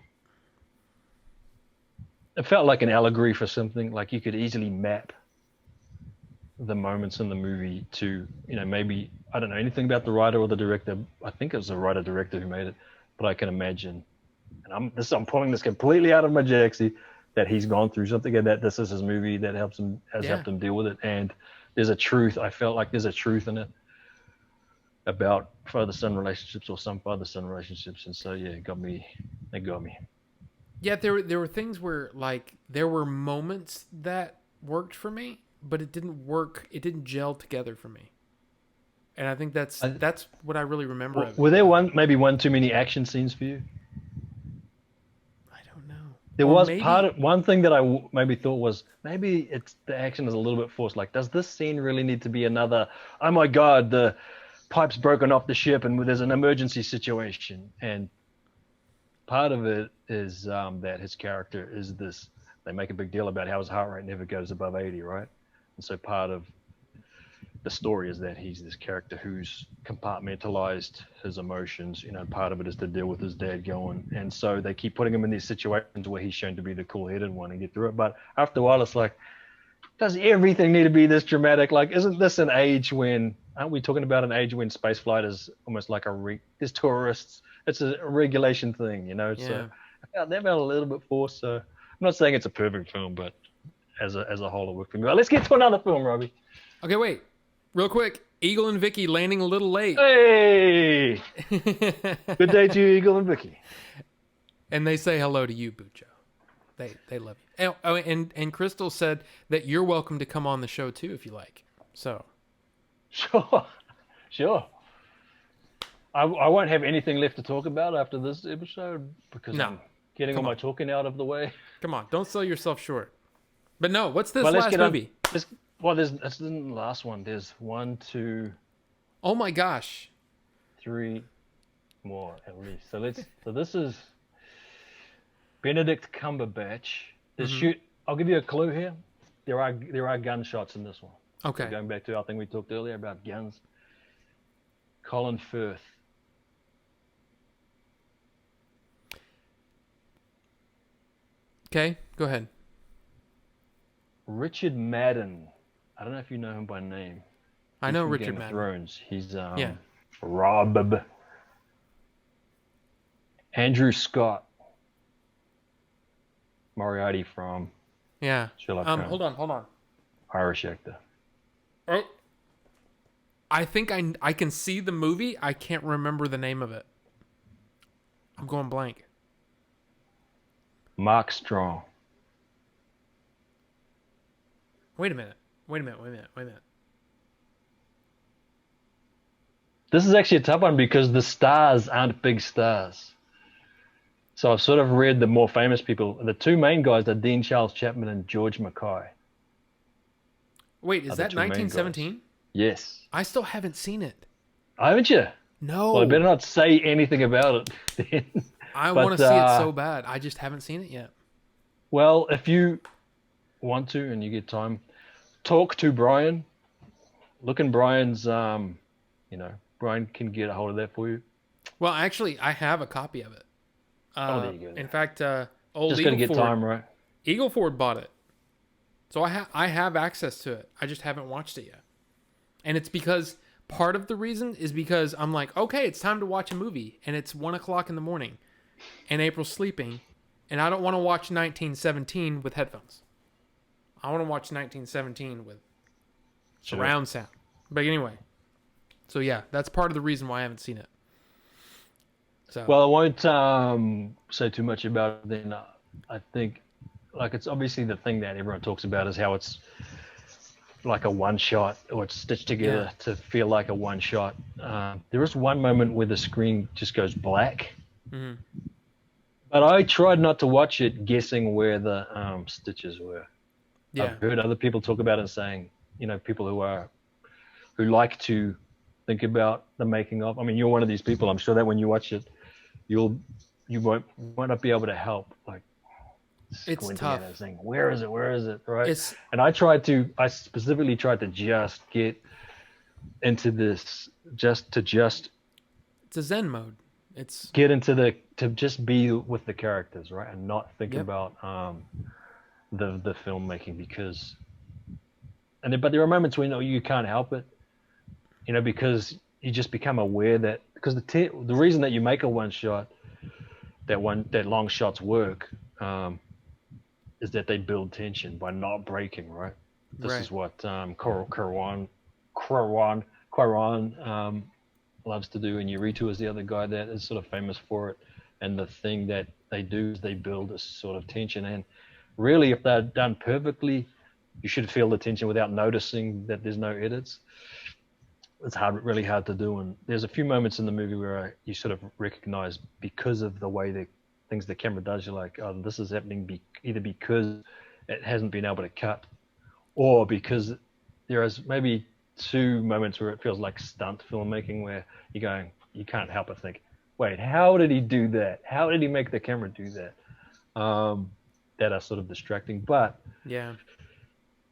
felt like an allegory for something. Like you could easily map the moments in the movie to, maybe, I don't know anything about the writer or the director. I think it was the writer director who made it, but I can imagine, and I'm pulling this completely out of my jacksie, that he's gone through something and that this is his movie that helped him deal with it. And there's a truth. I felt like there's a truth in it about father-son relationships, or some father-son relationships. And so, yeah, it got me. Yeah, there were things where, like, there were moments that worked for me, but it didn't work. It didn't gel together for me. And I think that's what I really remember. Were there maybe one too many action scenes for you? There was one thing that I maybe thought was, maybe the action is a little bit forced. Like, does this scene really need to be another, oh my God, the pipe's broken off the ship and there's an emergency situation? And part of it is that his character is this, they make a big deal about how his heart rate never goes above 80, right? And so part of the story is that he's this character who's compartmentalized his emotions. Part of it is to deal with his dad going, and so they keep putting him in these situations where he's shown to be the cool-headed one and get through it. But after a while, it's like, does everything need to be this dramatic? Like, isn't this an age when, aren't we talking about an age when spaceflight is almost like there's tourists, it's a regulation thing, So I felt that felt a little bit forced. So I'm not saying it's a perfect film, but as a whole, it worked for me. But let's get to another film, Robbie. Okay, wait. Real quick, Eagle and Vicky landing a little late. Hey! Good day to you, Eagle and Vicky. And they say hello to you, Bucho. They love you. And Crystal said that you're welcome to come on the show too if you like. So. Sure. I won't have anything left to talk about after this episode because I'm getting all my talking out of the way. Come on, don't sell yourself short. But no, what's this last movie? This isn't the last one. There's 1, 2. Oh my gosh. 3 more at least. So this is Benedict Cumberbatch. I'll give you a clue here. There are gunshots in this one. Okay. So going back to our thing we talked earlier about guns. Colin Firth. Okay, go ahead. Richard Madden. I don't know if you know him by name. I know Richard Game Madden. Of Thrones. He's Rob. Andrew Scott. Moriarty from Sherlock Holmes. Hold on. Irish actor. Oh. I think I can see the movie. I can't remember the name of it. I'm going blank. Mark Strong. Wait a minute. This is actually a tough one because the stars aren't big stars. So I've sort of read the more famous people. The two main guys are Dean Charles Chapman and George Mackay. Wait, is that 1917? Yes. I still haven't seen it. Haven't you? No. Well, I better not say anything about it then. I want to see it so bad. I just haven't seen it yet. Well, if you want to and you get time, talk to Brian. Look in Brian's, Brian can get a hold of that for you. Well, actually, I have a copy of it. There you go. In fact, old just Eagle gotta get time right. Eagle Ford bought it, so I have access to it. I just haven't watched it yet, and it's because part of the reason is because I'm like, okay, it's time to watch a movie, and it's 1:00 in the morning, and April's sleeping, and I don't want to watch 1917 with headphones. I want to watch 1917 with surround sound. But anyway, so yeah, that's part of the reason why I haven't seen it. So. Well, I won't say too much about it then. I think, it's obviously the thing that everyone talks about is how it's like a one-shot, or it's stitched together to feel like a one-shot. There is one moment where the screen just goes black. Mm-hmm. But I tried not to watch it guessing where the stitches were. Yeah. I've heard other people talk about it saying, people who like to think about the making of. I mean, you're one of these people. I'm sure that when you watch it, you might not be able to help like It's squinting at tough. it, saying, "Where is it?" Right? It's And I specifically tried to just get into this, just it's a Zen mode. It's get into to just be with the characters, right, and not think Yep. about the filmmaking but there are moments when you can't help it, because you just become aware that because the reason that you make a one shot, that long shots work, is that they build tension by not breaking, right? This Right. is what Quaron loves to do, and Yuritu is the other guy that is sort of famous for it. And the thing that they do is they build a sort of tension, and really, if they're done perfectly, you should feel the tension without noticing that there's no edits. It's really hard to do, and there's a few moments in the movie where you sort of recognize because of the way the camera does. You're like, oh, this is happening either because it hasn't been able to cut, or because there is maybe two moments where it feels like stunt filmmaking, where you can't help but think, wait, how did he do that? How did he make the camera do that? That are sort of distracting, but Yeah.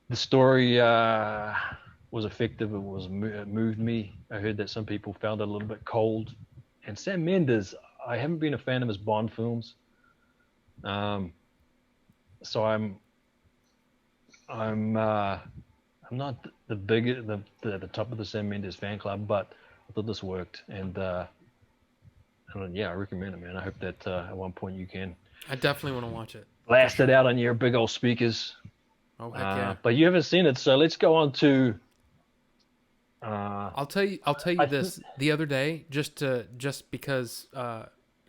the story was effective. It moved me. I heard that some people found it a little bit cold. And Sam Mendes, I haven't been a fan of his Bond films. So I'm not the top of the Sam Mendes fan club, but I thought this worked, and yeah, I recommend it, man. I hope that at one point you can I definitely want to watch it. blast it out on your big old speakers. Oh heck yeah. But you haven't seen it, so let's go on to. I'll tell you this. The other day, just because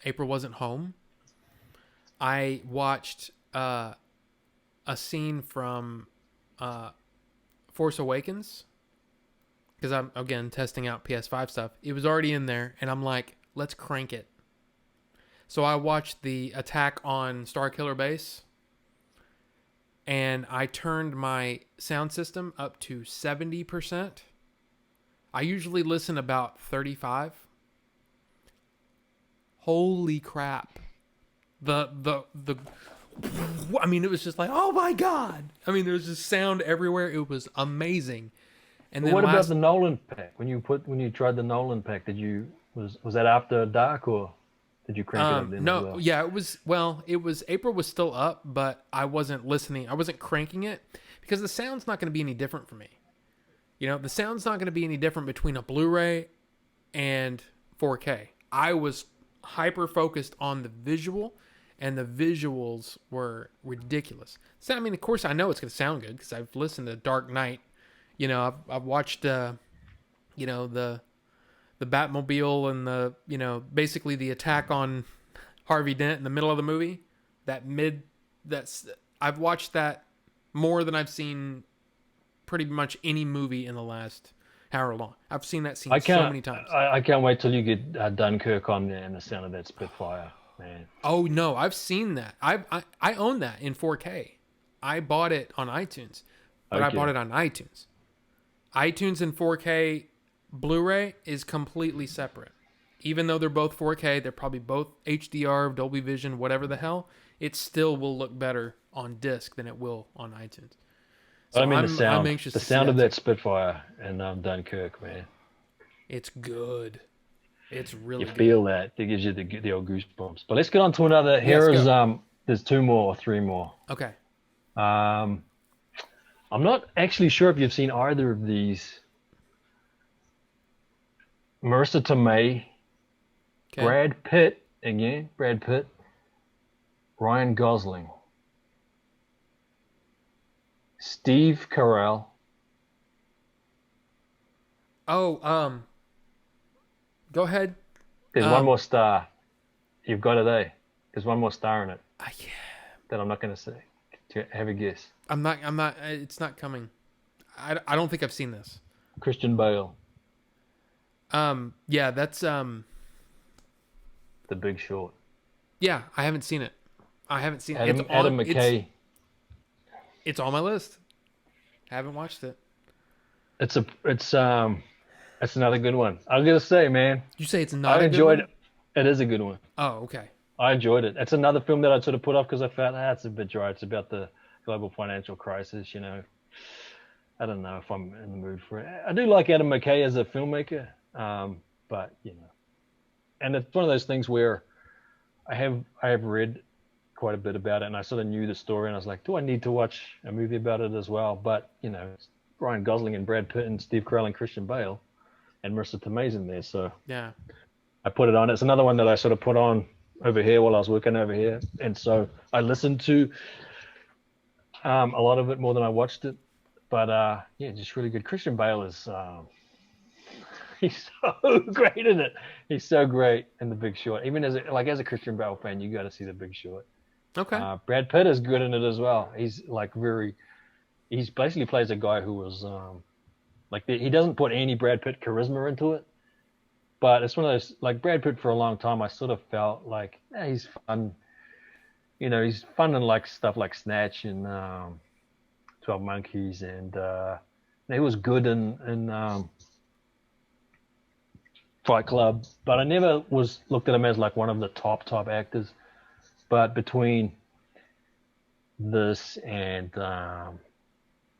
April wasn't home, I watched a scene from Force Awakens because I'm again testing out PS5 stuff. It was already in there, and I'm like, let's crank it. So I watched the attack on Starkiller Base, and I turned my sound system up to 70%. I usually listen about 35. Holy crap. I mean, it was just like, oh my God. I mean, there was just sound everywhere. It was amazing. And then What about the Nolan pack? When you tried the Nolan pack, was that after dark, or did you crank it up then no, as well? yeah, it was April was still up, but I wasn't listening. I wasn't cranking it because the sound's not going to be any different for me. The sound's not going to be any different between a Blu-ray and 4K. I was hyper focused on the visual, and the visuals were ridiculous. So, I mean, of course, I know it's going to sound good because I've listened to Dark Knight. I've watched, the Batmobile and basically the attack on Harvey Dent in the middle of the movie. I've watched that more than I've seen pretty much any movie in the last however long. I've seen that scene so many times. I can't wait till you get Dunkirk on there and the sound of that Spitfire, man. Oh no, I've seen that. I own that in 4K. I bought it on iTunes, but I bought it on iTunes. iTunes and 4K Blu-ray is completely separate. Even though they're both 4K, they're probably both HDR, Dolby Vision, whatever the hell. It still will look better on disc than it will on iTunes. So I mean, I'm anxious the to sound see of that Spitfire and Dunkirk, man. It's good. It's really good. You feel that. It gives you the old goosebumps. But let's get on to another. There's two more or three more. Okay. I'm not actually sure if you've seen either of these. Marissa Tomei, Okay. Brad Pitt, Ryan Gosling, Steve Carell. Oh, go ahead. There's one more star. You've got it, eh? There's one more star in it Yeah. that I'm not going to say. Have a guess. I'm not. It's not coming. I don't think I've seen this. Christian Bale, Yeah, that's The Big Short. Yeah, I haven't seen it. I haven't seen it. Adam McKay. It's on my list. Haven't watched it. It's another good one. I'm gonna say, man, You say it's not I a good enjoyed one? it. It is a good one. Oh, okay. I enjoyed it. It's another film that I sort of put off because I felt it's a bit dry. It's about the global financial crisis. I don't know if I'm in the mood for it. I do like Adam McKay as a filmmaker, but and it's one of those things where I have read quite a bit about it, and I sort of knew the story, and I was like, do I need to watch a movie about it as well? But it's Ryan Gosling and Brad Pitt and Steve Carell and Christian Bale and Marissa Tomei's in there, so Yeah. I put it on. It's another one that I sort of put on over here while I was working over here, and so I listened to a lot of it more than I watched it. But just really good. Christian Bale is he's so great in it. He's so great in The Big Short. Even as a Christian Bale fan, you got to see The Big Short. Okay. Brad Pitt is good in it as well. He's he's basically plays a guy who was he doesn't put any Brad Pitt charisma into it, but it's one of those, like, Brad Pitt for a long time I sort of felt like he's fun. He's fun in like stuff like Snatch and 12 Monkeys, and he was good in Fight Club, but I never looked at him as like one of the top actors. But between this and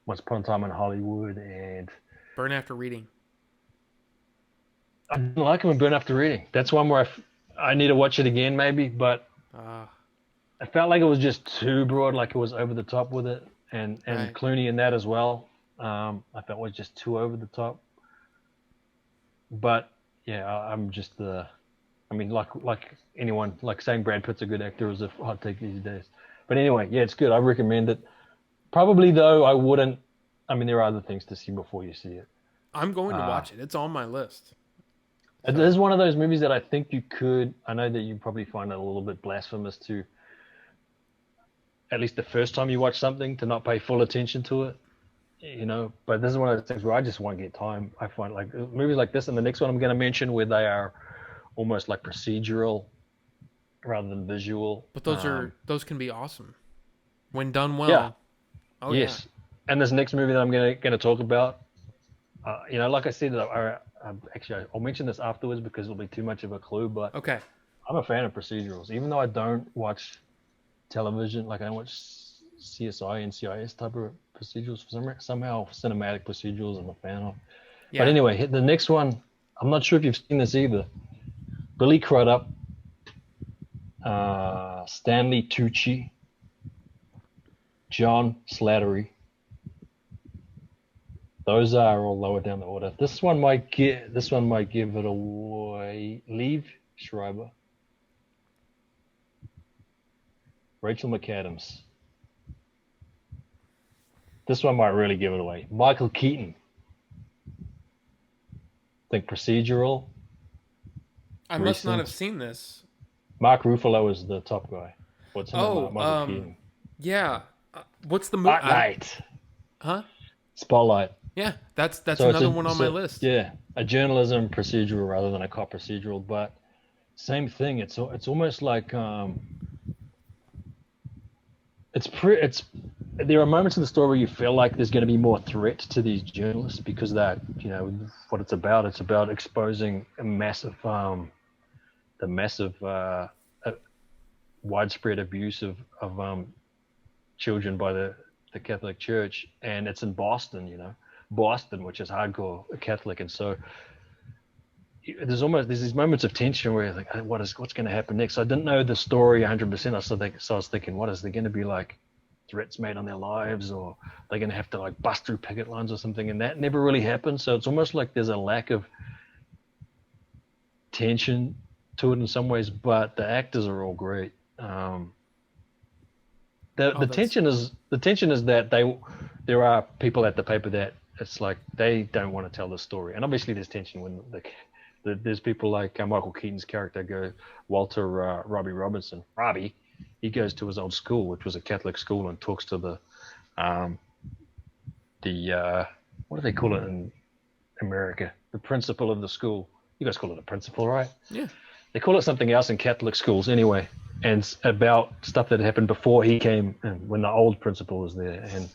Once Upon a Time in Hollywood and Burn After Reading. I didn't like him in Burn After Reading. That's one where I need to watch it again maybe, but I felt like it was just too broad, like it was over the top with it, and Right. Clooney in that as well. I felt was just too over the top. But yeah, I'm just like anyone, like saying Brad Pitt's a good actor is a hot take these days. But anyway, yeah, it's good. I recommend it. Probably though, I wouldn't. I mean, there are other things to see before you see it. I'm going to watch it. It's on my list. It is one of those movies that I think you could. I know that you probably find it a little bit blasphemous to, at least the first time you watch something, to not pay full attention to it. But this is one of those things where I just won't get time. I find like movies like this and the next one I'm going to mention, where they are almost like procedural rather than visual. But those can be awesome when done well. Yeah. Oh, yes. Yeah. And this next movie that I'm going to talk about, like I said, actually I'll mention this afterwards because it'll be too much of a clue. But okay, I'm a fan of procedurals, even though I don't watch television. Like I don't watch CSI and CIS type of procedurals. Somehow cinematic procedurals I'm a fan of. Yeah. But anyway, the next one, I'm not sure if you've seen this either. Billy Crudup, Stanley Tucci, John Slattery. Those are all lower down the order. This one might give it away. Liev Schreiber, Rachel McAdams. This one might really give it away. Michael Keaton. Think procedural. I must not have seen this. Mark Ruffalo is the top guy. What's Michael Keaton? Yeah. What's the movie? Spotlight. Huh? Spotlight. Yeah, that's another one on my list. Yeah, a journalism procedural rather than a cop procedural, but same thing. It's almost like there are moments in the story where you feel like there's going to be more threat to these journalists because that what it's about. It's about exposing a massive widespread abuse of children by the Catholic Church, and it's in Boston, which is hardcore Catholic, and so there's these moments of tension where you're like, what's going to happen next? So I didn't know the story 100%. So I was thinking, what is there going to be, like threats made on their lives, or they're going to have to like bust through picket lines or something? And that never really happened. So it's almost like there's a lack of tension to it in some ways, but the actors are all great. The tension is that there are people at the paper that it's like they don't want to tell the story, and obviously there's tension when there's people like Michael Keaton's character, Walter Robbie Robinson. Robbie, he goes to his old school, which was a Catholic school, and talks to the what do they call it in America? The principal of the school. You guys call it a principal, right? Yeah. They call it something else in Catholic schools anyway. and about stuff that happened before he came, and when the old principal was there, and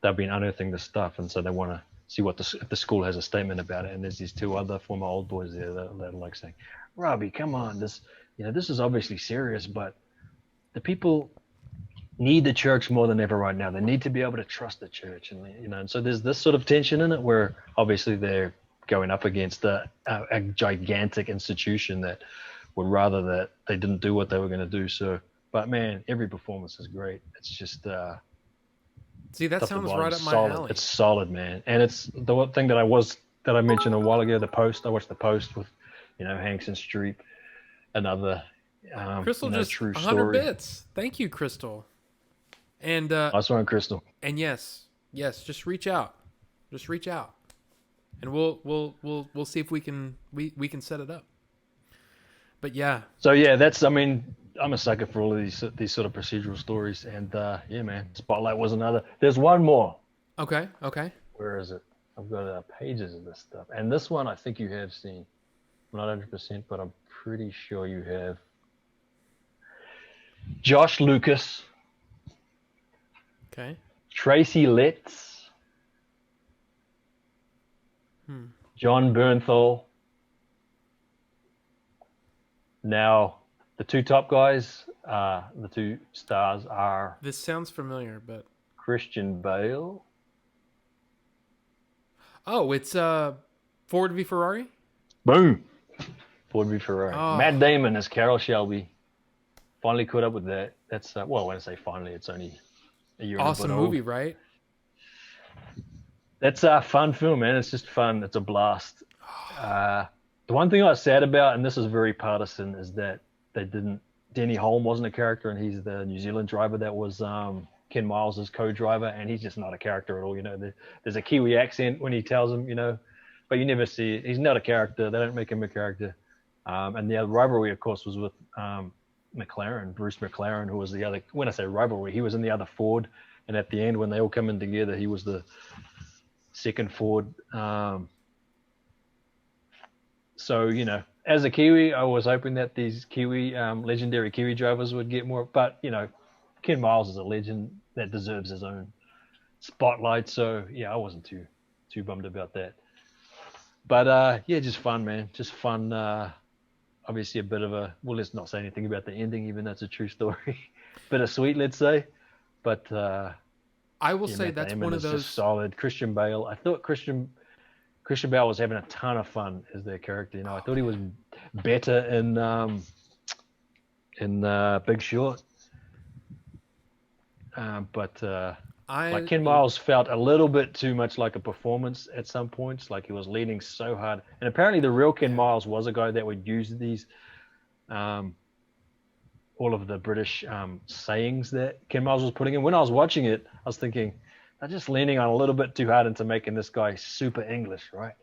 they've been unearthing this stuff, and so they want to see if the school has a statement about it. And there's these two other former old boys there that are like saying, "Robbie, come on, this is obviously serious, but the people need the church more than ever right now. They need to be able to trust the church," and so there's this sort of tension in it where obviously they're going up against a gigantic institution that would rather that they didn't do what they were going to do. So, but man, every performance is great. It's just See, that sounds right up my solid. alley. It's solid, man. And it's the one thing that I mentioned a while ago. The Post. I watched The Post with, Hanks and Streep, another Crystal just true 100 story. bits. Thank you, Crystal. And Nice one, Crystal. and yes, just reach out, and we'll see if we can set it up. But yeah, So yeah, I'm a sucker for all of these sort of procedural stories, and yeah, man, Spotlight was another. There's one more. okay. Where is it? I've got pages of this stuff, and this one I think you have seen, not 100%, but I'm pretty sure you have. Josh Lucas, Okay. Tracy Letts, John Bernthal. Now, the two top guys, the two stars are This sounds familiar, but Christian Bale. oh, it's Ford v Ferrari. Boom. Ford v Ferrari. Oh. Matt Damon as Carroll Shelby. Finally caught up with that. That's well, when I say finally, it's only a year. Awesome and a bit movie, old. right? That's a fun film, man. It's just fun. It's a blast. The one thing I was sad about, and this is very partisan, is that Denny Holm wasn't a character, and he's the New Zealand driver that was Ken Miles' co-driver, and he's just not a character at all. There's a Kiwi accent when he tells him, but you never see it. He's not a character. They don't make him a character. And the other rivalry, of course, was with Bruce McLaren, who was the other. When I say rivalry, he was in the other Ford, and at the end, when they all come in together, he was the second Ford. So, as a Kiwi, I was hoping that these legendary Kiwi drivers would get more. But, Ken Miles is a legend that deserves his own spotlight. So, yeah, I wasn't too bummed about that. But, yeah, just fun, man. Just fun. Obviously, a bit of let's not say anything about the ending, even though it's a true story. Bittersweet, let's say. But I will say that's Damon one of is those. just solid. Christian Bale. I thought Christian Bale was having a ton of fun as their character. I thought he was better in Big Short. But Ken Miles felt a little bit too much like a performance at some points. Like he was leaning so hard. And apparently the real Ken Miles was a guy that would use these, all of the British sayings that Ken Miles was putting in. When I was watching it, I was thinking, they're just leaning on a little bit too hard into making this guy super English, right?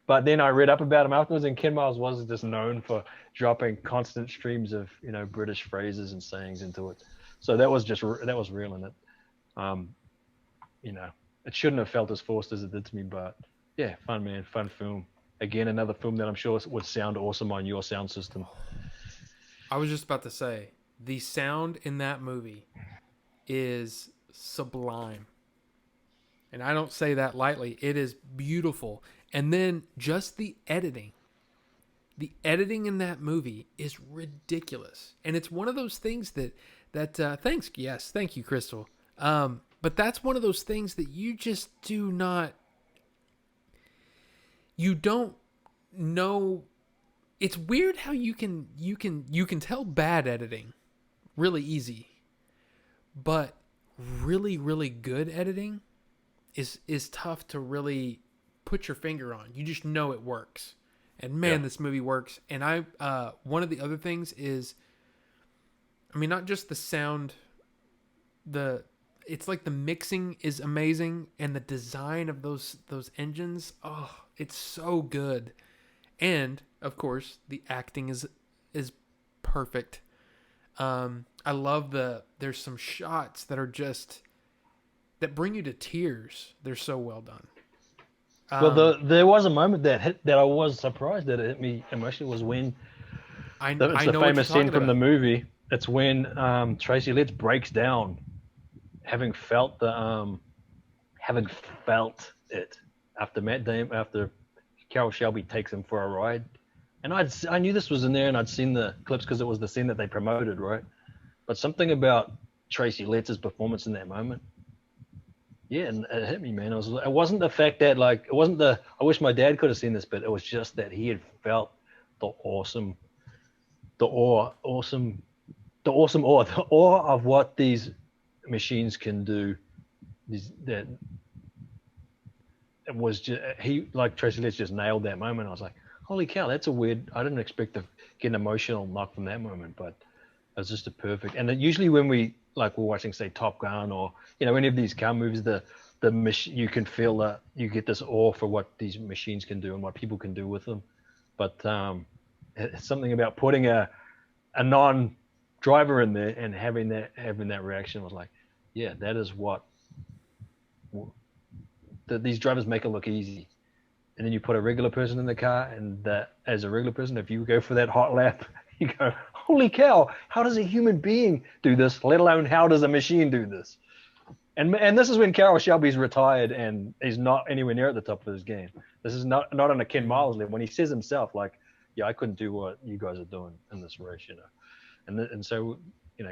But then I read up about him afterwards, and Ken Miles was just known for dropping constant streams of British phrases and sayings into it. So that was real in it. It shouldn't have felt as forced as it did to me, but yeah, fun, man, fun film. Again, another film that I'm sure would sound awesome on your sound system. I was just about to say, the sound in that movie is sublime. And I don't say that lightly. It is beautiful. And then just the editing. The editing in that movie is ridiculous. And it's one of those things that thank you, Crystal. But that's one of those things that you just do not, you don't know. It's weird how you can tell bad editing really easy, but really, really good editing is tough to really put your finger on. You just know it works. And man, This movie works. And one of the other things is, not just the sound, it's like the mixing is amazing, and the design of those engines, it's so good. And of course, the acting is perfect. I love there's some shots that are just that bring you to tears. They're so well done. Well, there was a moment that I was surprised that it hit me emotionally was when I the know famous scene from the movie it's when Tracy Letts breaks down, having felt having felt it after Carol Shelby takes him for a ride, and I knew this was in there, and I'd seen the clips because it was the scene that they promoted, right? But something about Tracy Letts' performance in that moment, yeah, and it hit me, man. It wasn't the fact that like it wasn't the I wish my dad could have seen this, but it was just that he had felt the awesome, the awesome, the awe of what these machines can do. That it was just he like Tracy Letts just nailed that moment. I was like, holy cow, that's a weird. I didn't expect to get an emotional knock from that moment, but it was just a perfect. And usually when we're watching say Top Gun or any of these car movies, you can feel that you get this awe for what these machines can do and what people can do with them. But it's something about putting a non-driver in there and having that reaction was like, yeah, that is what these drivers make it look easy. And then you put a regular person in the car, and that as a regular person, if you go for that hot lap, you go, holy cow, how does a human being do this, let alone how does a machine do this? And this is when Carroll Shelby's retired and he's not anywhere near at the top of his game. This is not on a Ken Miles level. When he says himself, like, yeah, I couldn't do what you guys are doing in this race, And so,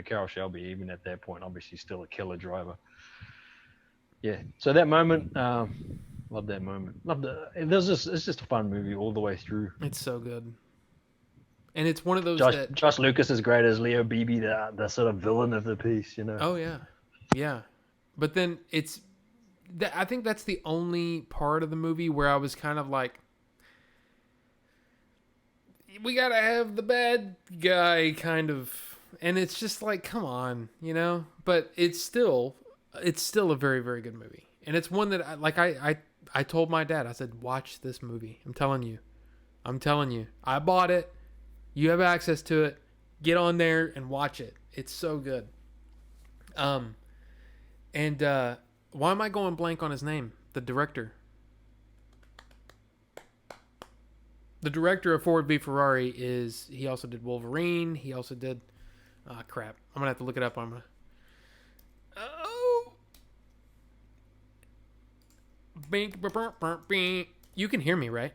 Carroll Shelby, even at that point, obviously still a killer driver. Yeah. So that moment, love that moment. It's just a fun movie all the way through. It's so good. And it's one of those Josh Lucas is great as Leo Beebe, the sort of villain of the piece, Oh yeah, yeah. But then I think that's the only part of the movie where I was kind of like, we gotta have the bad guy kind of, and it's just like, come on, But it's still a very, very good movie, and it's one that I told my dad, I said, watch this movie. I'm telling you, I bought it. You have access to it. Get on there and watch it. It's so good. And why am I going blank on his name? The director. The director of Ford v Ferrari he also did Wolverine. He also did, crap. I'm going to have to look it up. You can hear me, right?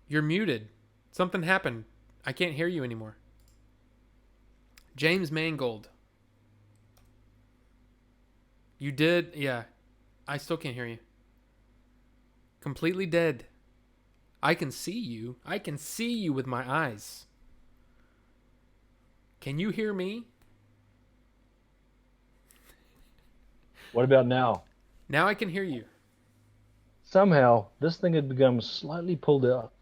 You're muted. Something happened. I can't hear you anymore. James Mangold. You did? Yeah. I still can't hear you. Completely dead. I can see you. I can see you with my eyes. Can you hear me? What about now? Now I can hear you. Somehow, this thing had become slightly pulled out.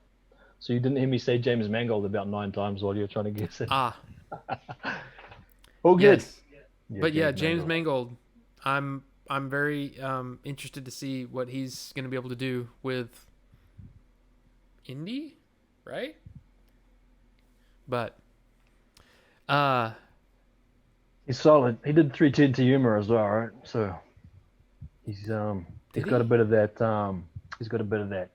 So you didn't hear me say James Mangold about 9 times while you're trying to guess it. Ah. Oh, good. Yes. But yeah, James Mangold. I'm very interested to see what he's going to be able to do with Indy, right? But he's solid. He did 310 to Humor as well, right? So he's got a bit of that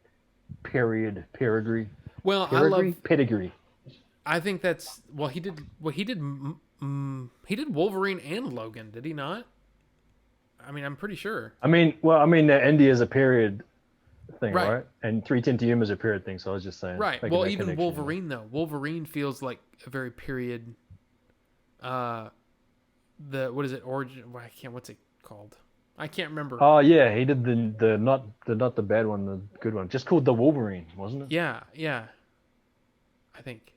pedigree. Well, I love pedigree. I think that's he did Wolverine and Logan, did he not? I mean, I'm pretty sure. Indy is a period thing, right? And 310 to Humor is a period thing. So I was just saying. Right. Well, even Wolverine though. Wolverine feels like a very period. What is it? Origin? What's it called? I can't remember. Oh yeah, he did the not the bad one, the good one. Just called The Wolverine, wasn't it? Yeah. I think.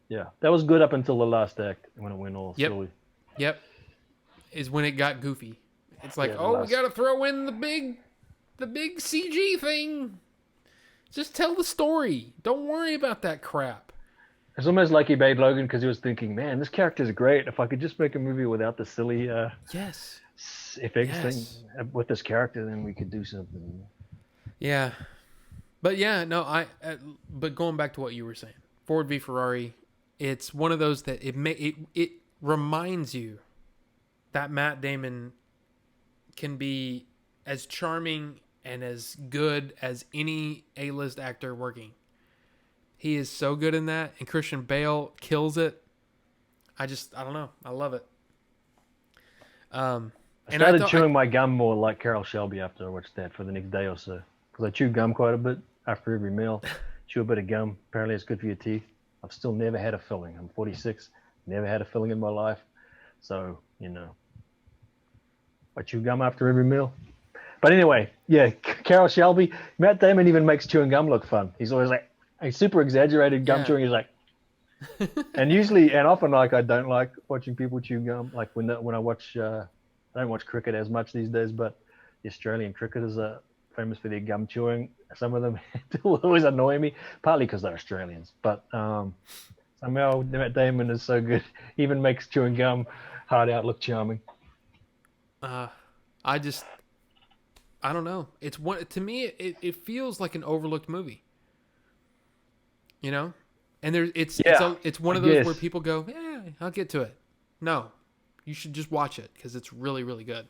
Yeah, that was good up until the last act when it went all silly. Yep. Is when it got goofy. It's like, we got to throw in the big CG thing. Just tell the story. Don't worry about that crap. It's almost like he made Logan because he was thinking, man, this character's great. If I could just make a movie without the silly effects thing with this character, then we could do something. Yeah. But yeah, no, but going back to what you were saying, Ford v Ferrari, it's one of those that it reminds you that Matt Damon can be as charming and as good as any A-list actor working. He is so good in that, and Christian Bale kills it. I don't know. I love it. I And I started thought, chewing my gum more like Carol Shelby after I watched that for the next day or so. Because I chew gum quite a bit after every meal. Chew a bit of gum. Apparently it's good for your teeth. I've still never had a filling. I'm 46. Never had a filling in my life. So, I chew gum after every meal. But anyway, yeah, Carol Shelby. Matt Damon even makes chewing gum look fun. He's always like, a super exaggerated gum yeah, chewing. He's like, and often like I don't like watching people chew gum. Like when I watch, I don't watch cricket as much these days, but the Australian cricketers are famous for their gum chewing. Some of them always annoy me, partly because they're Australians. But somehow Matt Damon is so good, he even makes chewing gum hard out look charming. I just, I don't know. It's one to me. It feels like an overlooked movie. You know, and Yeah, it's one I of those where guess. people go, yeah, I'll get to it. No, you should just watch it because it's really really good.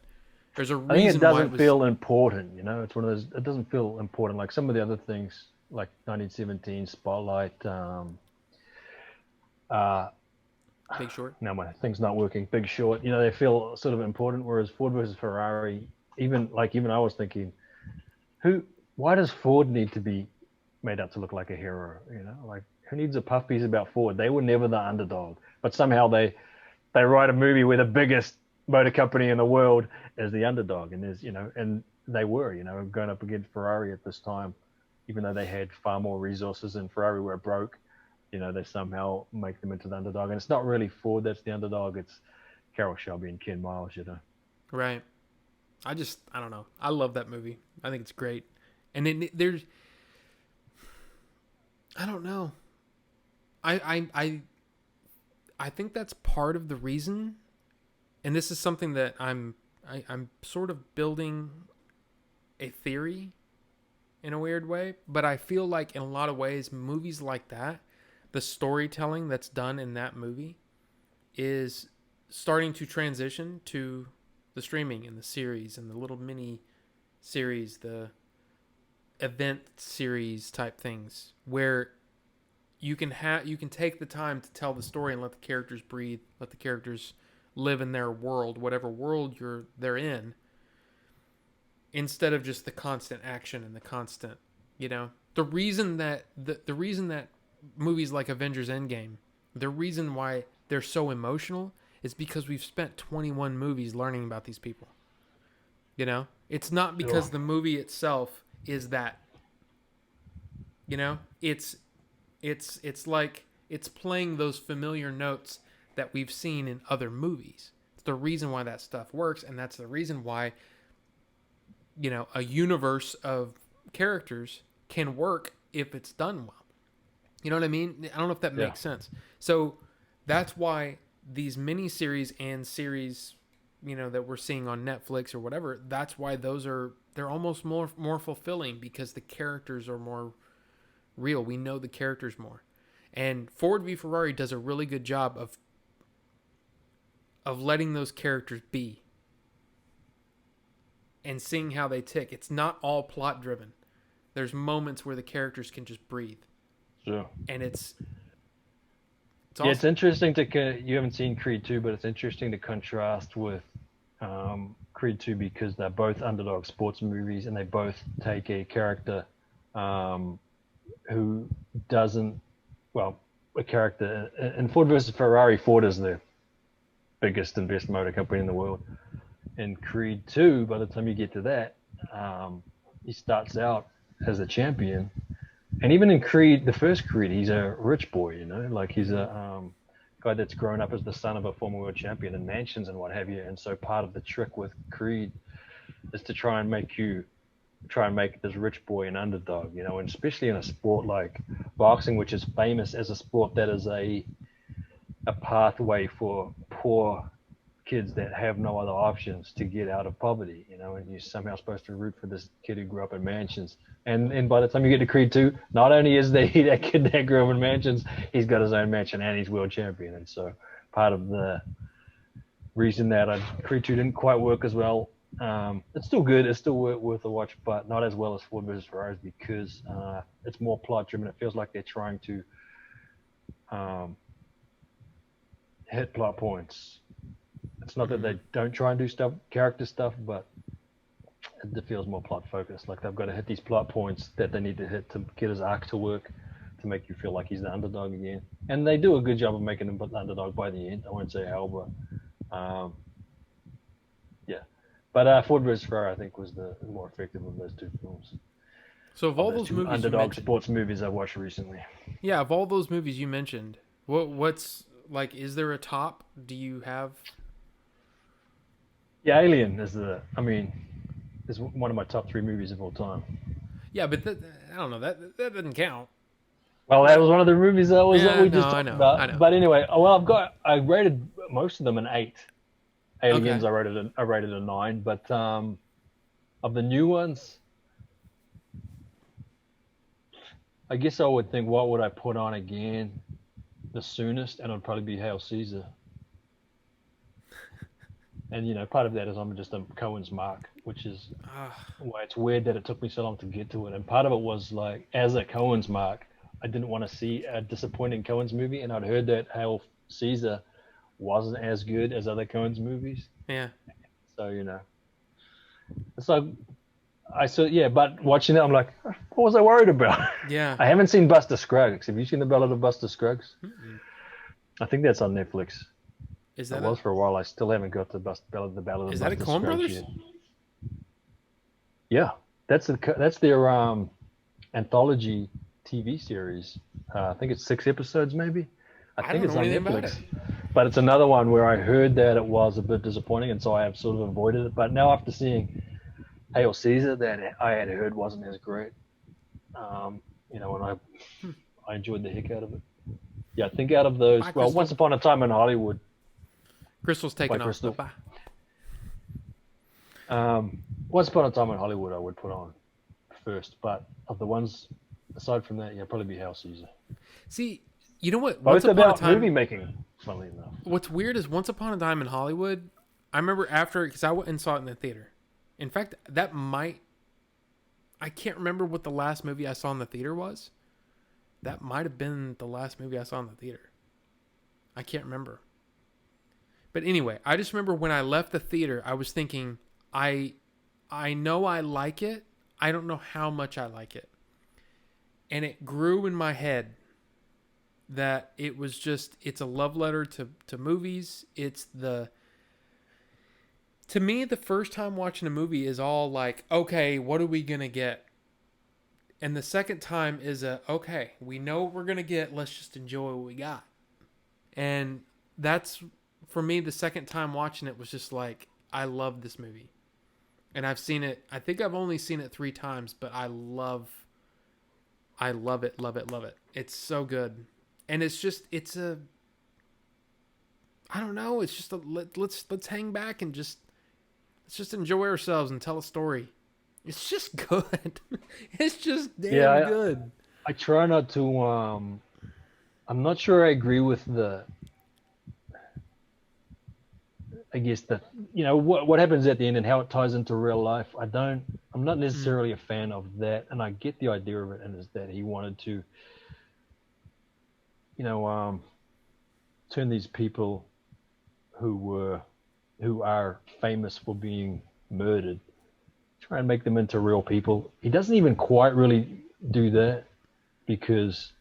There's a I think it reason why it doesn't was. feel important. It's one of those. It doesn't feel important like some of the other things, like 1917, Spotlight. Uh, Big Short. Now my thing's not working. Big Short. They feel sort of important. Whereas Ford versus Ferrari, even I was thinking, why does Ford need to be made out to look like a hero? Like who needs a puff piece about Ford? They were never the underdog, but somehow they write a movie where the biggest motor company in the world is the underdog, and and they were, going up against Ferrari at this time, even though they had far more resources and Ferrari were broke. They somehow make them into the underdog, and it's not really Ford that's the underdog. It's Carroll Shelby and Ken Miles. Right. I don't know. I love that movie. I think it's great. And then there's, I don't know. I think that's part of the reason, and this is something that I'm sort of building a theory in a weird way, but I feel like in a lot of ways, movies like that, the storytelling that's done in that movie is starting to transition to the streaming and the series and the little mini series, the event series type things where you can take the time to tell the story and let the characters breathe, let the characters live in their world, whatever world they're in, instead of just the constant action and the constant, the reason that the reason that movies like Avengers Endgame, the reason why they're so emotional is because we've spent 21 movies learning about these people. It's not because Sure. the movie itself is that. It's like it's playing those familiar notes that we've seen in other movies. It's the reason why that stuff works, and that's the reason why a universe of characters can work if it's done well. You know what I mean? I don't know if that Yeah. makes sense. So that's why these miniseries and series, that we're seeing on Netflix or whatever, that's why they're almost more fulfilling because the characters are more real. We know the characters more. And Ford v Ferrari does a really good job of letting those characters be and seeing how they tick. It's not all plot driven. There's moments where the characters can just breathe. Sure. And it's Yeah, it's awesome. interesting you haven't seen Creed 2, but it's interesting to contrast with Creed 2 because they're both underdog sports movies and they both take a character um, who doesn't, well, a character in Ford versus Ferrari. Ford is the biggest and best motor company in the world. In Creed 2, by the time you get to that, he starts out as a champion. And even in Creed, the first Creed, he's a rich boy, like he's a guy that's grown up as the son of a former world champion in mansions and what have you. And so part of the trick with Creed is to try and make this rich boy an underdog, and especially in a sport like boxing, which is famous as a sport that is a pathway for poor kids that have no other options to get out of poverty, and you're somehow supposed to root for this kid who grew up in mansions. And by the time you get to Creed 2, not only is he that kid that grew up in mansions, he's got his own mansion and he's world champion. And so part of the reason that Creed 2 didn't quite work as well It's still good. It's still worth a watch, but not as well as Ford versus Ferrari because it's more plot driven. It feels like they're trying to um, hit plot points. It's not that Mm-hmm. they don't try and do stuff, character stuff, but it feels more plot focused. Like they've got to hit these plot points that they need to hit to get his arc to work, to make you feel like he's the underdog again. And they do a good job of making him the underdog by the end. I won't say how, but yeah. But Ford vs Ferrari, I think, was the more effective of those two films. So of Of all those those two movies you underdog mentioned, sports movies I've watched recently. yeah, of all those movies you mentioned, what's like? Is there a top? Do you have? Yeah, Alien is is one of my top three movies of all time. Yeah, but I don't know. That doesn't count. Well, that That was one of the movies that was that yeah, we no, just I talked know, I about. know. But anyway, I rated most of them an 8. Okay, Aliens, I rated a 9. But of the new ones, I guess I would think, what would I put on again the soonest, and it'd probably be Hail Caesar. And part of that is I'm just a Cohen's mark, which is why it's weird that it took me so long to get to it. And part of it was like, as a Cohen's mark, I didn't want to see a disappointing Cohen's movie, and I'd heard that Hail Caesar wasn't as good as other Cohen's movies. yeah, So it's like yeah. But watching it, I'm like, what was I worried about? yeah. I haven't seen Buster Scruggs. Have you seen The Ballad of Buster Scruggs? Mm-mm. I think that's on Netflix. Is It that was for a while. I still haven't got to the Ballad of is that a Buster Coen Scruggs Brothers? yet. Yeah, that's their anthology TV series. I think it's 6 episodes, maybe. I I think don't it's know on anything about Netflix. it. But it's another one where I heard that it was a bit disappointing, and so I have sort of avoided it. But now after seeing Hail Caesar, that I had heard wasn't as great, and Hmm. I enjoyed the heck out of it. Yeah, I think out of those, Bye, well, Crystal. Once Upon a Time in Hollywood Crystal's by taking off, but Crystal. bye. Once Upon a Time in Hollywood, I would put on first, but of the ones aside from that, yeah, probably be Hail Caesar. See, you know what? Once Both upon a about movie time, making, funnily enough. what's weird is Once Upon a Time in Hollywood. I remember after because I went and saw it in the theater. In fact, I can't remember what the last movie I saw in the theater was. That might have been the last movie I saw in the theater. I can't remember. But anyway, I just remember when I left the theater, I was thinking, I know I like it. I don't know how much I like it. And it grew in my head that it's a love letter to movies. To me, the first time watching a movie is all like, okay, what are we going to get? And the second time is okay, we know what we're going to get. Let's just enjoy what we got. And that's, for me, the second time watching it was just like, I love this movie. And I've seen it, I think I've only seen it 3 times, but I love it, love it, love it. It's so good. And I don't know, it's just let's hang back and let's just enjoy ourselves and tell a story. It's just good. It's just damn Yeah, good. I try not to. I'm not sure I agree with I guess what happens at the end and how it ties into real life. I'm not Mm. necessarily a fan of that, and I get the idea of it, and is that he wanted to, you know, turn these people who are famous for being murdered, try and make them into real people. He doesn't even quite really do that because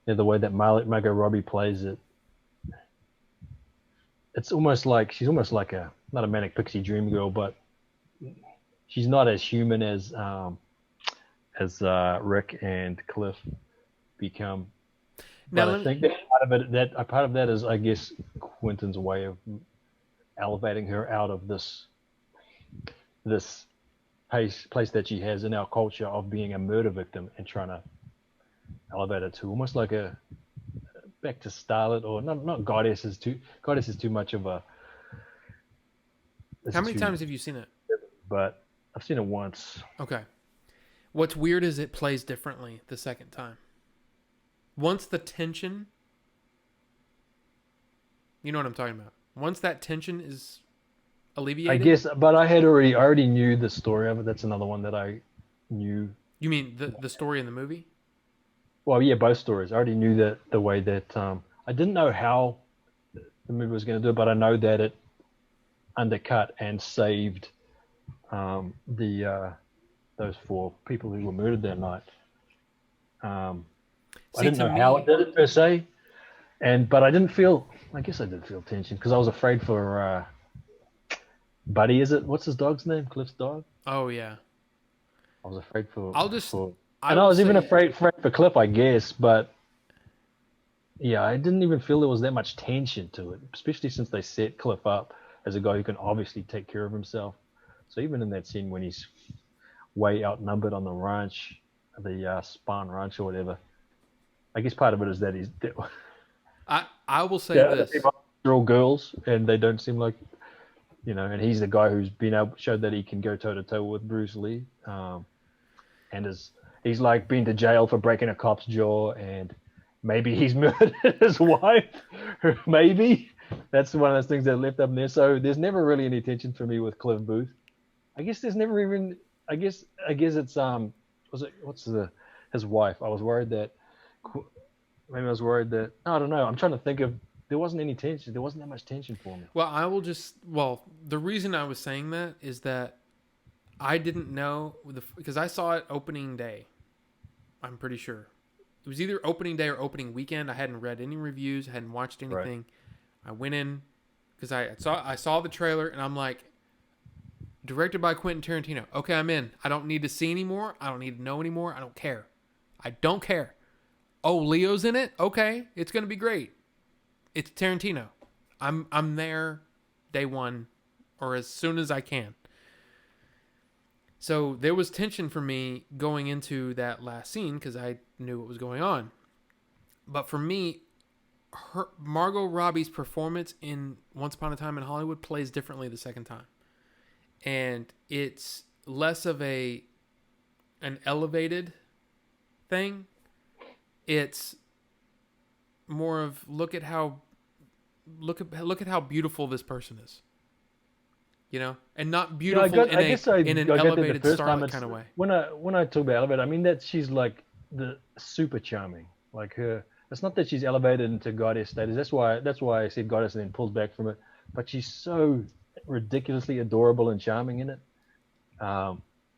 the way that Margot Robbie plays it, it's almost like she's almost like not a manic pixie dream girl, but she's not as human as Rick and Cliff become. Now But I let me think that part of that is, I guess, Quentin's way of elevating her out of this place that she has in our culture of being a murder victim, and trying to elevate her to almost like a back to starlet, or not goddess is too much of a. How many times have you seen it? But I've seen it once. Okay. What's weird is it plays differently the second time. Once the tension, you know what I'm talking about. Once that tension is I alleviated? guess, but I already knew the story of it. That's another one that I knew. You mean the story in the movie? Well, yeah, both stories. I already knew that the way that I didn't know how the movie was going to do it, but I know that it undercut and saved the those four people who were murdered that night. I See, didn't to know how it me, did it per se, but I didn't feel. I guess I did feel tension because I was afraid for Buddy. Is it? What's his dog's name? Cliff's dog. oh yeah, I was afraid I'll just for, I and I will was even say afraid for Cliff, I guess. But yeah, I didn't even feel there was that much tension to it, especially since they set Cliff up as a guy who can obviously take care of himself. So even in that scene when he's way outnumbered on the ranch, the Spahn Ranch or whatever, I guess part of it is that I will say the other this. people are all girls and they don't seem like, and he's the guy who's been able showed that he can go toe to toe with Bruce Lee, and he's like been to jail for breaking a cop's jaw, and maybe he's murdered his wife, maybe that's one of those things that left up in there. So there's never really any tension for me with Cliff Booth. I guess there's never even. I guess it's was it what's his wife? I was worried that maybe I was worried that I don't know. I'm trying to think of. There wasn't any tension. There wasn't that much tension for me. Well, the reason I was saying that is that I didn't know because I saw it opening day. I'm pretty sure it was either opening day or opening weekend. I hadn't read any reviews, hadn't watched Right. anything. I went in because I saw the trailer and I'm like, directed by Quentin Tarantino. Okay, I'm in. I don't need to see anymore. I don't need to know anymore. I don't care. I don't care. Oh, Leo's in it. Okay, it's gonna be great. It's Tarantino. I'm there day one or as soon as I can. So there was tension for me going into that last scene because I knew what was going on. But for me, Margot Robbie's performance in Once Upon a Time in Hollywood plays differently the second time, and it's less of an elevated thing. It's more of look at how beautiful this person is. And not beautiful I guess I in an got that the elevated first time. starlet It's kind of way. when I talk about elevated, I mean that she's like the super charming, like her. It's not that she's elevated into goddess status. That's why I said goddess and then pulls back from it. But she's so ridiculously adorable and charming in it,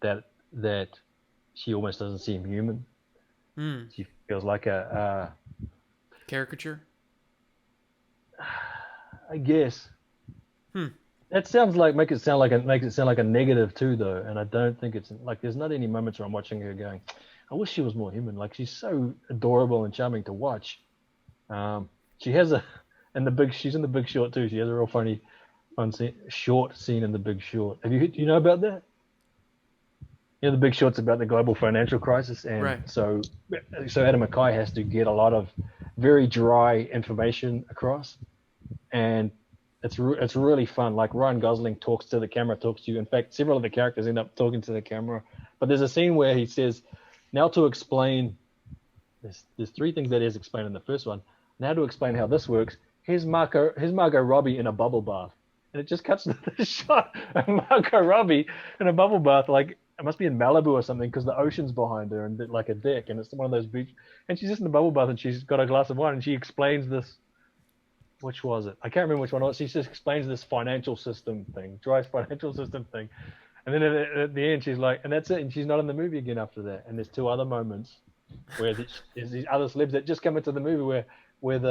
that she almost doesn't seem human. She feels like Caricature. I guess. Hmm. That sounds like makes it sound like a negative too, though. And I don't think it's like there's not any moments where I'm watching her going, I wish she was more human. Like she's so adorable and charming to watch. She has she's in The Big Short too. She has a real fun short scene in The Big Short. You know about that? The Big Short's about the global financial crisis, and Right. so Adam McKay has to get a lot of very dry information across, and it's really fun. Like Ryan Gosling talks to the camera, talks to you. In fact, several of the characters end up talking to the camera. But there's a scene where he says, "Now to explain." There's three things that is explained in the first one. Now to explain how this works. Here's Margot Robbie in a bubble bath, and it just cuts to the shot of Margot Robbie in a bubble bath, like it must be in Malibu or something, because the ocean's behind her and like a deck, and it's one of those beach. And she's just in the bubble bath, and she's got a glass of wine, and she explains this. Which was it? I can't remember which one it was. She just explains this financial system thing, Dry's financial system thing, and then at the end she's like, and that's it, and she's not in the movie again after that. And there's two other moments where there's these other celebs that just come into the movie where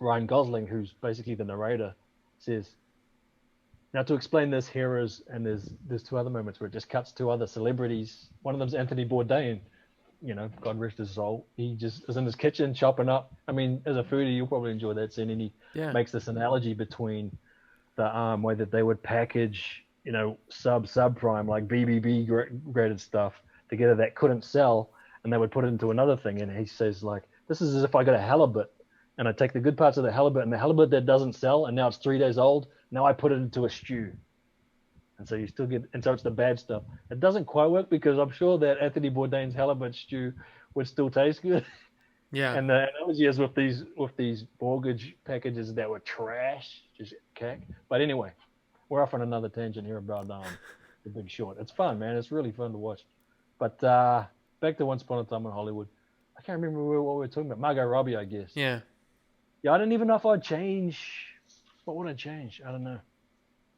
Ryan Gosling, who's basically the narrator, says, now to explain this, and there's two other moments where it just cuts to other celebrities. One of them's Anthony Bourdain, God rest his soul. He just is in his kitchen chopping up. I mean, as a foodie, you'll probably enjoy that scene. And he makes this analogy between the way that they would package, subprime, like BBB graded stuff together that couldn't sell, and they would put it into another thing. And he says, like, this is as if I got a halibut, and I take the good parts of the halibut, and the halibut that doesn't sell, and now it's 3 days old, now I put it into a stew. And so you still get, and so it's the bad stuff. It doesn't quite work because I'm sure that Anthony Bourdain's halibut stew would still taste good. Yeah. And the analogy is with these mortgage packages that were trash, just cack. But anyway, we're off on another tangent here about The Big Short. It's fun, man. It's really fun to watch. But back to Once Upon a Time in Hollywood. I can't remember what we were talking about. Margot Robbie, I guess. Yeah. Yeah, I don't even know if I'd change. What would I change? I don't know.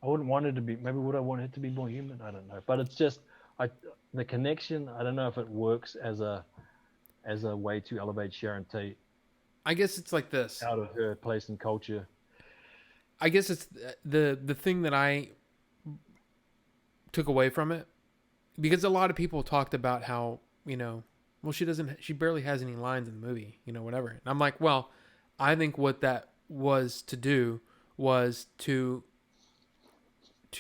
I wouldn't want it to be. Maybe would I want it to be more human? I don't know. But it's just the connection. I don't know if it works as a way to elevate Sharon Tate I guess it's like this. out of her place in culture. I guess it's the thing that I took away from it, because a lot of people talked about how, well, she barely has any lines in the movie, whatever. And I'm like, well, I think what that was to do was to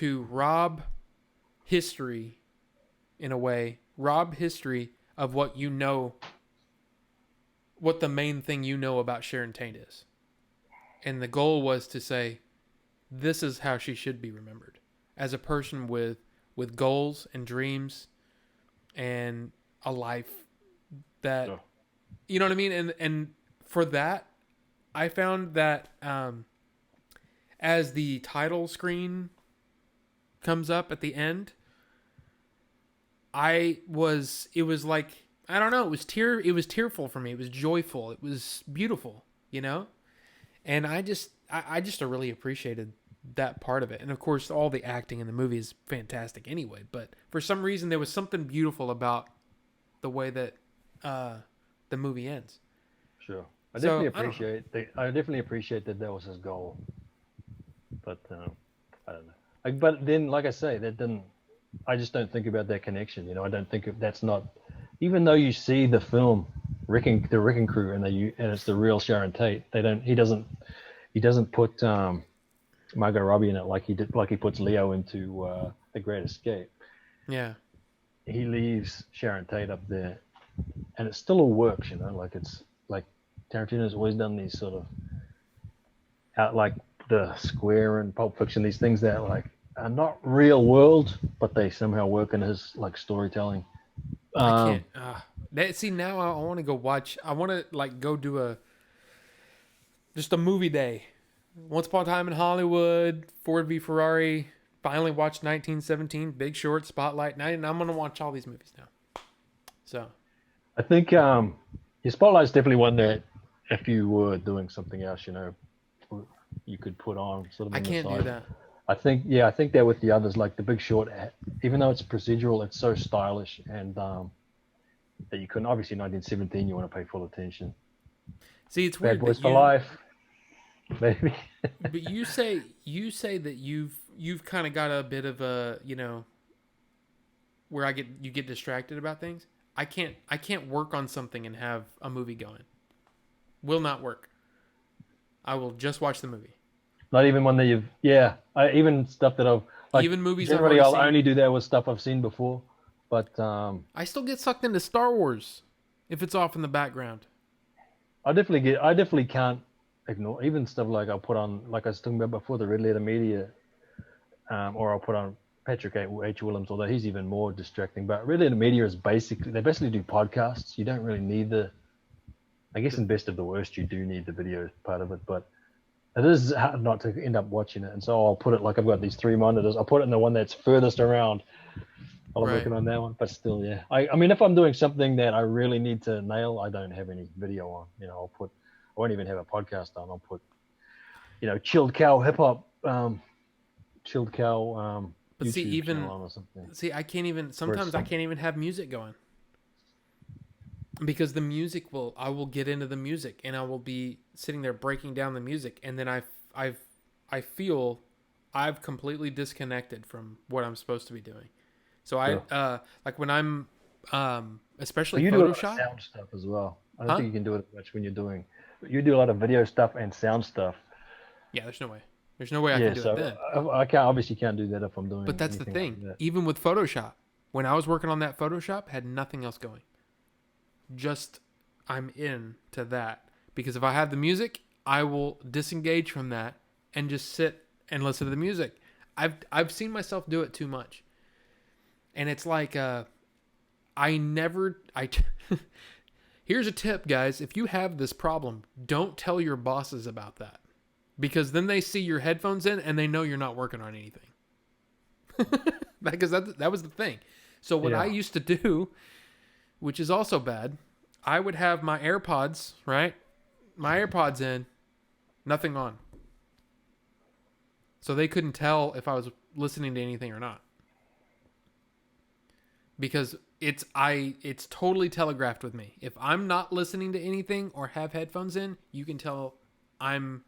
rob history, in a way, rob history of what what the main thing about Sharon Tate is. And the goal was to say, this is how she should be remembered, as a person with goals and dreams and a life that, you know what I mean? And for that, I found that as the title screen comes up at the end, it was like, I don't know, it was tearful for me. It was joyful. It was beautiful, And I just really appreciated that part of it. And of course, all the acting in the movie is fantastic anyway. But for some reason, there was something beautiful about the way that the movie ends. Sure, I definitely appreciate that was his goal. But I don't know. But then, like I say, I just don't think about that connection. I don't think that's not. Even though you see the film the Wrecking Crew and it's the real Sharon Tate, he doesn't put Margot Robbie in it like he puts Leo into The Great Escape. Yeah. He leaves Sharon Tate up there, and it still all works, like it's like Tarantino's always done these sort of out like The Square and Pulp Fiction, these things that like are not real world, but they somehow work in his like storytelling. I can't. See, now I want to go watch. I want to like go do just a movie day. Once Upon a Time in Hollywood, Ford v Ferrari. Finally watched 1917, Big Short, Spotlight. And I'm gonna watch all these movies now. So, I think your Spotlight's definitely one that if you were doing something else, you could put on sort of. I can't do that. I think that with the others, like The Big Short, even though it's procedural, it's so stylish and that you couldn't. Obviously, 1917, you want to pay full attention. See, it's Bad weird. Boys for Life, maybe. But you say that you've kind of got a bit of a where you get distracted about things. I can't work on something and have a movie going. Will not work. I will just watch the movie. Not even one that even stuff that I've like. Even movies generally, I've I'll already seen. only do that with stuff I've seen before. But I still get sucked into Star Wars if it's off in the background. I definitely can't ignore even stuff like I'll put on, like I was talking about before, the Red Letter Media, or I'll put on Patrick H. Williams, although he's even more distracting. But Red Letter Media is they basically do podcasts. You don't really need I guess in Best of the Worst, you do need the video part of it, but it is hard not to end up watching it. And so I'll put it, like I've got these 3 monitors, I'll put it in the one that's furthest around. I'm working on that one, but still, yeah. I mean, if I'm doing something that I really need to nail, I don't have any video on. I won't even have a podcast on. I'll put, chilled cow hip hop, chilled cow. But YouTube see, even channel or something. I can't even. Sometimes I can't even have music going because the music I will get into the music and I will be sitting there breaking down the music, and then I feel I've completely disconnected from what I'm supposed to be doing. So I like when I'm especially you Photoshop. do a lot of sound stuff as well. I don't think you can do it much when you're doing. You do a lot of video stuff and sound stuff. Yeah, there's no way. There's no way I can do it then. I can't do that if I'm doing. But that's the thing. Like that. Even with Photoshop, when I was working on that Photoshop, had nothing else going. Just I'm into that because if I have the music, I will disengage from that and just sit and listen to the music. I've seen myself do it too much. And it's like, here's Here's a tip, guys. If you have this problem, don't tell your bosses about that. Because then they see your headphones in and they know you're not working on anything. Because that was the thing. So what I used to do, which is also bad, I would have my AirPods, right? My AirPods in, nothing on. So they couldn't tell if I was listening to anything or not. Because it's totally telegraphed with me. If I'm not listening to anything or have headphones in, you can tell I'm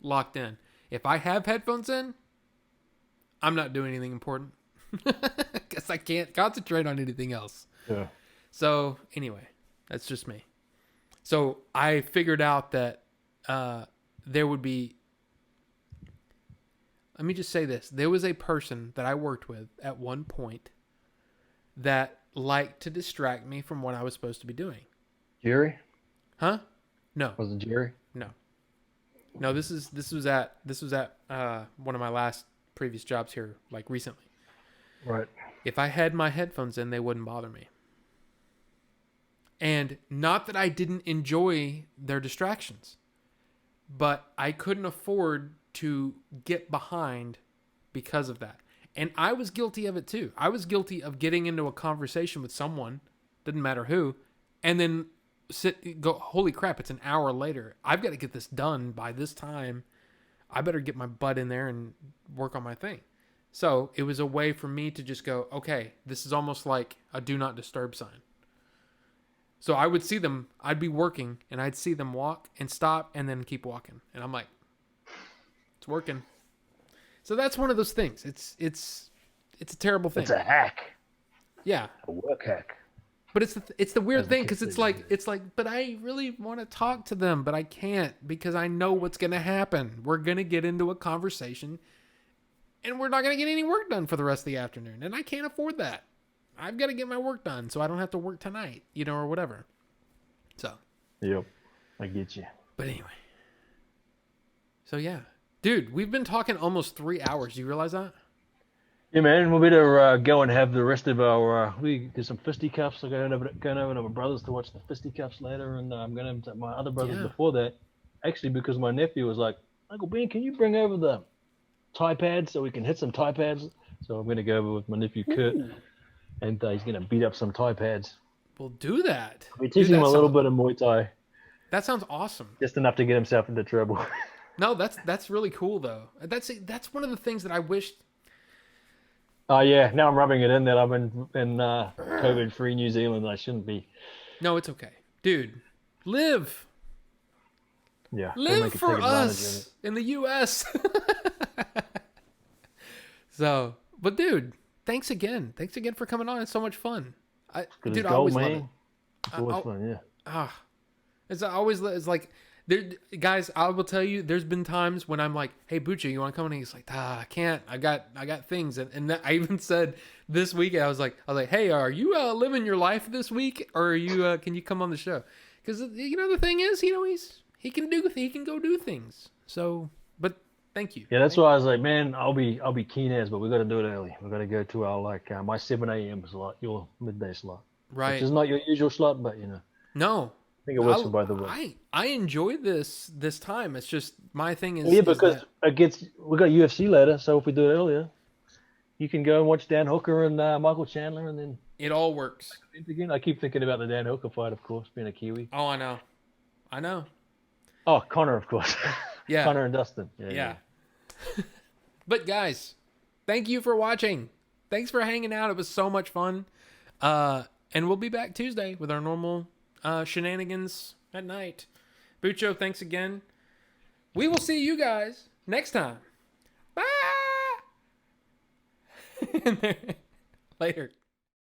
locked in. If I have headphones in, I'm not doing anything important. Because I can't concentrate on anything else. Yeah. So anyway, that's just me. So I figured out that there would be, let me just say this. There was a person that I worked with at one point that liked to distract me from what I was supposed to be doing. Jerry? Huh? No. Was it Jerry? No, this was at one of my last previous jobs here, like recently. Right. If I had my headphones in, they wouldn't bother me. And not that I didn't enjoy their distractions, but I couldn't afford to get behind because of that. And I was guilty of it too. I was guilty of getting into a conversation with someone, didn't matter who, and then go, holy crap, it's an hour later. I've got to get this done by this time. I better get my butt in there and work on my thing. So it was a way for me to just go, okay, this is almost like a do not disturb sign. So I would see them, I'd be working, and I'd see them walk and stop and then keep walking. And I'm like, it's working. So that's one of those things. It's a terrible thing. It's a hack. Yeah. A work hack. But it's the weird thing, because it's like, but I really want to talk to them, but I can't, because I know what's going to happen. We're going to get into a conversation, and we're not going to get any work done for the rest of the afternoon, and I can't afford that. I've got to get my work done so I don't have to work tonight, or whatever. So. Yep. I get you. But anyway. So yeah. Dude, we've been talking almost 3 hours. Do you realize that? Yeah, man. We'll better go and have the rest of our... we did some fisticuffs. I'm going over to my brothers to watch the fisticuffs later, and I'm going to my other brothers before that. Actually, because my nephew was like, Uncle Ben, can you bring over the tie pads so we can hit some tie pads? So I'm going to go over with my nephew Kurt. Ooh. And he's going to beat up some tie pads. We'll do that. We're teaching him a little bit of Muay Thai. That sounds awesome. Just enough to get himself into trouble. No, that's really cool, though. That's one of the things that I wished. Oh, yeah. Now I'm rubbing it in that I'm in COVID-free New Zealand. I shouldn't be. No, it's okay. Dude, live. Yeah. Live for us in the U.S. So, but dude, thanks again. Thanks again for coming on. It's so much fun. I always love it. It's always fun, yeah. It's like, guys, I will tell you, there's been times when I'm like, hey, Bucho, you want to come? And he's like, I can't. I got things. And I even said this week, I was like, hey, are you living your life this week? Or are you, can you come on the show? Because, the thing is, he can go do things. So, but thank you. Yeah, that's why I was like, man, I'll be keen as, but we got to do it early. We got to go to our my 7 a.m. slot, your midday slot, right? Which is not your usual slot, but no, I think it works for both of us. I enjoy this time. It's just my thing is. Well, yeah, because we got UFC later, so if we do it earlier, you can go and watch Dan Hooker and Michael Chandler, and then it all works. Again, I keep thinking about the Dan Hooker fight, of course, being a Kiwi. Oh, I know. Oh, Connor, of course. Yeah, Connor and Dustin. Yeah. But guys, thank you for watching. Thanks for hanging out. It was so much fun. And we'll be back Tuesday with our normal shenanigans at night. Bucho, thanks again. We will see you guys next time. Bye. Later.